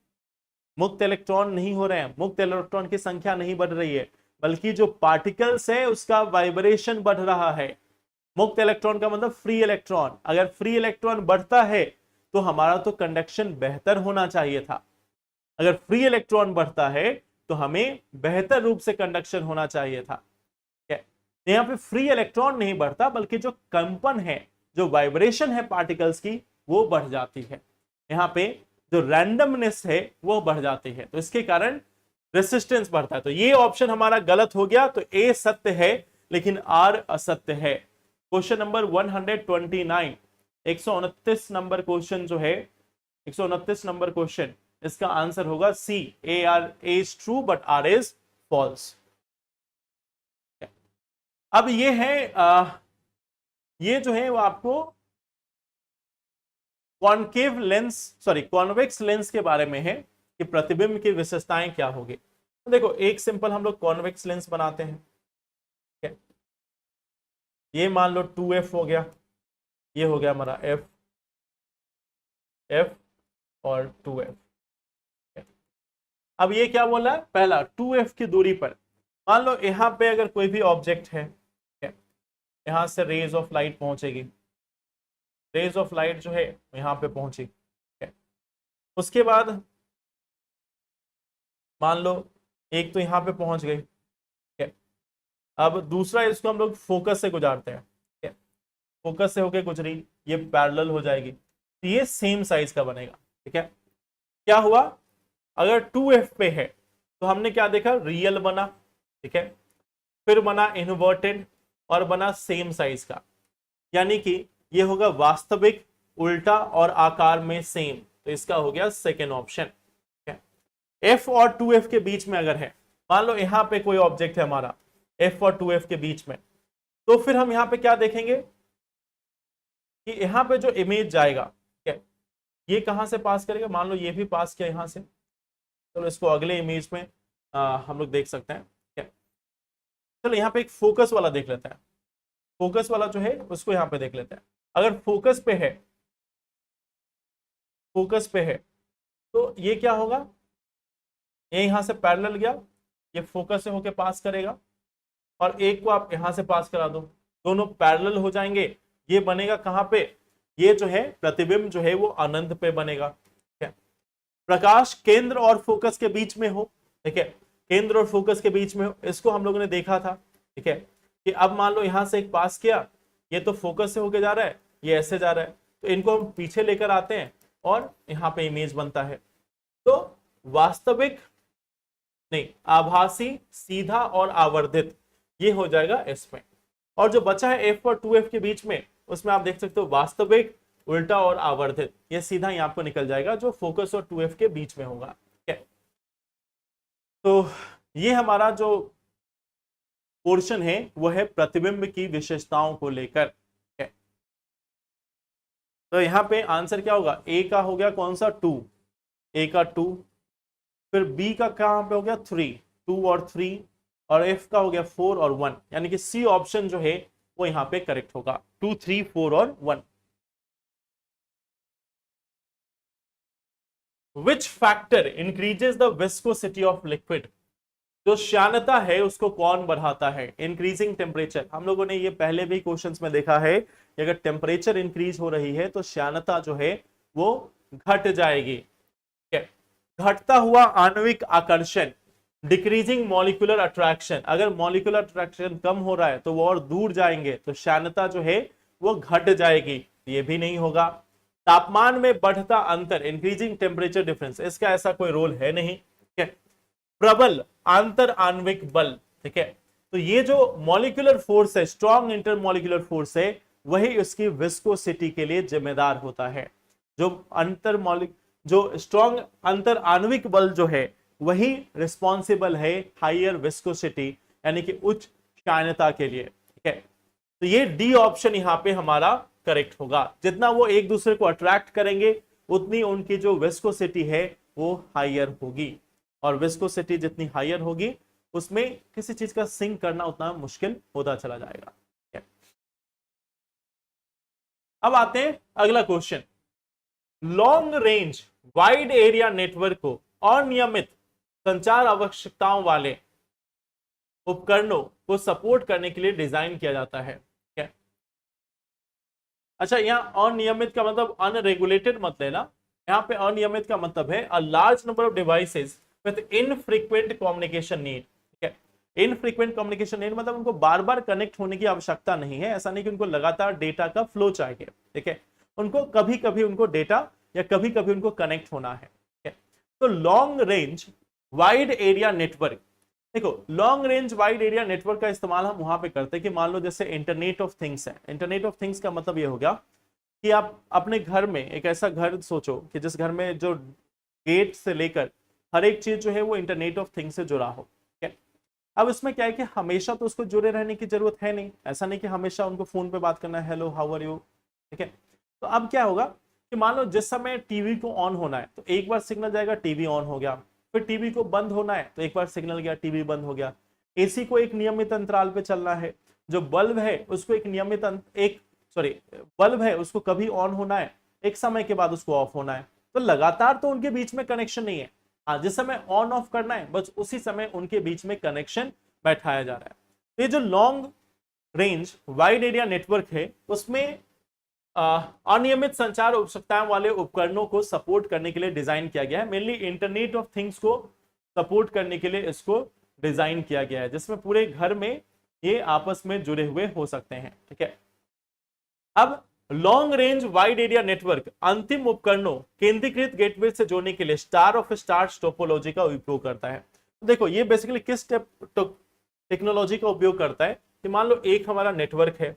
मुक्त इलेक्ट्रॉन नहीं हो रहे हैं, मुक्त इलेक्ट्रॉन की संख्या नहीं बढ़ रही है, बल्कि जो पार्टिकल्स है उसका वाइब्रेशन बढ़ रहा है। मुक्त इलेक्ट्रॉन का मतलब फ्री इलेक्ट्रॉन, अगर फ्री इलेक्ट्रॉन बढ़ता है तो हमारा तो कंडक्शन बेहतर होना चाहिए था। अगर फ्री इलेक्ट्रॉन बढ़ता है तो हमें बेहतर रूप से कंडक्शन होना चाहिए था। यहाँ पे फ्री इलेक्ट्रॉन नहीं बढ़ता, बल्कि जो कंपन है, जो वाइब्रेशन है पार्टिकल्स की, वो बढ़ जाती है। यहाँ पे जो रैंडमनेस है वो बढ़ जाती है, तो इसके कारण रेसिस्टेंस बढ़ता है। तो ये ऑप्शन हमारा गलत हो गया, तो ए सत्य है लेकिन आर असत्य है। क्वेश्चन नंबर 129, 129 नंबर क्वेश्चन जो है, 129 नंबर क्वेश्चन, इसका आंसर होगा C, A is true but R is false. अब ये है ये जो है वो आपको concave lens, sorry convex lens के बारे में है कि प्रतिबिंब की विशेषताएं क्या होगी। तो देखो एक सिंपल हम लोग कॉन्वेक्स लेंस बनाते हैं। ठीक है, ये मान लो 2f हो गया, ये हो गया हमारा f, f और 2f। अब ये क्या बोला है, पहला 2f की दूरी पर मान लो यहां पे अगर कोई भी ऑब्जेक्ट है, यहां से रेज ऑफ लाइट पहुंचेगी, रेज ऑफ लाइट जो है यहां पे पहुंची, उसके बाद मान लो एक तो यहां पे पहुंच गई, अब दूसरा इसको हम लोग फोकस से गुजारते हैं, फोकस से होके गुजरी, ये पैरेलल हो जाएगी, तो ये सेम साइज का बनेगा। ठीक है, क्या हुआ, अगर 2f पे है तो हमने क्या देखा, रियल बना, ठीक है, फिर बना इन्वर्टेड और बना सेम साइज का, यानी कि ये होगा वास्तविक, उल्टा और आकार में सेम, तो इसका हो गया सेकेंड ऑप्शन। f और 2f के बीच में अगर है, मान लो यहां पे कोई ऑब्जेक्ट है हमारा f और 2f के बीच में, तो फिर हम यहां पे क्या देखेंगे कि यहां पे जो इमेज जाएगा, ठीक है, ये कहां से पास करेगा, मान लो ये भी पास किया यहां से, चलो इसको अगले इमेज में हम लोग देख सकते हैं। ठीक है, चलो यहाँ पे एक फोकस वाला देख लेते हैं, फोकस वाला जो है उसको यहाँ पे देख लेते हैं। अगर फोकस पे है, फोकस पे है तो ये क्या होगा, ये यहां से पैरेलल गया, ये फोकस से होके पास करेगा, और एक को आप यहां से पास करा दो, दोनों पैरेलल हो जाएंगे, ये बनेगा कहां पे, ये जो है प्रतिबिंब जो है वो अनंत पे बनेगा। ठीक है, प्रकाश केंद्र और फोकस के बीच में हो, ठीक है, केंद्र और फोकस के बीच में हो, इसको हम लोगों ने देखा था। ठीक है, कि अब मान लो यहां से एक पास किया, ये तो फोकस से होके जा रहा है, ये ऐसे जा रहा है, तो इनको हम पीछे लेकर आते हैं और यहाँ पे इमेज बनता है। तो वास्तविक नहीं, आभासी, सीधा और आवर्धित, ये हो जाएगा इसमें। और जो बचा है f और 2f के बीच में, उसमें आप देख सकते हो वास्तविक, उल्टा और आवर्धित, ये सीधा यहाँ पर निकल जाएगा जो फोकस और 2f के बीच में होगा। ठीक है, तो ये हमारा जो पोर्शन है वो है प्रतिबिंब की विशेषताओं को लेकर। तो यहां पे आंसर क्या होगा, ए का हो गया कौन सा, 2, ए का 2, फिर बी का कहां पे हो गया 3, 2 और 3, और एफ का हो गया 4 और 1, यानी कि सी ऑप्शन जो है वो यहां पे करेक्ट होगा, 2, 3, 4 और 1। Which factor increases the viscosity of liquid? जो श्यानता है उसको कौन बढ़ाता है? Increasing temperature. हम लोगों ने ये पहले भी क्वेश्चंस में देखा है कि अगर टेम्परेचर इंक्रीज हो रही है तो श्यानता जो है वो घट जाएगी। ठीक है, घटता हुआ आणविक आकर्षण, डिक्रीजिंग मॉलिक्यूलर अट्रैक्शन। अगर मॉलिक्यूलर अट्रैक्शन कम हो रहा है तो वो और दूर जाएंगे तो श्यानता जो है वो घट जाएगी, ये भी नहीं होगा। तापमान में बढ़ता अंतर, इंक्रीजिंग टेम्परेचर डिफरेंस, इसका ऐसा कोई रोल है नहीं। ठीक है, प्रबल आंतर आणविक बल। ठीक है, तो ये जो मॉलिक्यूलर फोर्स है, स्ट्रॉन्ग इंटरमॉलिक्यूलर फोर्स है, वही उसकी विस्कोसिटी के लिए जिम्मेदार होता है। जो जो स्ट्रॉन्ग अंतर आणविक बल जो है वही रिस्पॉन्सिबल है हायर विस्कोसिटी यानी कि उच्च श्यानता के लिए। ठीक है, तो ये डी ऑप्शन यहां पे हमारा करेक्ट होगा। जितना वो एक दूसरे को अट्रैक्ट करेंगे उतनी उनकी जो विस्कोसिटी है वो हायर होगी, और विस्कोसिटी जितनी हायर होगी उसमें किसी चीज का सिंक करना उतना मुश्किल होता चला जाएगा। अब आते हैं अगला question. Long range wide area network को अनियमित संचार आवश्यकताओं वाले उपकरणों को सपोर्ट करने के लिए डिजाइन किया जाता है। क्या? अच्छा, यहां अनियमित का मतलब अनरेगुलेटेड मत लेना, यहां पे अनियमित का मतलब है a large number of devices with infrequent communication need. ठीक है, इनफ्रीक्वेंट कम्युनिकेशन नीड मतलब उनको बार बार कनेक्ट होने की आवश्यकता नहीं है। ऐसा नहीं कि उनको लगातार डेटा का फ्लो चाहिए। ठीक है, उनको कभी कभी उनको डेटा या कभी कभी उनको कनेक्ट होना है। ठीक है, तो long range wide area network, देखो long range wide area network का इस्तेमाल हम वहां पे करते हैं कि मान लो जैसे इंटरनेट ऑफ थिंग्स है। इंटरनेट ऑफ थिंग्स का मतलब ये हो गया कि आप अपने घर में एक ऐसा घर सोचो कि जिस घर में जो गेट से लेकर हर एक चीज जो है वो इंटरनेट ऑफ थिंग्स से जुड़ा हो। ठीक है, अब इसमें क्या है कि हमेशा तो उसको जुड़े रहने की जरूरत है नहीं, ऐसा नहीं कि हमेशा उनको फोन पे बात करना है, हेलो हाउ आर यू। ठीक है, तो अब क्या होगा कि मान लो जिस समय टीवी को ऑन होना है तो एक बार सिग्नल जाएगा, टीवी ऑन हो गया, फिर टीवी को बंद होना है तो एक बार सिग्नल गया, टीवी बंद हो गया। एसी को एक नियमित अंतराल पे चलना है, जो बल्ब है उसको एक नियमित बल्ब है उसको कभी ऑन होना है, एक समय के बाद उसको ऑफ होना है। तो लगातार तो उनके बीच में कनेक्शन नहीं है, हाँ जिस समय ऑन ऑफ करना है बस उसी समय उनके बीच में कनेक्शन बैठाया जा रहा है। तो ये जो long range wide area network है उसमें अनियमित संचार आवश्यकताओं वाले उपकरणों को सपोर्ट करने के लिए डिजाइन किया गया है। मेनली इंटरनेट ऑफ थिंग्स को सपोर्ट करने के लिए इसको डिजाइन किया गया है, जिसमें पूरे घर में ये आपस में जुड़े हुए हो सकते हैं। ठीक है, अब long range wide area network अंतिम उपकरणों केंद्रीकृत गेटवे से जोड़ने के लिए स्टार ऑफ स्टार्स टोपोलॉजी का उपयोग करता है। देखो ये बेसिकली किस टेक्नोलॉजी का उपयोग करता है कि मान लो एक हमारा नेटवर्क है,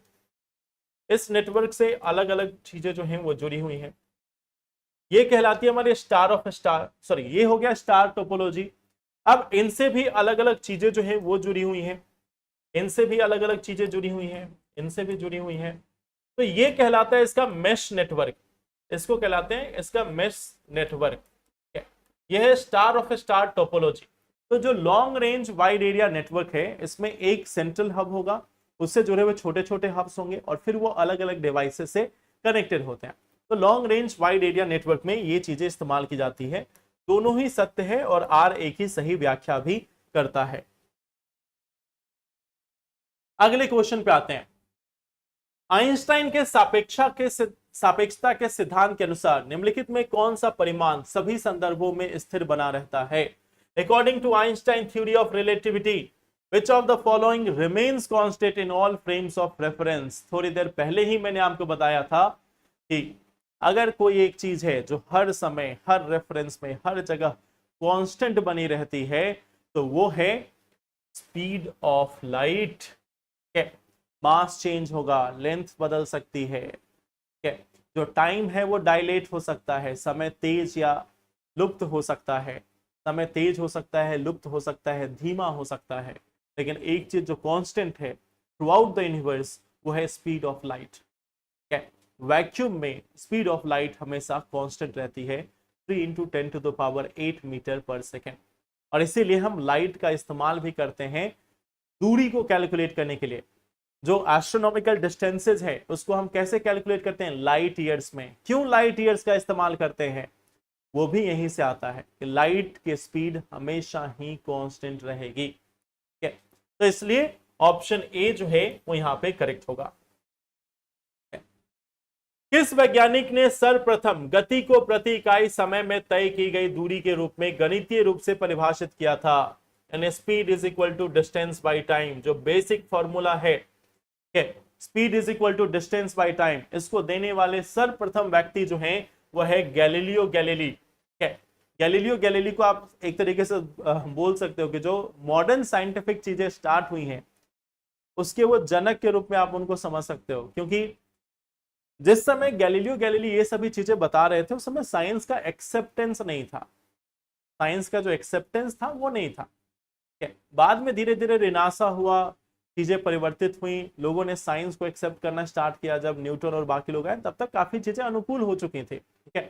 इस नेटवर्क से अलग अलग चीजें जो हैं वो जुड़ी हुई हैं, ये कहलाती है हमारी स्टार ऑफ स्टार, ये हो गया स्टार टोपोलॉजी। अब इनसे भी अलग अलग चीजें जो हैं वो जुड़ी हुई हैं, इनसे भी अलग अलग चीजें जुड़ी हुई हैं, इनसे भी जुड़ी हुई हैं, तो ये कहलाता है इसका मेश नेटवर्क, इसको कहलाते हैं इसका मेश नेटवर्क। यह है स्टार ऑफ स्टार टोपोलॉजी। तो जो long range wide area network है इसमें एक सेंट्रल हब होगा, उससे जुड़े हुए छोटे छोटे हब्स होंगे और फिर वो अलग अलग डिवाइसेस से कनेक्टेड होते हैं। तो long range wide area network में ये चीजें इस्तेमाल की जाती है। दोनों ही सत्य है और आर एक ही सही व्याख्या भी करता है। अगले क्वेश्चन पे आते हैं। आइंस्टाइन के सापेक्षता के सिद्धांत के अनुसार निम्नलिखित में कौन सा परिमाण सभी संदर्भों में स्थिर बना रहता है? According to Einstein theory of relativity Which of the following remains constant in all frames of reference? थोड़ी देर पहले ही मैंने आपको बताया था कि अगर कोई एक चीज है जो हर समय हर रेफरेंस में हर जगह कांस्टेंट बनी रहती है तो वो है speed of light. Mass change होगा, लेंथ बदल सकती है, जो टाइम है वो डायलेट हो सकता है, समय तेज या लुप्त हो सकता है, समय तेज हो सकता है, लुप्त हो सकता है, धीमा हो सकता है, लेकिन एक चीज जो कांस्टेंट है थ्रू आउट द यूनिवर्स वो है स्पीड ऑफ लाइट। वैक्यूम में स्पीड ऑफ लाइट हमेशा कांस्टेंट रहती है 3 × 10⁸ मीटर पर सेकेंड। और इसीलिए हम लाइट का इस्तेमाल भी करते हैं दूरी को कैलकुलेट करने के लिए। जो एस्ट्रोनॉमिकल डिस्टेंसेज है उसको हम कैसे कैलकुलेट करते हैं? लाइट ईयर्स में। क्यों लाइट ईयर्स का इस्तेमाल करते हैं? वो भी यहीं से आता है कि लाइट की स्पीड हमेशा ही कांस्टेंट रहेगी। ठीक है, तो इसलिए ऑप्शन ए जो है वो यहां पे करेक्ट होगा। किस वैज्ञानिक ने सर्वप्रथम गति को प्रति इकाई समय में तय की गई दूरी के रूप में गणितीय रूप से परिभाषित किया था? यानी speed is equal to distance by time, जो बेसिक फॉर्मूला है, speed is equal to distance by time, इसको देने वाले सर्वप्रथम व्यक्ति जो हैं वह है गैलीलियो गैलीली। गैलीलियो गैलीली को आप एक तरीके से बोल सकते हो कि जो मॉडर्न साइंटिफिक चीजें स्टार्ट हुई हैं उसके वो जनक के रूप में आप उनको समझ सकते हो, क्योंकि जिस समय गैलीलियो गैलीली ये सभी चीजें बता रहे थे उस समय साइंस का एक्सेप्टेंस नहीं था, साइंस का जो एक्सेप्टेंस था वो नहीं था। बाद में धीरे धीरे रिनासा हुआ, चीजें परिवर्तित हुई, लोगों ने साइंस को एक्सेप्ट करना स्टार्ट किया, जब न्यूटन और बाकी लोग आए तब तक काफी चीजें अनुकूल हो चुकी थी। ठीक है,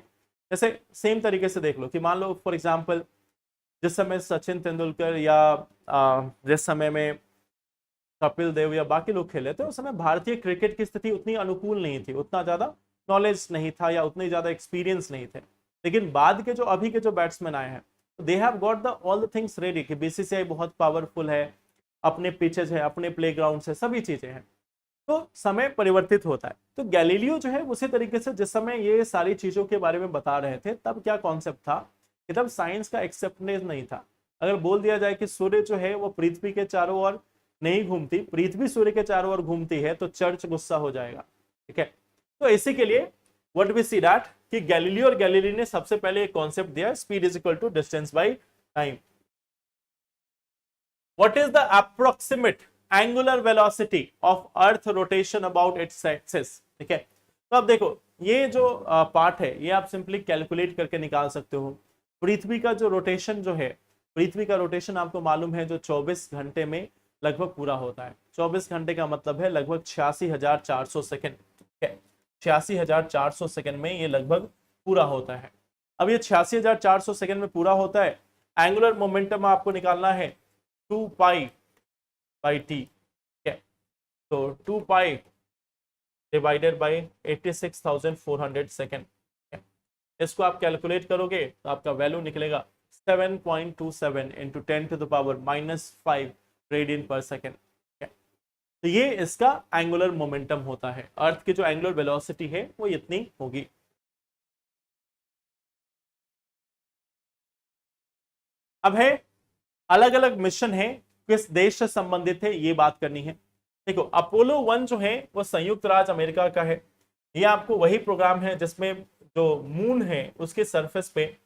जैसे सेम तरीके से देख लो कि मान लो फॉर एग्जांपल जिस समय सचिन तेंदुलकर या जिस समय में कपिल देव या बाकी लोग खेले थे उस समय भारतीय क्रिकेट की स्थिति उतनी अनुकूल नहीं थी, उतना ज्यादा नॉलेज नहीं था या उतनी ज्यादा एक्सपीरियंस नहीं थे। लेकिन बाद के जो अभी के जो बैट्समैन आए हैं they have got the all the things ready कि बीसीसीआई बहुत पावरफुल है, अपने पिचेज है, अपने प्लेग्राउंड है, सभी चीजें हैं, तो समय परिवर्तित होता है। तो गैलीलियो जो है उसी तरीके से जिस समय ये सारी चीजों के बारे में बता रहे थे तब क्या कॉन्सेप्ट था कि तब साइंस का एक्सेप्टेंस नहीं था। अगर बोल दिया जाए कि सूर्य जो है वो पृथ्वी के चारों ओर नहीं घूमती, पृथ्वी सूर्य के चारों ओर घूमती है, तो चर्च गुस्सा हो जाएगा। ठीक है, तो इसी के लिए व्हाट वी सी दैट कि गैलीलियो और गैलीली ने सबसे पहले एक कॉन्सेप्ट दिया, speed is equal to distance by time. What is the approximate angular velocity of earth rotation about its axis? ठीक है, तो अब देखो ये जो पार्ट है ये आप सिंपली कैलकुलेट करके निकाल सकते हो। पृथ्वी का जो रोटेशन जो है, पृथ्वी का रोटेशन आपको मालूम है जो 24 घंटे में लगभग पूरा होता है। 24 घंटे का मतलब है लगभग 86,400 सेकेंड। 86,400 सेकेंड में ये लगभग पूरा होता है। अब ये 86,400 सेकेंड में पूरा होता है, एंगुलर मोमेंटम आपको निकालना है 2 पाई बाई टी। तो 2 पाई डिवाइडेड बाई 86,400 सेकेंड, इसको आप कैलकुलेट करोगे तो आपका वैल्यू निकलेगा 7.27 into 10 to the power -5 radian per second. तो ये इसका एंगुलर मोमेंटम होता है, अर्थ की जो एंगुलर वेलोसिटी है वो इतनी होगी। अब है अलग अलग मिशन है, किस देश से संबंधित है ये बात करनी है। देखो अपोलो 1 जो है वो संयुक्त राज्य अमेरिका का है। ये आपको वही प्रोग्राम है जिसमें जो मून है उसके सरफेस पे,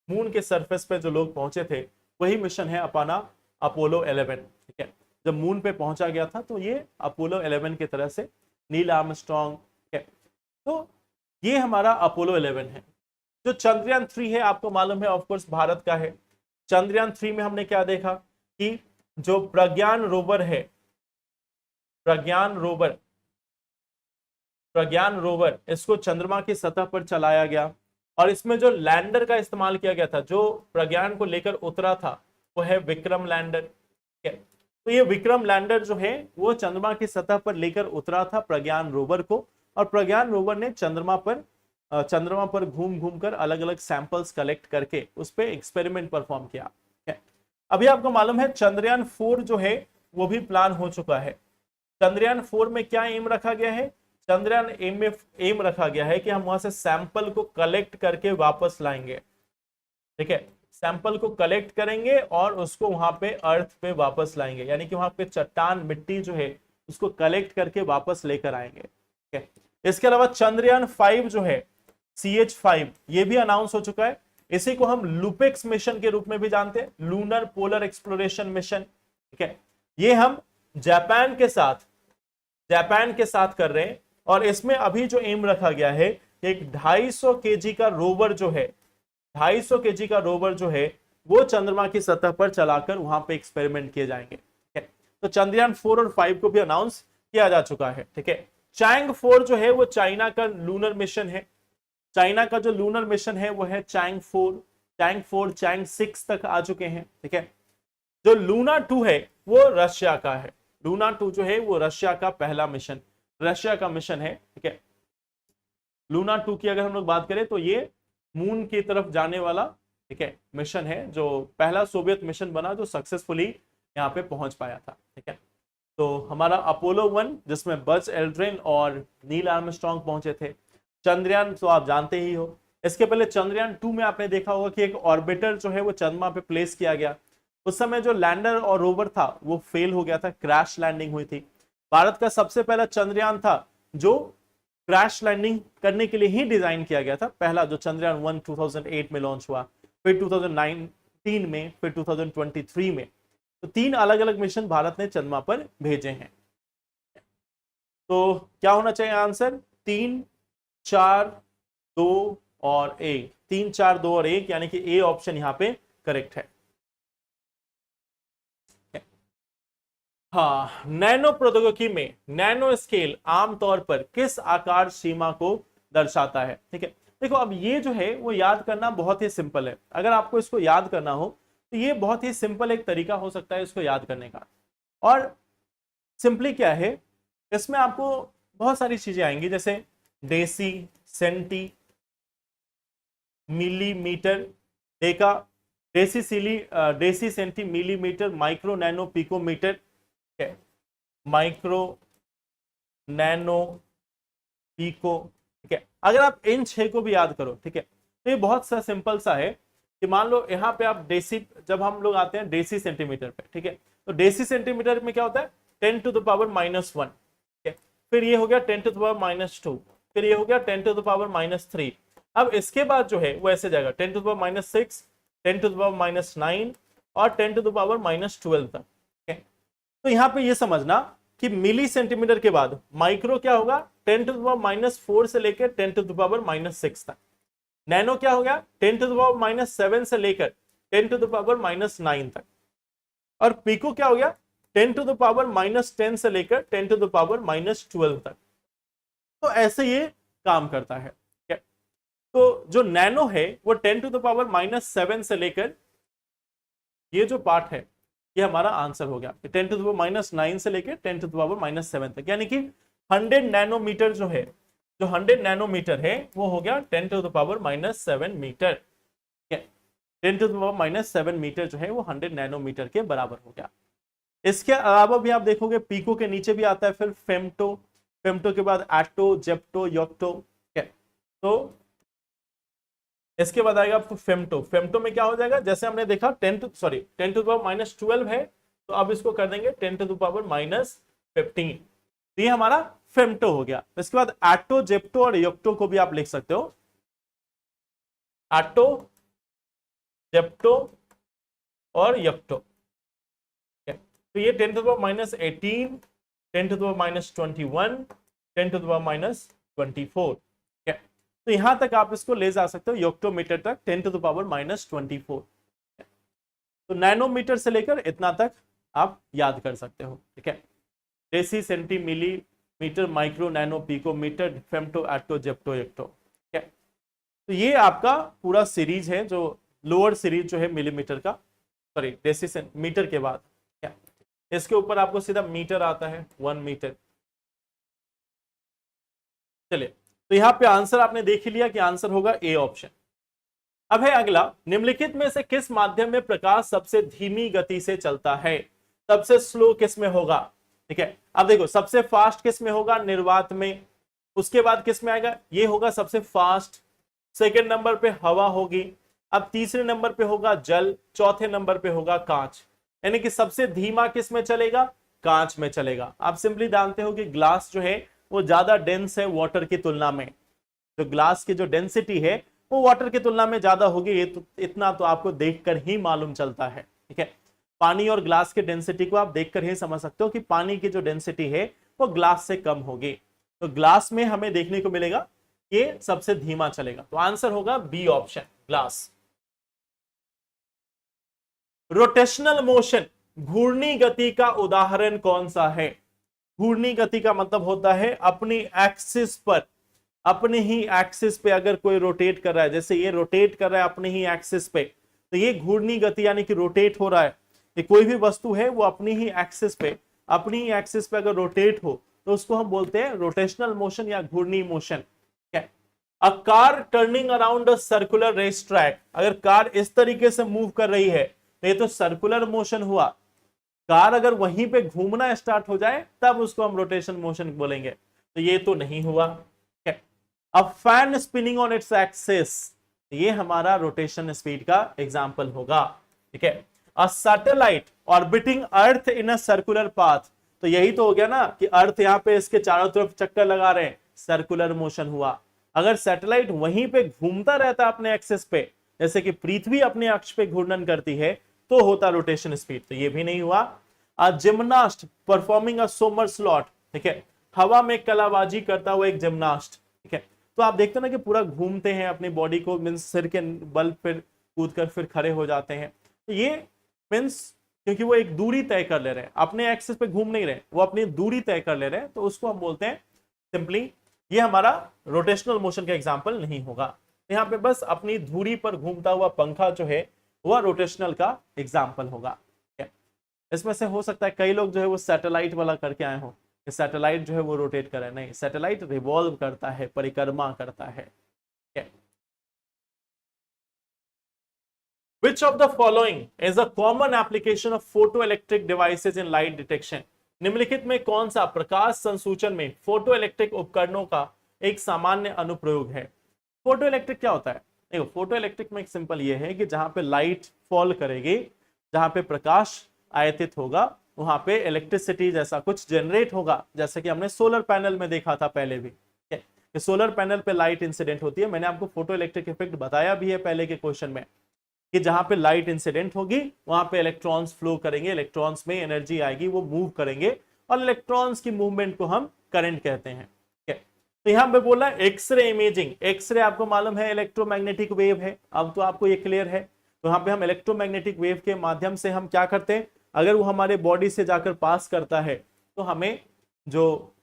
मून के सरफेस पे जो लोग पहुंचे थे वही मिशन है अपना अपोलो 11। ठीक है, जब मून पे पहुंचा गया था तो ये अपोलो 11 की तरह से नील आर्मस्ट्रॉन्ग है। तो ये हमारा अपोलो 11 है। जो चंद्रयान 3 है आपको मालूम है ऑफकोर्स भारत का है। चंद्रयान 3 में हमने क्या देखा कि जो प्रज्ञान रोवर है, प्रज्ञान रोवर इसको चंद्रमा की सतह पर चलाया गया और इसमें जो लैंडर का इस्तेमाल किया गया था, जो प्रज्ञान को लेकर उतरा था, वो है विक्रम लैंडर। तो ये विक्रम लैंडर जो है वो चंद्रमा की सतह पर लेकर उतरा था प्रज्ञान रोवर को, और प्रज्ञान रोवर ने चंद्रमा पर घूम घूम कर अलग अलग सैंपल्स कलेक्ट करके उस पर एक्सपेरिमेंट परफॉर्म किया। अभी आपको मालूम है चंद्रयान 4 जो है वो भी प्लान हो चुका है। चंद्रयान 4 में क्या एम रखा गया है? चंद्रयान एम रखा गया है कि हम वहां से सैंपल को कलेक्ट करके वापस लाएंगे। ठीक है, सैंपल को कलेक्ट करेंगे और उसको वहां पे अर्थ पे वापस लाएंगे, यानी कि वहां पे चट्टान मिट्टी जो है उसको कलेक्ट करके वापस लेकर आएंगे। ठीक है, इसके अलावा चंद्रयान 5 जो है CH5 ये भी अनाउंस हो चुका है। इसी को हम लुपेक्स मिशन के रूप में भी जानते हैं, लूनर पोलर एक्सप्लोरेशन मिशन। ठीक है, ये हम जापान के साथ कर रहे हैं और इसमें अभी जो एम रखा गया है एक 250 kg का रोवर जो है, 250 kg का रोवर जो है वो चंद्रमा की सतह पर चलाकर वहां पे एक्सपेरिमेंट किए जाएंगे। ठीक है, तो चंद्रयान 4 और 5 को भी अनाउंस किया जा चुका है। ठीक है, चैंग 4 जो है वो चाइना का लूनर मिशन है। चाइना का जो लूनर मिशन है वो है चैंग 4, चैंग 6 तक आ चुके हैं। ठीक है, जो लूना 2 है वो रशिया का है। लूना 2 जो है वो रशिया का पहला मिशन, रशिया का मिशन है। ठीक है, लूना 2 की अगर हम लोग बात करें तो ये मून की तरफ जाने वाला, ठीक है, मिशन है, जो पहला सोवियत मिशन बना जो सक्सेसफुली यहाँ पे पहुंच पाया था। ठीक है, तो हमारा अपोलो 1 जिसमें बज एल्ड्रिन और नील आर्मस्ट्रॉन्ग पहुंचे थे। चंद्रयान तो आप जानते ही हो। इसके पहले चंद्रयान 2 में आपने देखा होगा कि एक ऑर्बिटर जो है वो चंद्रमा पे प्लेस किया गया। उस समय जो लैंडर और रोवर था वो फेल हो गया था, क्रैश लैंडिंग हुई थी। भारत का सबसे पहला चंद्रयान था जो क्रैश लैंडिंग करने के लिए ही डिजाइन किया गया था। पहला जो चंद्रयान 1 2008 में लॉन्च हुआ, फिर 2019 में, फिर 2023 में। तो 3 अलग अलग मिशन भारत ने चंद्रमा पर भेजे हैं। तो क्या होना चाहिए आंसर? 3, 4, 2 और 1। 3, 4, 2 और 1, यानी कि ए ऑप्शन यहां पे करेक्ट है। हाँ, नैनो प्रौद्योगिकी में नैनो स्केल आमतौर पर किस आकार सीमा को दर्शाता है? ठीक है, देखो अब ये जो है वो याद करना बहुत ही सिंपल है। अगर आपको इसको याद करना हो तो ये बहुत ही सिंपल एक तरीका हो सकता है इसको याद करने का। और सिंपली क्या है, इसमें आपको बहुत सारी चीजें आएंगी, जैसे deci, centi, millimetre, deca, deci centi, millimetre, micro, nano, picometre, micro, nano, pico. ठीक है, अगर आप इन 6 को भी याद करो, ठीक है, तो ये बहुत सा सिंपल सा है कि मान लो यहाँ पे आप डेसी, जब हम लोग आते हैं डेसी सेंटीमीटर पे, ठीक है, तो डेसी सेंटीमीटर में क्या होता है? 10 टू द पावर -1। ठीक है, फिर ये हो गया 10 टू द पावर -2, फिर ये हो गया 10 टू द पावर -3। अब इसके बाद जो है वो ऐसे जाएगा 10 to the power -6, 10 to the power -9 और 10 टू द पावर -12 तक। तो यहां पे ये समझना कि मिली सेंटीमीटर के बाद माइक्रो क्या होगा? 10 टू द पावर -4 से लेकर 10 टू द पावर -6 तक। नैनो क्या हो गया? 10 टू द पावर -7 से लेकर 10 टू द पावर -9 तक। और पिको क्या हो गया? 10 टू द पावर -10 से लेकर 10 टू द पावर -12 तक। तो ऐसे ये काम करता है। तो जो नैनो है वो 10 टू द पावर -7 से लेकर, ये जो पार्ट है ये हमारा आंसर हो गया, 10 टू द पावर -9 से लेकर 10 टू द पावर -7 तक, यानी कि 100 नैनोमीटर जो है, जो 100 नैनोमीटर है वो हो गया 10 to the power -7 metre. 10 to the power -7 metre जो है वो 100 नैनोमीटर के बराबर हो गया। इसके अलावा भी आप देखोगे पीको के नीचे भी आता है फिर फेम्टो, फेम्टो के बाद एटो, जेप्टो, योक्टो। तो इसके बाद आएगा आपको फेम्टो। फेम्टो में क्या हो जाएगा? जैसे हमने देखा 10 टू द पावर -12 है, तो अब इसको कर देंगे 10 टू द पावर -15। तो ये हमारा फेम्टो हो गया। इसके बाद एटो, जेप्टो और योक्टो को भी आप लिख सकते हो। एटो, जेप्टो और योक्टो। तो ये 10 to the power -18, 10 to the power -21, 10 to the power -24। तो यहां तक आप इसको ले जा सकते हो योक्टोमीटर तक, 10 टू द पावर -24। तो नैनोमीटर से लेकर इतना तक आप याद कर सकते हो। ठीक है, deci, centi, millimetre, micro, nano, picometre, femto, atto, zepto, yocto. ठीक है, तो ये आपका पूरा सीरीज है, जो लोअर सीरीज जो है मिलीमीटर का, सॉरी डेसी मीटर के बाद क्या, इसके ऊपर आपको सीधा मीटर आता है, 1 मीटर। चलिए, तो यहां पे आंसर आपने देख ही लिया कि आंसर होगा ए ऑप्शन। अब है अगला, निम्नलिखित में से किस माध्यम में प्रकाश सबसे धीमी गति से चलता है? सबसे स्लो किस में होगा? ठीक है, अब देखो सबसे फास्ट किस में होगा? निर्वात में। उसके बाद किस में आएगा? ये होगा सबसे फास्ट। सेकंड नंबर पे हवा होगी। अब तीसरे नंबर पे होगा जल, चौथे नंबर पे होगा कांच। यानी कि सबसे धीमा किस में चलेगा? कांच में चलेगा। आप सिंपली जानते हो कि ग्लास जो है वो ज्यादा डेंस है वाटर की तुलना में। जो ग्लास की जो डेंसिटी है वो वाटर की तुलना में ज्यादा होगी, ये तो इतना तो आपको देखकर ही मालूम चलता है। ठीक है, पानी और ग्लास की डेंसिटी को आप देखकर ही समझ सकते हो कि पानी की जो डेंसिटी है वो ग्लास से कम होगी। तो ग्लास में हमें देखने को मिलेगा ये सबसे धीमा चलेगा। तो आंसर होगा B option, glass. Rotational motion, घूर्णी गति का उदाहरण कौन सा है? घूर्णी गति का मतलब होता है अपनी एक्सिस पर, अपने ही एक्सिस पे अगर कोई रोटेट कर रहा है, जैसे ये रोटेट कर रहा है अपने ही एक्सिस पे, तो ये घूर्णी गति यानी कि रोटेट हो रहा है। ये कोई भी वस्तु है वो अपनी ही एक्सिस पे, अपनी ही एक्सिस पे अगर रोटेट हो तो उसको हम बोलते हैं रोटेशनल मोशन या घूर्णी motion. A car turning around a circular race track, अगर कार इस तरीके से मूव कर रही है तो ये तो सर्कुलर मोशन हुआ। कार अगर वहीं पे घूमना स्टार्ट हो जाए तब उसको हम रोटेशन मोशन बोलेंगे, तो ये तो नहीं हुआ। A fan spinning on its axis, ये हमारा रोटेशन स्पीड का एग्जांपल होगा। ठीक है। A satellite orbiting earth in a circular path, तो यही तो हो गया ना कि अर्थ यहां पे इसके चारों तरफ चक्कर लगा रहे हैं, सर्कुलर मोशन हुआ। अगर सैटेलाइट वहीं पे घूमता रहता अपने एक्सिस पे, जैसे कि पृथ्वी अपने अक्ष पे घूर्णन करती है, तो होता रोटेशन स्पीड, तो ये भी नहीं हुआ। अ जिम्नास्ट परफॉर्मिंग अ सोमरसॉल्ट, ठीक है, हवा में कलाबाजी करता हुआ एक जिम्नास्ट। ठीक है, तो आप देखते हो ना कि पूरा घूमते हैं अपनी बॉडी को, मींस सिर के बल पर कूद कर फिर खड़े हो जाते हैं, तो ये मींस क्योंकि वो एक दूरी तय कर ले रहे हैं, अपने एक्सिस पे घूम नहीं रहे, वो अपनी दूरी तय कर ले रहे हैं, तो उसको हम बोलते हैं सिंपली, ये हमारा रोटेशनल मोशन का एग्जांपल नहीं होगा। यहाँ पे बस अपनी धुरी पर घूमता हुआ पंखा जो है वह रोटेशनल का एग्जांपल होगा। इसमें से हो सकता है कई लोग जो है वो सैटेलाइट वाला करके आए हो, सैटेलाइट जो है वो रोटेट करे, नहीं, सैटेलाइट रिवॉल्व करता है, परिक्रमा करता है। Which of the following is a common application of photoelectric devices in light detection? निम्नलिखित में कौन सा प्रकाश संसूचन में फोटो इलेक्ट्रिक उपकरणों का एक सामान्य अनुप्रयोग है? फोटो इलेक्ट्रिक क्या होता है? देखो, फोटो इलेक्ट्रिक में एक सिंपल ये है कि जहां पे लाइट फॉल करेगी, जहां पे प्रकाश आयतित होगा, वहां पे इलेक्ट्रिसिटी जैसा कुछ जनरेट होगा, जैसे कि हमने सोलर पैनल में देखा था पहले भी कि सोलर पैनल पे लाइट इंसिडेंट होती है। मैंने आपको फोटो इलेक्ट्रिक इफेक्ट बताया भी है पहले के क्वेश्चन में कि जहां पे लाइट इंसिडेंट होगी वहां पे इलेक्ट्रॉन्स फ्लो करेंगे, इलेक्ट्रॉन्स में एनर्जी आएगी, वो मूव करेंगे, और इलेक्ट्रॉन्स की मूवमेंट को हम करंट कहते हैं। तो यहां पे बोला एक्सरे इमेजिंग, एक्सरे आपको मालूम है इलेक्ट्रोमैग्नेटिक वेव है, अब तो आपको ये क्लियर है। तो यहाँ पे हम इलेक्ट्रोमैग्नेटिक वेव के माध्यम से हम क्या करते हैं, अगर वो हमारे बॉडी से जाकर पास करता है तो हमें जो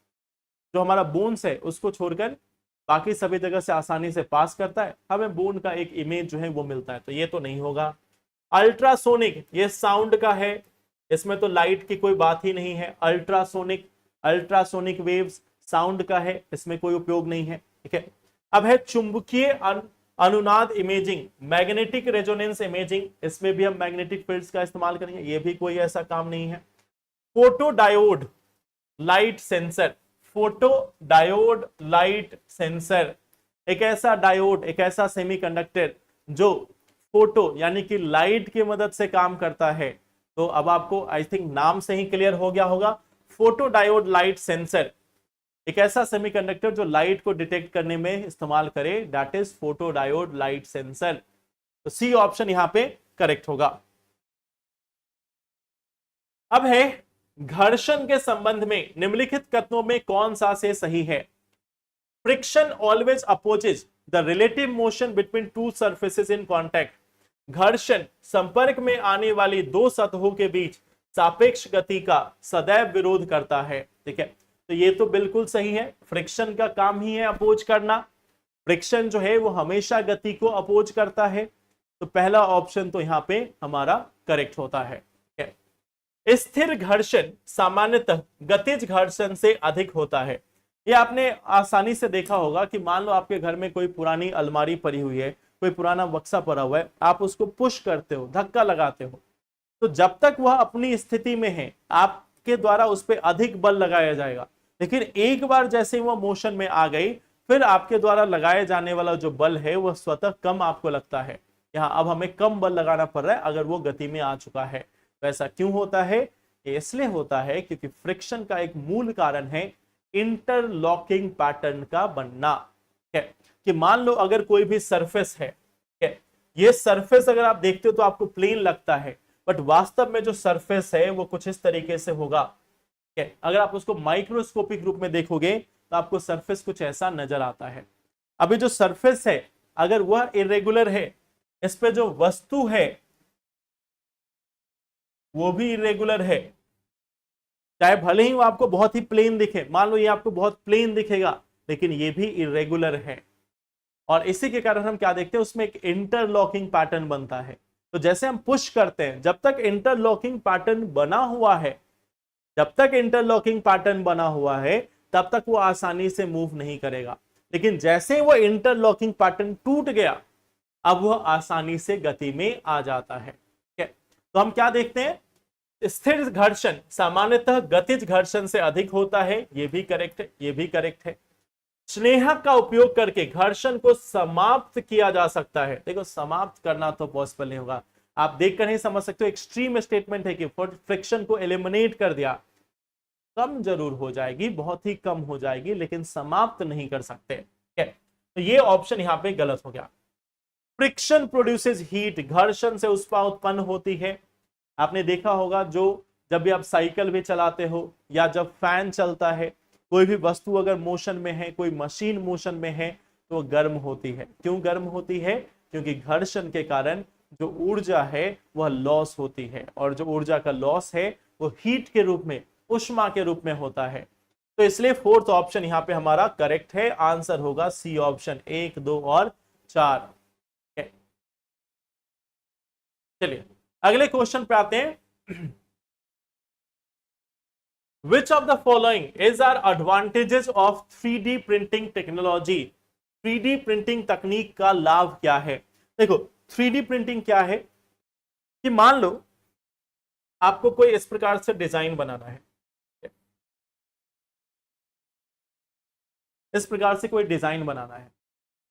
जो हमारा बोन्स है उसको छोड़कर बाकी सभी जगह से आसानी से पास करता है, हमें बोन का एक इमेज जो है वो मिलता है, तो ये तो नहीं होगा। अल्ट्रासोनिक, ये साउंड का है, इसमें तो लाइट की कोई बात ही नहीं है। अल्ट्रासोनिक, अल्ट्रासोनिक वेव्स साउंड का है, इसमें कोई उपयोग नहीं है। ठीक है, अब है चुंबकीय अनुनाद इमेजिंग, मैग्नेटिक रेजोनेंस इमेजिंग, इसमें भी हम मैग्नेटिक फील्ड्स का इस्तेमाल करेंगे, ये भी कोई ऐसा काम नहीं है। Photo diode light sensor, photo diode light sensor, एक ऐसा डायोड, एक ऐसा सेमीकंडक्टर जो फोटो यानी कि लाइट की मदद से काम करता है। तो अब आपको आई थिंक नाम से ही क्लियर हो गया होगा, फोटो डायोड लाइट सेंसर, एक ऐसा सेमीकंडक्टर जो लाइट को डिटेक्ट करने में इस्तेमाल करे, that is photo diode light sensor. तो सी ऑप्शन यहां पे करेक्ट होगा। अब है घर्षण के संबंध में निम्नलिखित कथनों में कौन सा से सही है? Friction always opposes the relative motion between two surfaces in contact, घर्षण संपर्क में आने वाली दो सतहों के बीच सापेक्ष गति का सदैव विरोध करता है। ठीक है, तो ये तो बिल्कुल सही है, फ्रिक्शन का काम ही है अपोज करना, फ्रिक्शन जो है वो हमेशा गति को अपोज करता है, तो पहला ऑप्शन तो यहां पे हमारा करेक्ट होता है। स्थिर घर्षण सामान्यतः गतिज घर्षण से अधिक होता है। ये आपने आसानी से देखा होगा कि मान लो आपके घर में कोई पुरानी अलमारी पड़ी हुई है, कोई पुराना बक्सा पड़ा हुआ है, आप उसको पुश करते हो, धक्का लगाते हो, तो जब तक वह अपनी स्थिति में है आपके द्वारा उस पर अधिक बल लगाया जाएगा, लेकिन एक बार जैसे वह मोशन में आ गई फिर आपके द्वारा लगाए जाने वाला जो बल है वह स्वतः कम आपको लगता है। यहाँ अब हमें कम बल लगाना पड़ रहा है अगर वो गति में आ चुका है। तो ऐसा क्यों होता है? इसलिए होता है क्योंकि फ्रिक्शन का एक मूल कारण है इंटरलॉकिंग पैटर्न का बनना है। कि मान लो अगर कोई भी सरफेस है, ये सरफेस अगर आप देखते हो तो आपको प्लेन लगता है, बट वास्तव में जो सरफेस है वो कुछ इस तरीके से होगा। अगर आप उसको माइक्रोस्कोपिक रूप में देखोगे तो आपको सरफेस कुछ ऐसा नजर आता है। अभी जो सरफेस है अगर वह इरेगुलर है, इस पे जो वस्तु है वो भी इरेगुलर है, चाहे भले ही वो आपको बहुत ही प्लेन दिखे, मान लो ये आपको बहुत प्लेन दिखेगा लेकिन ये भी इरेगुलर है, और इसी के कारण हम क्या देखते हैं, उसमें एक इंटरलॉकिंग पैटर्न बनता है। तो जैसे हम पुश करते हैं, जब तक इंटरलॉकिंग पैटर्न बना हुआ है, जब तक इंटरलॉकिंग पैटर्न बना हुआ है तब तक वो आसानी से मूव नहीं करेगा। लेकिन जैसे वो इंटरलॉकिंग पैटर्न टूट गया, अब वह आसानी से गति में आ जाता है। ठीक है, तो हम क्या देखते हैं, स्थिर घर्षण सामान्यतः गतिज घर्षण से अधिक होता है, ये भी करेक्ट है, ये भी करेक्ट है। स्नेहक का उपयोग करके घर्षण को समाप्त किया जा सकता है। देखो समाप्त करना तो पॉसिबल नहीं होगा, आप देखकर ही समझ सकते हो, एक्सट्रीम स्टेटमेंट है कि फ्रिक्शन को एलिमिनेट कर दिया, कम जरूर हो जाएगी, बहुत ही कम हो जाएगी, लेकिन समाप्त नहीं कर सकते। ठीक है, तो ये ऑप्शन यहां पे गलत हो गया। फ्रिक्शन प्रोड्यूसेस हीट, घर्षण से उष्मा उत्पन्न होती है। आपने देखा होगा, जो जब भी आप साइकिल भी चलाते हो या जब फैन चलता है, कोई भी वस्तु अगर मोशन में है, कोई मशीन मोशन में है, तो वो गर्म होती है। क्यों गर्म होती है? क्योंकि घर्षण के कारण जो ऊर्जा है वह लॉस होती है, और जो ऊर्जा का लॉस है वो हीट के रूप में, उष्मा के रूप में होता है। तो इसलिए फोर्थ ऑप्शन यहां पे हमारा करेक्ट है, आंसर होगा सी ऑप्शन 1, 2 और 4। चलिए अगले क्वेश्चन पे आते हैं। Which of the following is our advantages of 3D printing technology? 3D printing तकनीक का लाभ क्या है? देखो 3D प्रिंटिंग क्या है कि मान लो आपको कोई इस प्रकार से डिजाइन बनाना है, इस प्रकार से कोई डिजाइन बनाना है।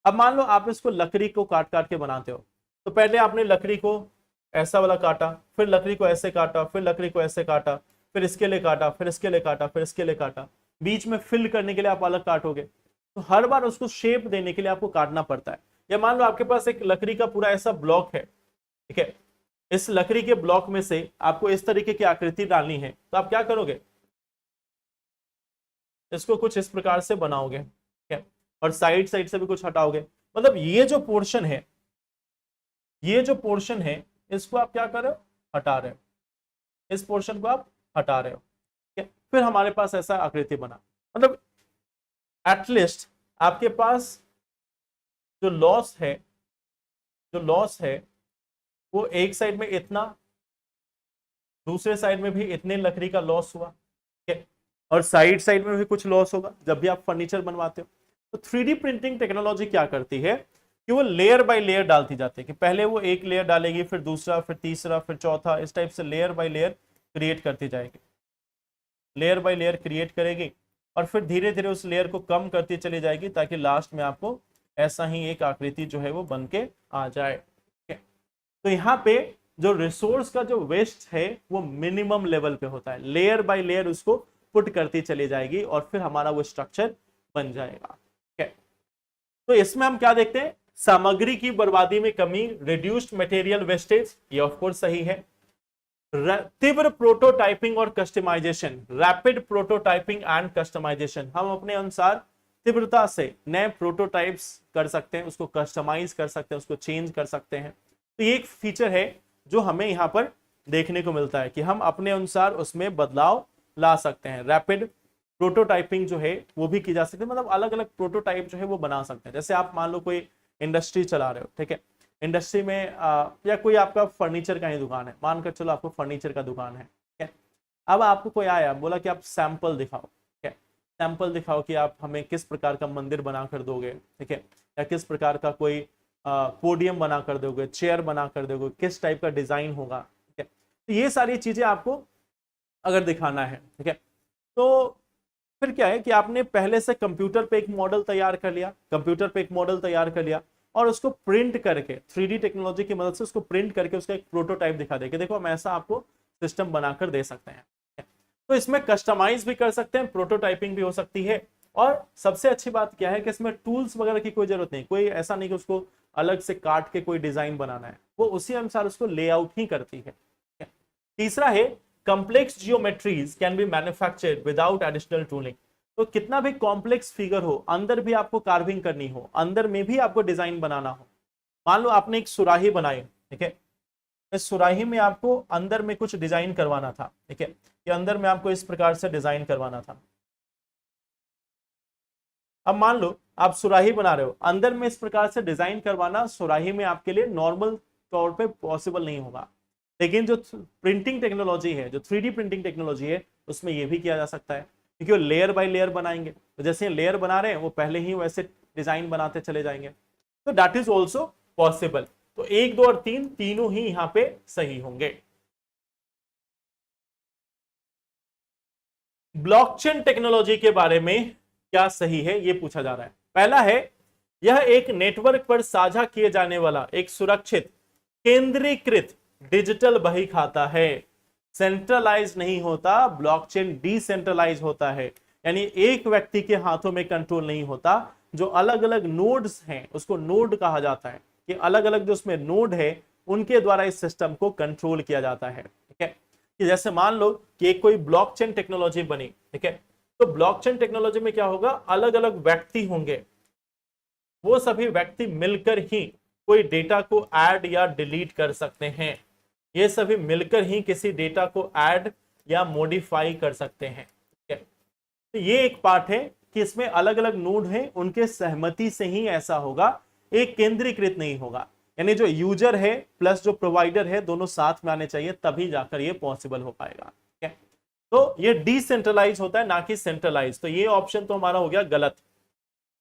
अब मान लो आप इसको लकड़ी को काट काट के बनाते हो, तो पहले आपने लकड़ी को ऐसा वाला काटा, फिर लकड़ी को ऐसे काटा, फिर लकड़ी को ऐसे काटा, फिर इसके लिए काटा, फिर इसके लिए काटा, फिर इसके लिए काटा, बीच में फिल करने के लिए आप अलग काटोगे। तो हर बार उसको शेप देने के लिए आपको काटना पड़ता है। या मान लो आपके पास एक लकड़ी का पूरा ऐसा ब्लॉक है, ठीक है, इस लकड़ी के ब्लॉक में से आपको इस तरीके की आकृति डालनी है, तो आप क्या करोगे, इसको कुछ इस प्रकार से बनाओगे, ठीक है, और साइड साइड से भी कुछ हटाओगे। मतलब ये जो पोर्शन है, ये जो पोर्शन है, इसको आप क्या कर रहे हो, हटा रहे हो, इस पोर्शन को आप हटा रहे हो, ठीक है, फिर हमारे पास ऐसा आकृति बना। मतलब एटलीस्ट आपके पास जो लॉस है, जो लॉस है वो एक साइड में इतना, दूसरे साइड में भी इतने लकड़ी का लॉस हुआ, ठीक है, और साइड साइड में भी कुछ लॉस होगा जब भी आप फर्नीचर बनवाते हो। तो 3D प्रिंटिंग टेक्नोलॉजी क्या करती है कि वो लेयर बाय लेयर डालती जाती है, कि पहले वो एक लेयर डालेगी, फिर दूसरा, फिर तीसरा, फिर चौथा, इस टाइप से लेयर बाय लेयर क्रिएट करती जाएगी, लेयर बाय लेयर क्रिएट करेगी, और फिर धीरे धीरे उस लेयर को कम करती चली जाएगी, ताकि लास्ट में आपको ऐसा ही एक आकृति जो है वो बन के आ जाए। तो यहाँ पे जो रिसोर्स का जो वेस्ट है वो मिनिमम लेवल पे होता है, लेयर बाय लेयर उसको पुट करती चली जाएगी, और फिर हमारा वो स्ट्रक्चर बन जाएगा। ठीक है, तो इसमें हम क्या देखते हैं, सामग्री की बर्बादी में कमी, रिड्यूस्ड मटेरियल वेस्टेज, ये ऑफ कोर्स सही है। तीव्र प्रोटोटाइपिंग और customisation, rapid prototyping and customisation, हम अपने अनुसार तीव्रता से नए प्रोटोटाइप्स कर सकते हैं, उसको कस्टमाइज कर सकते हैं, उसको चेंज कर सकते हैं। तो ये एक फीचर है जो हमें यहाँ पर देखने को मिलता है कि हम अपने अनुसार उसमें बदलाव ला सकते हैं। रैपिड प्रोटोटाइपिंग जो है वो भी की जा सकती है, मतलब अलग अलग प्रोटोटाइप जो है वो बना सकते हैं। जैसे आप मान लो कोई इंडस्ट्री चला रहे हो, ठीक है, इंडस्ट्री में या कोई आपका फर्नीचर का ही दुकान है, मानकर चलो आपको फर्नीचर का दुकान है, ठीक है, अब आपको कोई आया बोला कि आप सैंपल दिखाओ, ठीक है, सैंपल दिखाओ कि आप हमें किस प्रकार का मंदिर बना कर दोगे, ठीक है, या किस प्रकार का कोई पोडियम बना कर दोगे, चेयर बना कर दोगे, किस टाइप का डिजाइन होगा, ठीक है। तो ये सारी चीजें आपको अगर दिखाना है, ठीक है, तो फिर क्या है कि आपने पहले से कंप्यूटर पे एक मॉडल तैयार कर लिया, कंप्यूटर पे एक मॉडल तैयार कर लिया, और उसको प्रिंट करके 3D टेक्नोलॉजी की मदद से उसको प्रिंट करके उसका एक प्रोटोटाइप दिखा दे कि देखो हम ऐसा आपको सिस्टम बनाकर दे सकते हैं। तो इसमें कस्टमाइज भी कर सकते हैं, प्रोटोटाइपिंग भी हो सकती है, और सबसे अच्छी बात क्या है कि इसमें टूल्स वगैरह की कोई जरूरत नहीं, कोई ऐसा नहीं कि उसको अलग से काट के कोई डिजाइन बनाना है, वो उसी अनुसार उसको लेआउट ही करती है। तीसरा है complex geometries can be manufactured without additional tooling. तो कितना भी कॉम्प्लेक्स फिगर हो, अंदर भी आपको कार्विंग करनी हो, अंदर में भी आपको डिजाइन बनाना हो, मान लो आपने एक सुराही बनाई, ठीक है, इस सुराही में आपको अंदर में कुछ डिजाइन करवाना था, ठीक है, कि अंदर में आपको इस प्रकार से डिजाइन करवाना था। अब मान लो आप सुराही बना रहे हो, अंदर में इस प्रकार से डिजाइन करवाना सुराही में आपके लिए नॉर्मल तौर पे पॉसिबल नहीं होगा, लेकिन जो प्रिंटिंग टेक्नोलॉजी है, जो 3D प्रिंटिंग टेक्नोलॉजी है, उसमें यह भी किया जा सकता है, क्योंकि वो लेयर बाय लेयर बनाएंगे। तो जैसे लेयर बना रहे हैं वो पहले ही वैसे डिजाइन बनाते चले जाएंगे। तो दैट इज ऑल्सो पॉसिबल। तो 1, 2 और 3 तीनों ही यहां पे सही होंगे। ब्लॉकचेन टेक्नोलॉजी के बारे में क्या सही है ये पूछा जा रहा है। पहला है, यह एक नेटवर्क पर साझा किए जाने वाला एक सुरक्षित केंद्रीकृत डिजिटल बही खाता है। सेंट्रलाइज नहीं होता, ब्लॉकचेन डिसेंट्रलाइज होता है, यानी एक व्यक्ति के हाथों में कंट्रोल नहीं होता। जो अलग अलग नोड्स हैं उसको नोड कहा जाता है, कि अलग अलग जो उसमें नोड है उनके द्वारा इस सिस्टम को कंट्रोल किया जाता है। ठीक है, कि जैसे मान लो कि एक कोई ब्लॉकचेन टेक्नोलॉजी बनी, ठीक है, तो ब्लॉकचेन टेक्नोलॉजी में क्या होगा, अलग अलग व्यक्ति होंगे, वो सभी व्यक्ति मिलकर ही कोई डेटा को ऐड या डिलीट कर सकते हैं। ये सभी मिलकर ही किसी डेटा को ऐड या मॉडिफाई कर सकते हैं। ठीक है, तो ये एक पार्ट है कि इसमें अलग अलग नोड हैं, उनके सहमति से ही ऐसा होगा, एक केंद्रीकृत नहीं होगा। यानी जो यूजर है प्लस जो प्रोवाइडर है दोनों साथ में आने चाहिए, तभी जाकर ये पॉसिबल हो पाएगा। ठीक है, तो ये डिसेंट्रलाइज होता है ना कि सेंट्रलाइज। तो ये ऑप्शन तो हमारा हो गया गलत।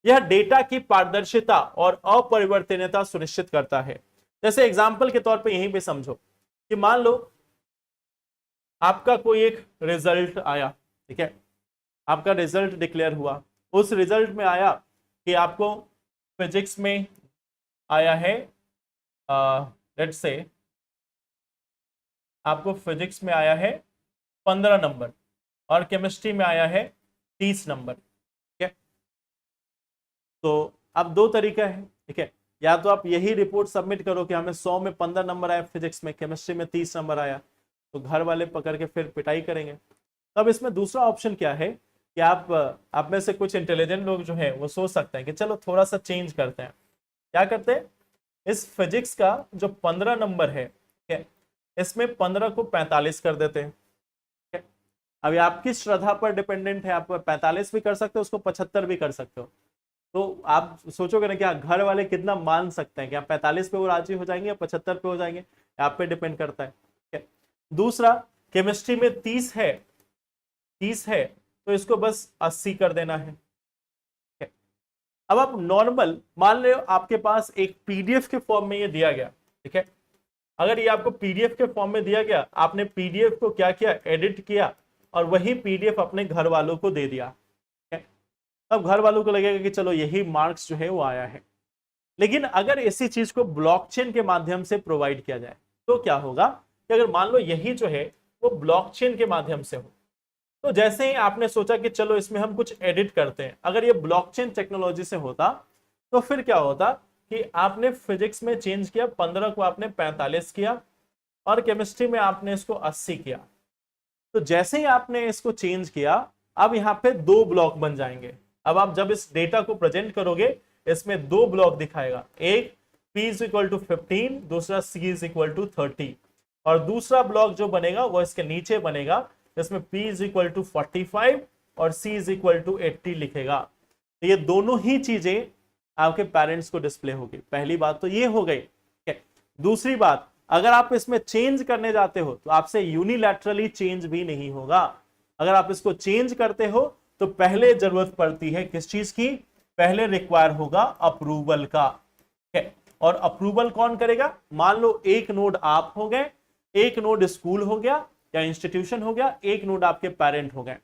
यह डेटा की पारदर्शिता और अपरिवर्तनीयता सुनिश्चित करता है। जैसे एग्जांपल के तौर पे यहीं पे समझो कि मान लो आपका कोई एक रिजल्ट आया, ठीक है, आपका रिजल्ट डिक्लेयर हुआ, उस रिजल्ट में आया कि आपको फिजिक्स में आया है, लेट्स से आपको फिजिक्स में आया है 15 नंबर और केमिस्ट्री में आया है 30 नंबर। ठीक है, तो अब दो तरीका है। ठीक है, या तो आप यही रिपोर्ट सबमिट करो कि हमें 100 में 15 नंबर आया, फिजिक्स में, केमिस्ट्री में 30 नंबर आया, तो घर वाले पकड़ के फिर पिटाई करेंगे। तब इसमें दूसरा ऑप्शन क्या है कि आप में से कुछ इंटेलिजेंट लोग जो है वो सोच सकते हैं कि चलो थोड़ा सा चेंज करते हैं। क्या करते हैं, इस फिजिक्स का जो 15 नंबर है, ठीक है, इसमें 15 को 45 कर देते हैं। ठीक है, अभी आपकी श्रद्धा पर डिपेंडेंट है, आप 45 भी कर सकते हो, उसको 75 भी कर सकते हो। तो आप सोचोगे ना कि घर वाले कितना मान सकते हैं, कि आप 45 पे वो राजी हो जाएंगे या 75 पे हो जाएंगे, आप पे डिपेंड करता है। ठीक है, दूसरा, केमिस्ट्री में 30 है तो इसको बस 80 कर देना है। अब आप नॉर्मल मान लो आपके पास एक पीडीएफ के फॉर्म में ये दिया गया। ठीक है, अगर ये आपको पीडीएफ के फॉर्म में दिया गया, आपने पीडीएफ को क्या किया, एडिट किया और वही पीडीएफ अपने घर वालों को दे दिया। तब घर वालों को लगेगा कि चलो यही मार्क्स जो है वो आया है। लेकिन अगर इसी चीज को ब्लॉकचेन के माध्यम से प्रोवाइड किया जाए तो क्या होगा कि अगर मान लो यही जो है वो ब्लॉकचेन के माध्यम से हो, तो जैसे ही आपने सोचा कि चलो इसमें हम कुछ एडिट करते हैं, अगर ये ब्लॉकचेन टेक्नोलॉजी से होता तो फिर क्या होता कि आपने फिजिक्स में चेंज किया, 15 को आपने 45 किया और केमिस्ट्री में आपने इसको 80 किया। तो जैसे ही आपने इसको चेंज किया, अब यहाँ पे 2 ब्लॉक बन जाएंगे। अब आप जब इस डेटा को प्रेजेंट करोगे, इसमें 2 ब्लॉक दिखाएगा, एक p इज इक्वल टू 15, दूसरा c इज इक्वल टू 30, और दूसरा ब्लॉक जो बनेगा वो इसके नीचे बनेगा, इसमें p इज इक्वल टू 45 और c इज इक्वल टू 80 लिखेगा। तो ये दोनों ही चीजें आपके पेरेंट्स को डिस्प्ले होगी। पहली बात तो ये हो गई। दूसरी बात, अगर आप इसमें चेंज करने जाते हो तो आपसे यूनिलैटरली चेंज भी नहीं होगा। अगर आप इसको चेंज करते हो तो पहले जरूरत पड़ती है किस चीज की, पहले रिक्वायर होगा अप्रूवल का। और अप्रूवल कौन करेगा, मान लो एक नोड आप हो गए, एक नोड स्कूल हो गया या इंस्टीट्यूशन हो गया, एक नोड आपके पेरेंट हो गए,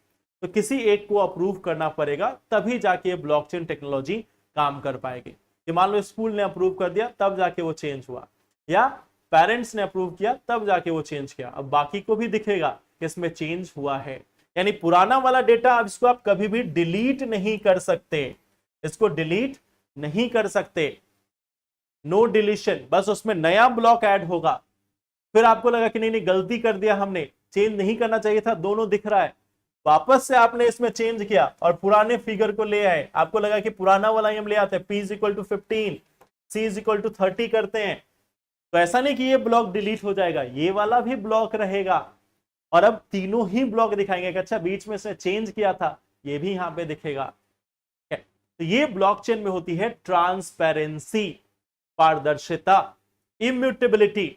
तो किसी एक को अप्रूव करना पड़ेगा, तभी जाके ये ब्लॉकचेन टेक्नोलॉजी काम कर पाएगी। कि मान लो स्कूल ने अप्रूव कर दिया तब जाके वो चेंज हुआ, या पेरेंट्स ने अप्रूव किया तब जाके वो चेंज किया, अब बाकी को भी दिखेगा कि इसमें चेंज हुआ है। यानी पुराना वाला डेटा अब इसको आप कभी भी डिलीट नहीं कर सकते, इसको डिलीट नहीं कर सकते, नो डिलीशन, बस उसमें नया ब्लॉक ऐड होगा। फिर आपको लगा कि नहीं गलती कर दिया हमने, चेंज नहीं करना चाहिए था, दोनों दिख रहा है, वापस से आपने इसमें चेंज किया और पुराने फिगर को ले आए, आपको लगा कि पुराना वाला हम ले आते हैं, p is equal to 15, c is equal to 30 करते हैं, तो ऐसा नहीं कि ये ब्लॉक डिलीट हो जाएगा, ये वाला भी ब्लॉक रहेगा। और अब तीनों ही ब्लॉक दिखाएंगे कि अच्छा बीच में से चेंज किया था, ये भी यहां पे दिखेगा। तो ये ब्लॉकचेन में होती है ट्रांसपेरेंसी, पारदर्शिता, इम्यूटेबिलिटी,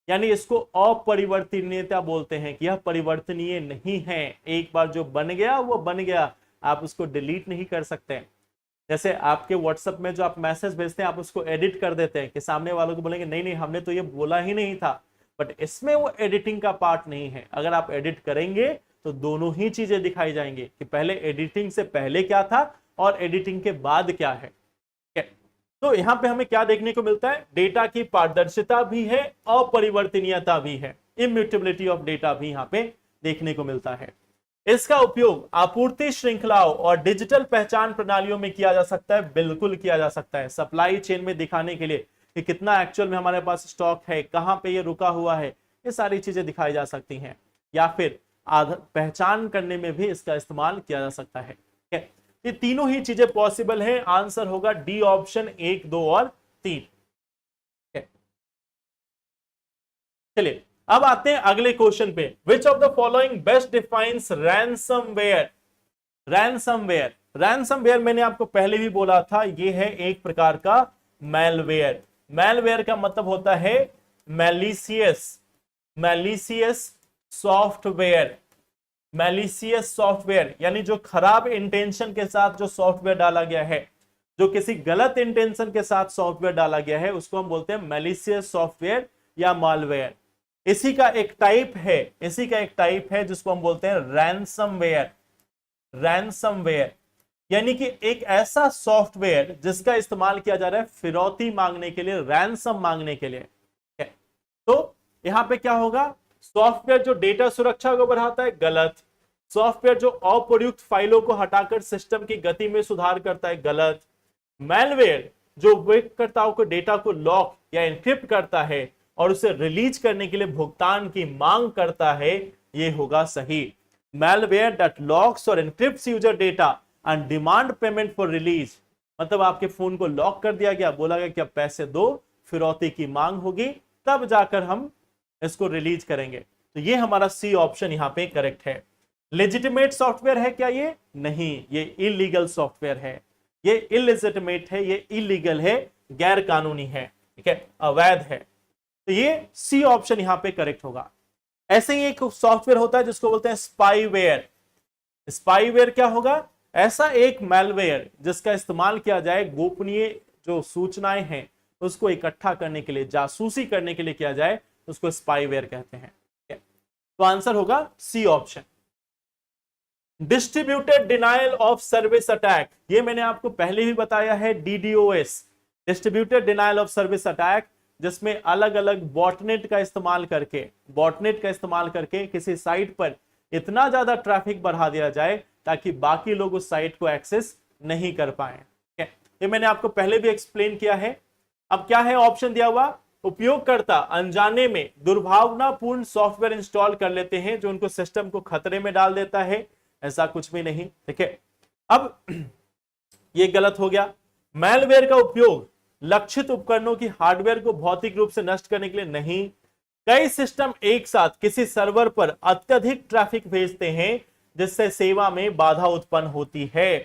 यानी इसको अपरिवर्तनीयता बोलते हैं कि यह परिवर्तनीय नहीं है, एक बार जो बन गया वो बन गया, आप उसको डिलीट नहीं कर सकते। जैसे आपके व्हाट्सएप में जो आप मैसेज भेजते हैं आप उसको एडिट कर देते हैं कि सामने वालों को बोलेंगे नहीं नहीं हमने तो ये बोला ही नहीं था, बट इसमें वो एडिटिंग का पार्ट नहीं है। अगर आप एडिट करेंगे तो दोनों ही चीजें दिखाई जाएंगी कि पहले एडिटिंग से पहले क्या था और एडिटिंग के बाद क्या है। तो यहां पे हमें क्या देखने को मिलता है, डेटा की पारदर्शिता भी है, अपरिवर्तनीयता भी है, इम्यूटेबिलिटी ऑफ डेटा भी यहां पे देखने को मिलता है। इसका उपयोग आपूर्ति श्रृंखलाओं और डिजिटल पहचान प्रणालियों में किया जा सकता है, बिल्कुल किया जा सकता है। सप्लाई चेन में दिखाने के लिए कि कितना एक्चुअल में हमारे पास स्टॉक है, कहां पे ये रुका हुआ है, ये सारी चीजें दिखाई जा सकती हैं। या फिर पहचान करने में भी इसका इस्तेमाल किया जा सकता है। ये तीनों ही चीजें पॉसिबल है। आंसर होगा डी ऑप्शन 1, 2 और 3। चलिए अब आते हैं अगले क्वेश्चन पे। विच of the following best defines ransomware. Ransomware, ransomware मैंने आपको पहले भी बोला था, ये है एक प्रकार का मैलवेयर। मैलवेयर का मतलब होता है malicious, malicious software. Malicious software यानी जो खराब इंटेंशन के साथ जो सॉफ्टवेयर डाला गया है, जो किसी गलत इंटेंशन के साथ सॉफ्टवेयर डाला गया है, उसको हम बोलते हैं मैलिशियस सॉफ्टवेयर या मालवेयर। इसी का एक टाइप है, इसी का एक टाइप है जिसको हम बोलते हैं रैंसमवेयर। रैंसमवेयर यानी कि एक ऐसा सॉफ्टवेयर जिसका इस्तेमाल किया जा रहा है फिरौती मांगने के लिए, रैंसम मांगने के लिए। तो यहां पे क्या होगा, सॉफ्टवेयर जो डेटा सुरक्षा को बढ़ाता है, गलत। सॉफ्टवेयर जो अप्रयुक्त फाइलों को हटाकर सिस्टम की गति में सुधार करता है, गलत। मैलवेयर जो उपयोगकर्ताओं को डेटा को लॉक या एन्क्रिप्ट करता है और उसे रिलीज करने के लिए भुगतान की मांग करता है, ये होगा सही। मैलवेयर दैट लॉक्स और encrypts user data and demand payment for release, मतलब आपके फोन को लॉक कर दिया गया, बोला गया कि अब पैसे दो, फिरौती की मांग होगी, तब जाकर हम इसको रिलीज करेंगे। तो ये हमारा सी ऑप्शन यहां पे करेक्ट है। लेजिटिमेट सॉफ्टवेयर है क्या ये? नहीं, ये इलीगल सॉफ्टवेयर है, ये इलेजिटिमेट है, ये इलीगल है, गैर कानूनी है, ठीक है, अवैध है। तो ये सी ऑप्शन यहां पे करेक्ट होगा। ऐसे ही एक सॉफ्टवेयर होता है जिसको बोलते हैं स्पाईवेयर। स्पाईवेयर क्या होगा? ऐसा एक मैलवेयर जिसका इस्तेमाल किया जाए गोपनीय जो सूचनाएं हैं उसको इकट्ठा करने के लिए, जासूसी करने के लिए किया जाए, उसको स्पाईवेयर कहते हैं। तो आंसर होगा C option. Distributed denial of service attack, ये मैंने आपको पहले ही बताया है, DDoS, distributed denial of service attack, जिसमें अलग अलग बॉटनेट का इस्तेमाल करके किसी साइट पर इतना ज्यादा ट्रैफिक बढ़ा दिया जाए ताकि बाकी लोग उस साइट को एक्सेस नहीं कर पाए। ये मैंने आपको पहले भी एक्सप्लेन किया है। अब क्या है ऑप्शन दिया हुआ, उपयोगकर्ता अनजाने में दुर्भावनापूर्ण सॉफ्टवेयर इंस्टॉल कर लेते हैं जो उनको सिस्टम को खतरे में डाल देता है, ऐसा कुछ भी नहीं, ठीक है। अब ये गलत हो गया। मैलवेयर का उपयोग लक्षित उपकरणों की हार्डवेयर को भौतिक रूप से नष्ट करने के लिए नहीं, कई सिस्टम एक साथ किसी सर्वर पर अत्यधिक ट्रैफिक भेजते हैं जिससे सेवा में बाधा उत्पन्न होती है।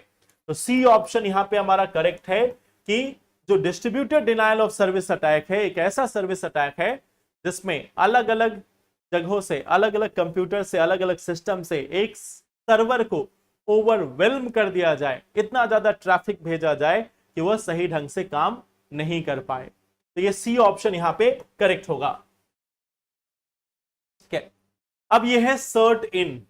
तो सी ऑप्शन यहां पे हमारा करेक्ट है कि जो distributed denial of service attack है, एक ऐसा सर्विस अटैक है जिसमें अलग अलग जगहों से, अलग अलग कंप्यूटर से, अलग अलग सिस्टम से एक सर्वर को ओवरवेल्म कर दिया जाए, इतना ज्यादा ट्रैफिक भेजा जाए कि वह सही ढंग से काम नहीं कर पाए। तो ये सी ऑप्शन यहां पे करेक्ट होगा। अब ये है सर्ट इन।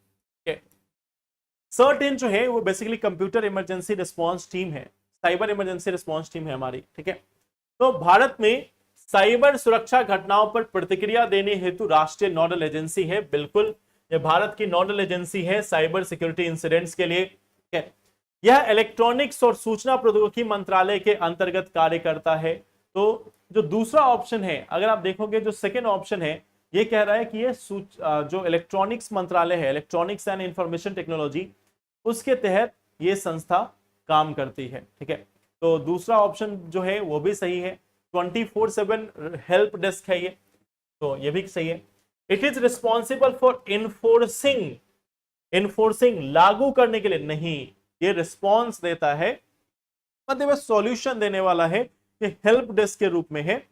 सर्ट इन जो है वो basically computer emergency response team है, साइबर इमरजेंसी रिस्पांस टीम है हमारी, ठीक है। तो भारत में साइबर सुरक्षा घटनाओं पर प्रतिक्रिया देने हेतु राष्ट्रीय नोडल एजेंसी है, बिल्कुल ये भारत की नोडल एजेंसी है साइबर सिक्योरिटी इंसिडेंट्स के लिए, ठीक है। यह इलेक्ट्रॉनिक्स और सूचना प्रौद्योगिकी मंत्रालय के अंतर्गत कार्य करता है। तो जो दूसरा ऑप्शन है, अगर आप देखोगे जो सेकेंड ऑप्शन है, ये कह रहा है कि ये जो इलेक्ट्रॉनिक्स मंत्रालय है, इलेक्ट्रॉनिक्स एंड इंफॉर्मेशन टेक्नोलॉजी, उसके तहत ये संस्था काम करती है, ठीक है। तो दूसरा ऑप्शन जो है वो भी सही है, 24/7 हेल्प डेस्क है ये, तो ये भी सही है। It is responsible for enforcing, लागू करने के लिए नहीं, ये रिस्पॉन्स देता है, मतलब सॉल्यूशन देने वाला है, ये हेल्प डेस्क के रूप में है।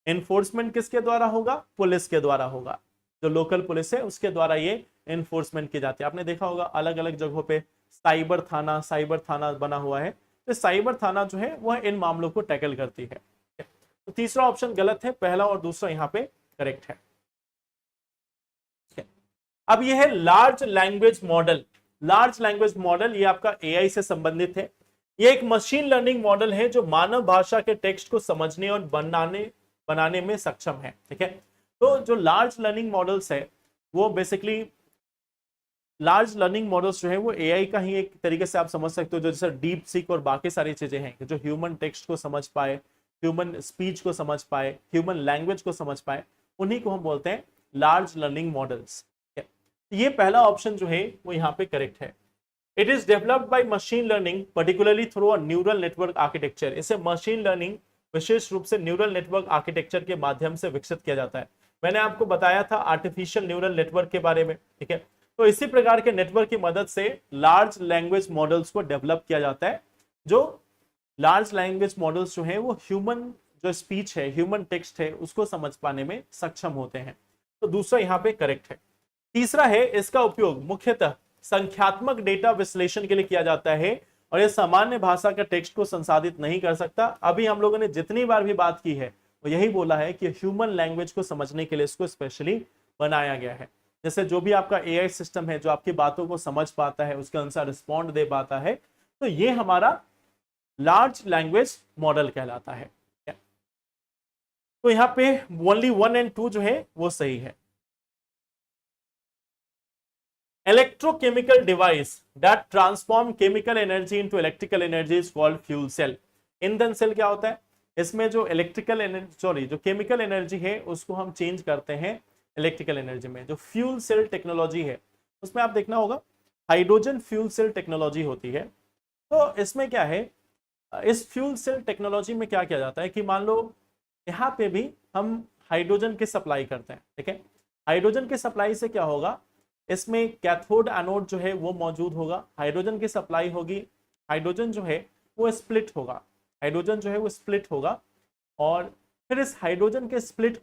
एनफोर्समेंट किसके द्वारा होगा? पुलिस के द्वारा होगा, जो लोकल पुलिस है उसके द्वारा ये एनफोर्समेंट की जाती है। आपने देखा होगा अलग अलग जगहों पे साइबर थाना बना हुआ है, तो साइबर थाना जो है वह इन मामलों को टैकल करती है। तो तीसरा ऑप्शन गलत है, पहला और दूसरा यहाँ पे करेक्ट है। अब यह है large language model. Large language model ये आपका एआई से संबंधित है। ये एक मशीन लर्निंग मॉडल है जो मानव भाषा के टेक्स्ट को समझने और बनाने में सक्षम है। ठीक है, तो जो लार्ज लर्निंग मॉडल्स है वो बेसिकली लार्ज लर्निंग मॉडल्स जो है वो एआई का ही एक तरीके से आप समझ सकते हो, जो जैसे डीप सीक और बाकी सारी चीजें हैं जो ह्यूमन टेक्स्ट को समझ पाए, ह्यूमन स्पीच को समझ पाए, ह्यूमन लैंग्वेज को समझ पाए, उन्हीं को हम बोलते हैं लार्ज लर्निंग मॉडल्स। ये पहला ऑप्शन जो है वो यहाँ पे करेक्ट है। It is developed by machine learning particularly through a neural network architecture. इसे मशीन लर्निंग विशेष रूप से न्यूरल नेटवर्क आर्किटेक्चर के माध्यम से विकसित किया जाता है। मैंने आपको बताया था आर्टिफिशियल न्यूरल नेटवर्क के बारे में। ठीक है, तो इसी प्रकार के नेटवर्क की मदद से लार्ज लैंग्वेज मॉडल्स को डेवलप किया जाता है। जो लार्ज लैंग्वेज मॉडल्स जो है वो ह्यूमन जो स्पीच है, ह्यूमन टेक्स्ट है, उसको समझ पाने में सक्षम होते हैं। तो दूसरा यहाँ पे करेक्ट है। तीसरा है, इसका उपयोग मुख्यतः संख्यात्मक डेटा विश्लेषण के लिए किया जाता है और यह सामान्य भाषा का टेक्स्ट को संसाधित नहीं कर सकता। अभी हम लोगों ने जितनी बार भी बात की है वो यही बोला है कि ह्यूमन लैंग्वेज को समझने के लिए इसको स्पेशली बनाया गया है। जैसे जो भी आपका एआई सिस्टम है जो आपकी बातों को समझ पाता है, उसके अनुसार रिस्पॉन्ड दे पाता है, तो ये हमारा लार्ज लैंग्वेज मॉडल कहलाता है। तो यहाँ पे ओनली 1 और 2 जो है वो सही है। Electrochemical device that transform chemical energy into electrical energy is called fuel cell. ईंधन सेल क्या होता है? इसमें जो इलेक्ट्रिकल एनर्जी जो केमिकल एनर्जी है उसको हम चेंज करते हैं इलेक्ट्रिकल एनर्जी में। जो फ्यूल सेल टेक्नोलॉजी है उसमें आप देखना होगा हाइड्रोजन फ्यूल सेल टेक्नोलॉजी होती है। तो इसमें क्या है, इस फ्यूल सेल टेक्नोलॉजी में क्या किया जाता है कि मान लो यहाँ पे भी हम हाइड्रोजन की सप्लाई करते हैं। ठीक है, हाइड्रोजन की सप्लाई से क्या होगा, इसमें कैथोड एनोड जो है वो मौजूद होगा, हाइड्रोजन की सप्लाई होगी, हाइड्रोजन जो है वो स्प्लिट होगा, हाइड्रोजन जो है वो स्प्लिट होगा और फिर इस हाइड्रोजन के स्प्लिट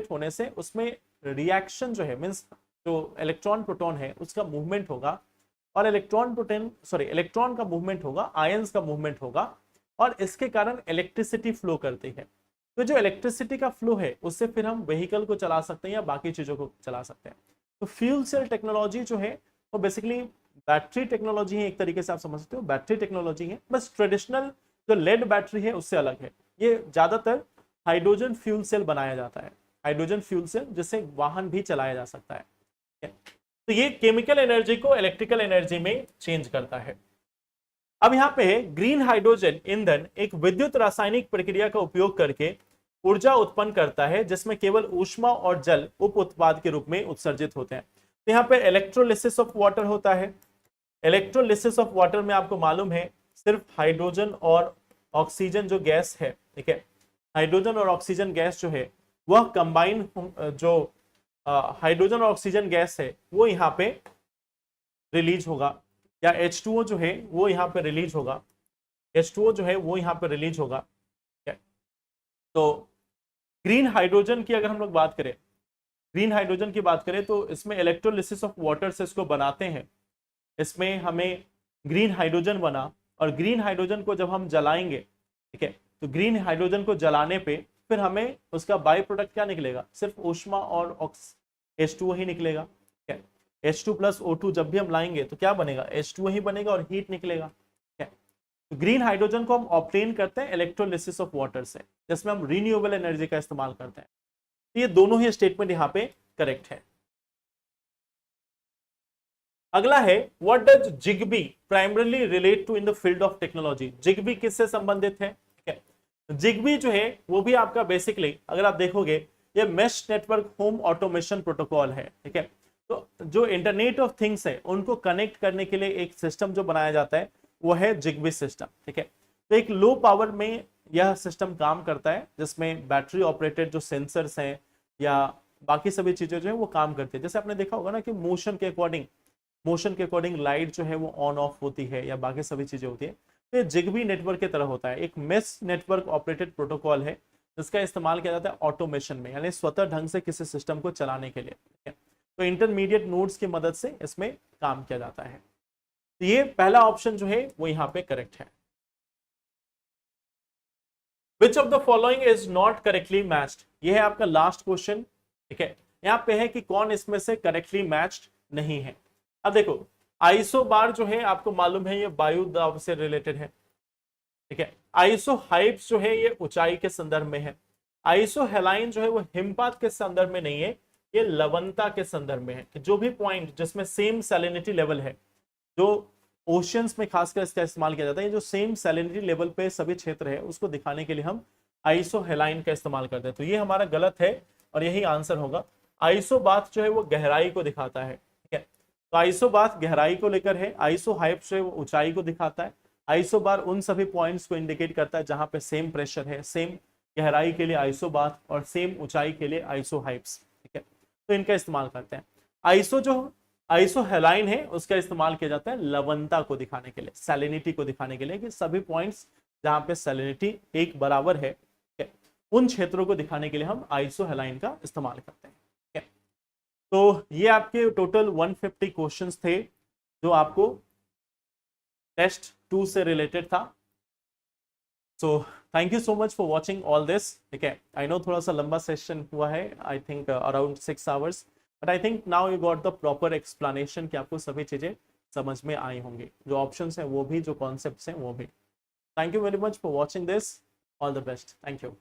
होने से उसमें रिएक्शन जो है मींस जो इलेक्ट्रॉन प्रोटॉन है उसका मूवमेंट होगा और इलेक्ट्रॉन का मूवमेंट होगा, आयंस का मूवमेंट होगा और इसके कारण इलेक्ट्रिसिटी फ्लो करती है। तो जो इलेक्ट्रिसिटी का फ्लो है उससे फिर हम व्हीकल को चला सकते हैं या बाकी चीजों को चला सकते हैं। तो फ्यूल सेल टेक्नोलॉजी जो है वो बेसिकली बैटरी टेक्नोलॉजी है, एक तरीके से आप समझ सकते हो बैटरी टेक्नोलॉजी है, बस ट्रेडिशनल जो लेड बैटरी है उससे अलग है। ये ज्यादातर हाइड्रोजन फ्यूल सेल बनाया जाता है, हाइड्रोजन फ्यूल सेल जिससे वाहन भी चलाया जा सकता है। तो ये केमिकल एनर्जी को इलेक्ट्रिकल एनर्जी में चेंज करता है। अब यहाँ पे ग्रीन हाइड्रोजन ईंधन एक विद्युत रासायनिक प्रक्रिया का उपयोग करके ऊर्जा उत्पन्न करता है जिसमें केवल ऊष्मा और जल उप उत्पाद के रूप में उत्सर्जित होते हैं। तो यहाँ पे इलेक्ट्रोलिसिस ऑफ वाटर होता है। इलेक्ट्रोलिसिस ऑफ वाटर में आपको मालूम है सिर्फ हाइड्रोजन और ऑक्सीजन जो गैस है, ठीक है, हाइड्रोजन और ऑक्सीजन गैस जो है वह कंबाइन, जो हाइड्रोजन और ऑक्सीजन गैस है वो यहाँ पे रिलीज होगा, या H2O जो है वो यहाँ पे रिलीज होगा, H2O जो है वो यहाँ पे रिलीज होगा। तो ग्रीन हाइड्रोजन की अगर हम लोग बात करें, ग्रीन हाइड्रोजन की बात करें तो इसमें इलेक्ट्रोलिसिस ऑफ वाटर से इसको बनाते हैं, इसमें हमें ग्रीन हाइड्रोजन बना और ग्रीन हाइड्रोजन को जब हम जलाएंगे, ठीक है, तो ग्रीन हाइड्रोजन को जलाने पे फिर हमें उसका बाई प्रोडक्ट क्या निकलेगा, सिर्फ ऊष्मा और H2O ही निकलेगा। ठीक है, H2 + O2 जब भी हम लाएंगे तो क्या बनेगा, H2O ही बनेगा और हीट निकलेगा। ठीक है, तो ग्रीन हाइड्रोजन को हम ऑब्टेन करते हैं इलेक्ट्रोलिसिस ऑफ वाटर से, जिसमें हम रिन्यूएबल एनर्जी का इस्तेमाल करते हैं। तो ये दोनों ही स्टेटमेंट यहाँ पे करेक्ट है। अगला है what does Zigbee primarily relate to in the field of technology. Zigbee किससे संबंधित है? ठीक है, जिग्बी जो है वो भी आपका बेसिकली अगर आप देखोगे ये mesh network home automation protocol है। ठीक है, तो जो इंटरनेट ऑफ थिंग्स है उनको कनेक्ट करने के लिए एक सिस्टम जो बनाया जाता है वो है जिग्बी सिस्टम। ठीक है, तो एक लो पावर में यह सिस्टम काम करता है जिसमें बैटरी ऑपरेटेड जो सेंसर्स हैं या बाकी सभी चीजें जो है वो काम करती है। जैसे आपने देखा होगा ना कि मोशन के अकॉर्डिंग लाइट जो है वो ऑन ऑफ होती है या बाकी सभी चीजें होती है। तो ये जिग्बी नेटवर्क की तरह होता है, एक मेश नेटवर्क ऑपरेटेड प्रोटोकॉल है जिसका इस्तेमाल किया जाता है ऑटोमेशन में, यानी स्वतः ढंग से किसी सिस्टम को चलाने के लिए। तो इंटरमीडिएट नोड्स की मदद से इसमें काम किया जाता है। तो ये पहला ऑप्शन जो है वो यहां पे करेक्ट है। Which of the following is not correctly matched, ये है आपका लास्ट क्वेश्चन। ठीक है, यहां पे है कि कौन इसमें से करेक्टली मैच्ड नहीं है। अब देखो, आइसो बार जो है आपको मालूम है ये वायु दाब से रिलेटेड है। ठीक है, आइसो हाइप्स जो है ये ऊंचाई के संदर्भ में है। आइसो हेलाइन जो है वो हिमपात के संदर्भ में नहीं है, ये लवणता के संदर्भ में है। कि जो भी पॉइंट जिसमें सेम सैलिनिटी लेवल है, जो ओशियंस में खासकर इसका इस्तेमाल किया जाता है, जो सेम सैलिनिटी लेवल पे सभी क्षेत्र है उसको दिखाने के लिए हम आइसो हेलाइन का इस्तेमाल करते हैं। तो ये हमारा गलत है और यही आंसर होगा। आइसो बाथ जो है वो गहराई को दिखाता है। ठीक है, तो आइसो बाथ गहराई को लेकर है, आइसो हाइप जो है वो ऊंचाई को दिखाता है, आइसो बार उन सभी पॉइंट्स को इंडिकेट करता है जहां पे सेम प्रेशर है, सेम गहराई के लिए आइसो बाथ और सेम ऊंचाई के लिए आइसो हाइप्स। ठीक है, तो इनका इस्तेमाल करते हैं। आइसो जो आइसो हेलाइन है उसका इस्तेमाल किया जाता है लवणता को दिखाने के लिए, सैलिनिटी को दिखाने के लिए, कि सभी पॉइंट्स जहां पे सैलिनिटी एक बराबर है, उन क्षेत्रों को दिखाने के लिए हम आइसो हेलाइन का इस्तेमाल करते हैं। ठीक है, तो ये आपके टोटल 150 क्वेश्चंस थे जो आपको टेस्ट 2 से रिलेटेड था। So thank you so much for watching all this. ठीक है, आई नो थोड़ा सा लंबा सेशन हुआ है, I think around 6 hours, but I think now you got the proper explanation कि आपको सभी चीजें समझ में आई होंगी, जो ऑप्शंस हैं वो भी, जो कॉन्सेप्ट्स हैं वो भी। Thank you very much for watching this, all the best, thank you.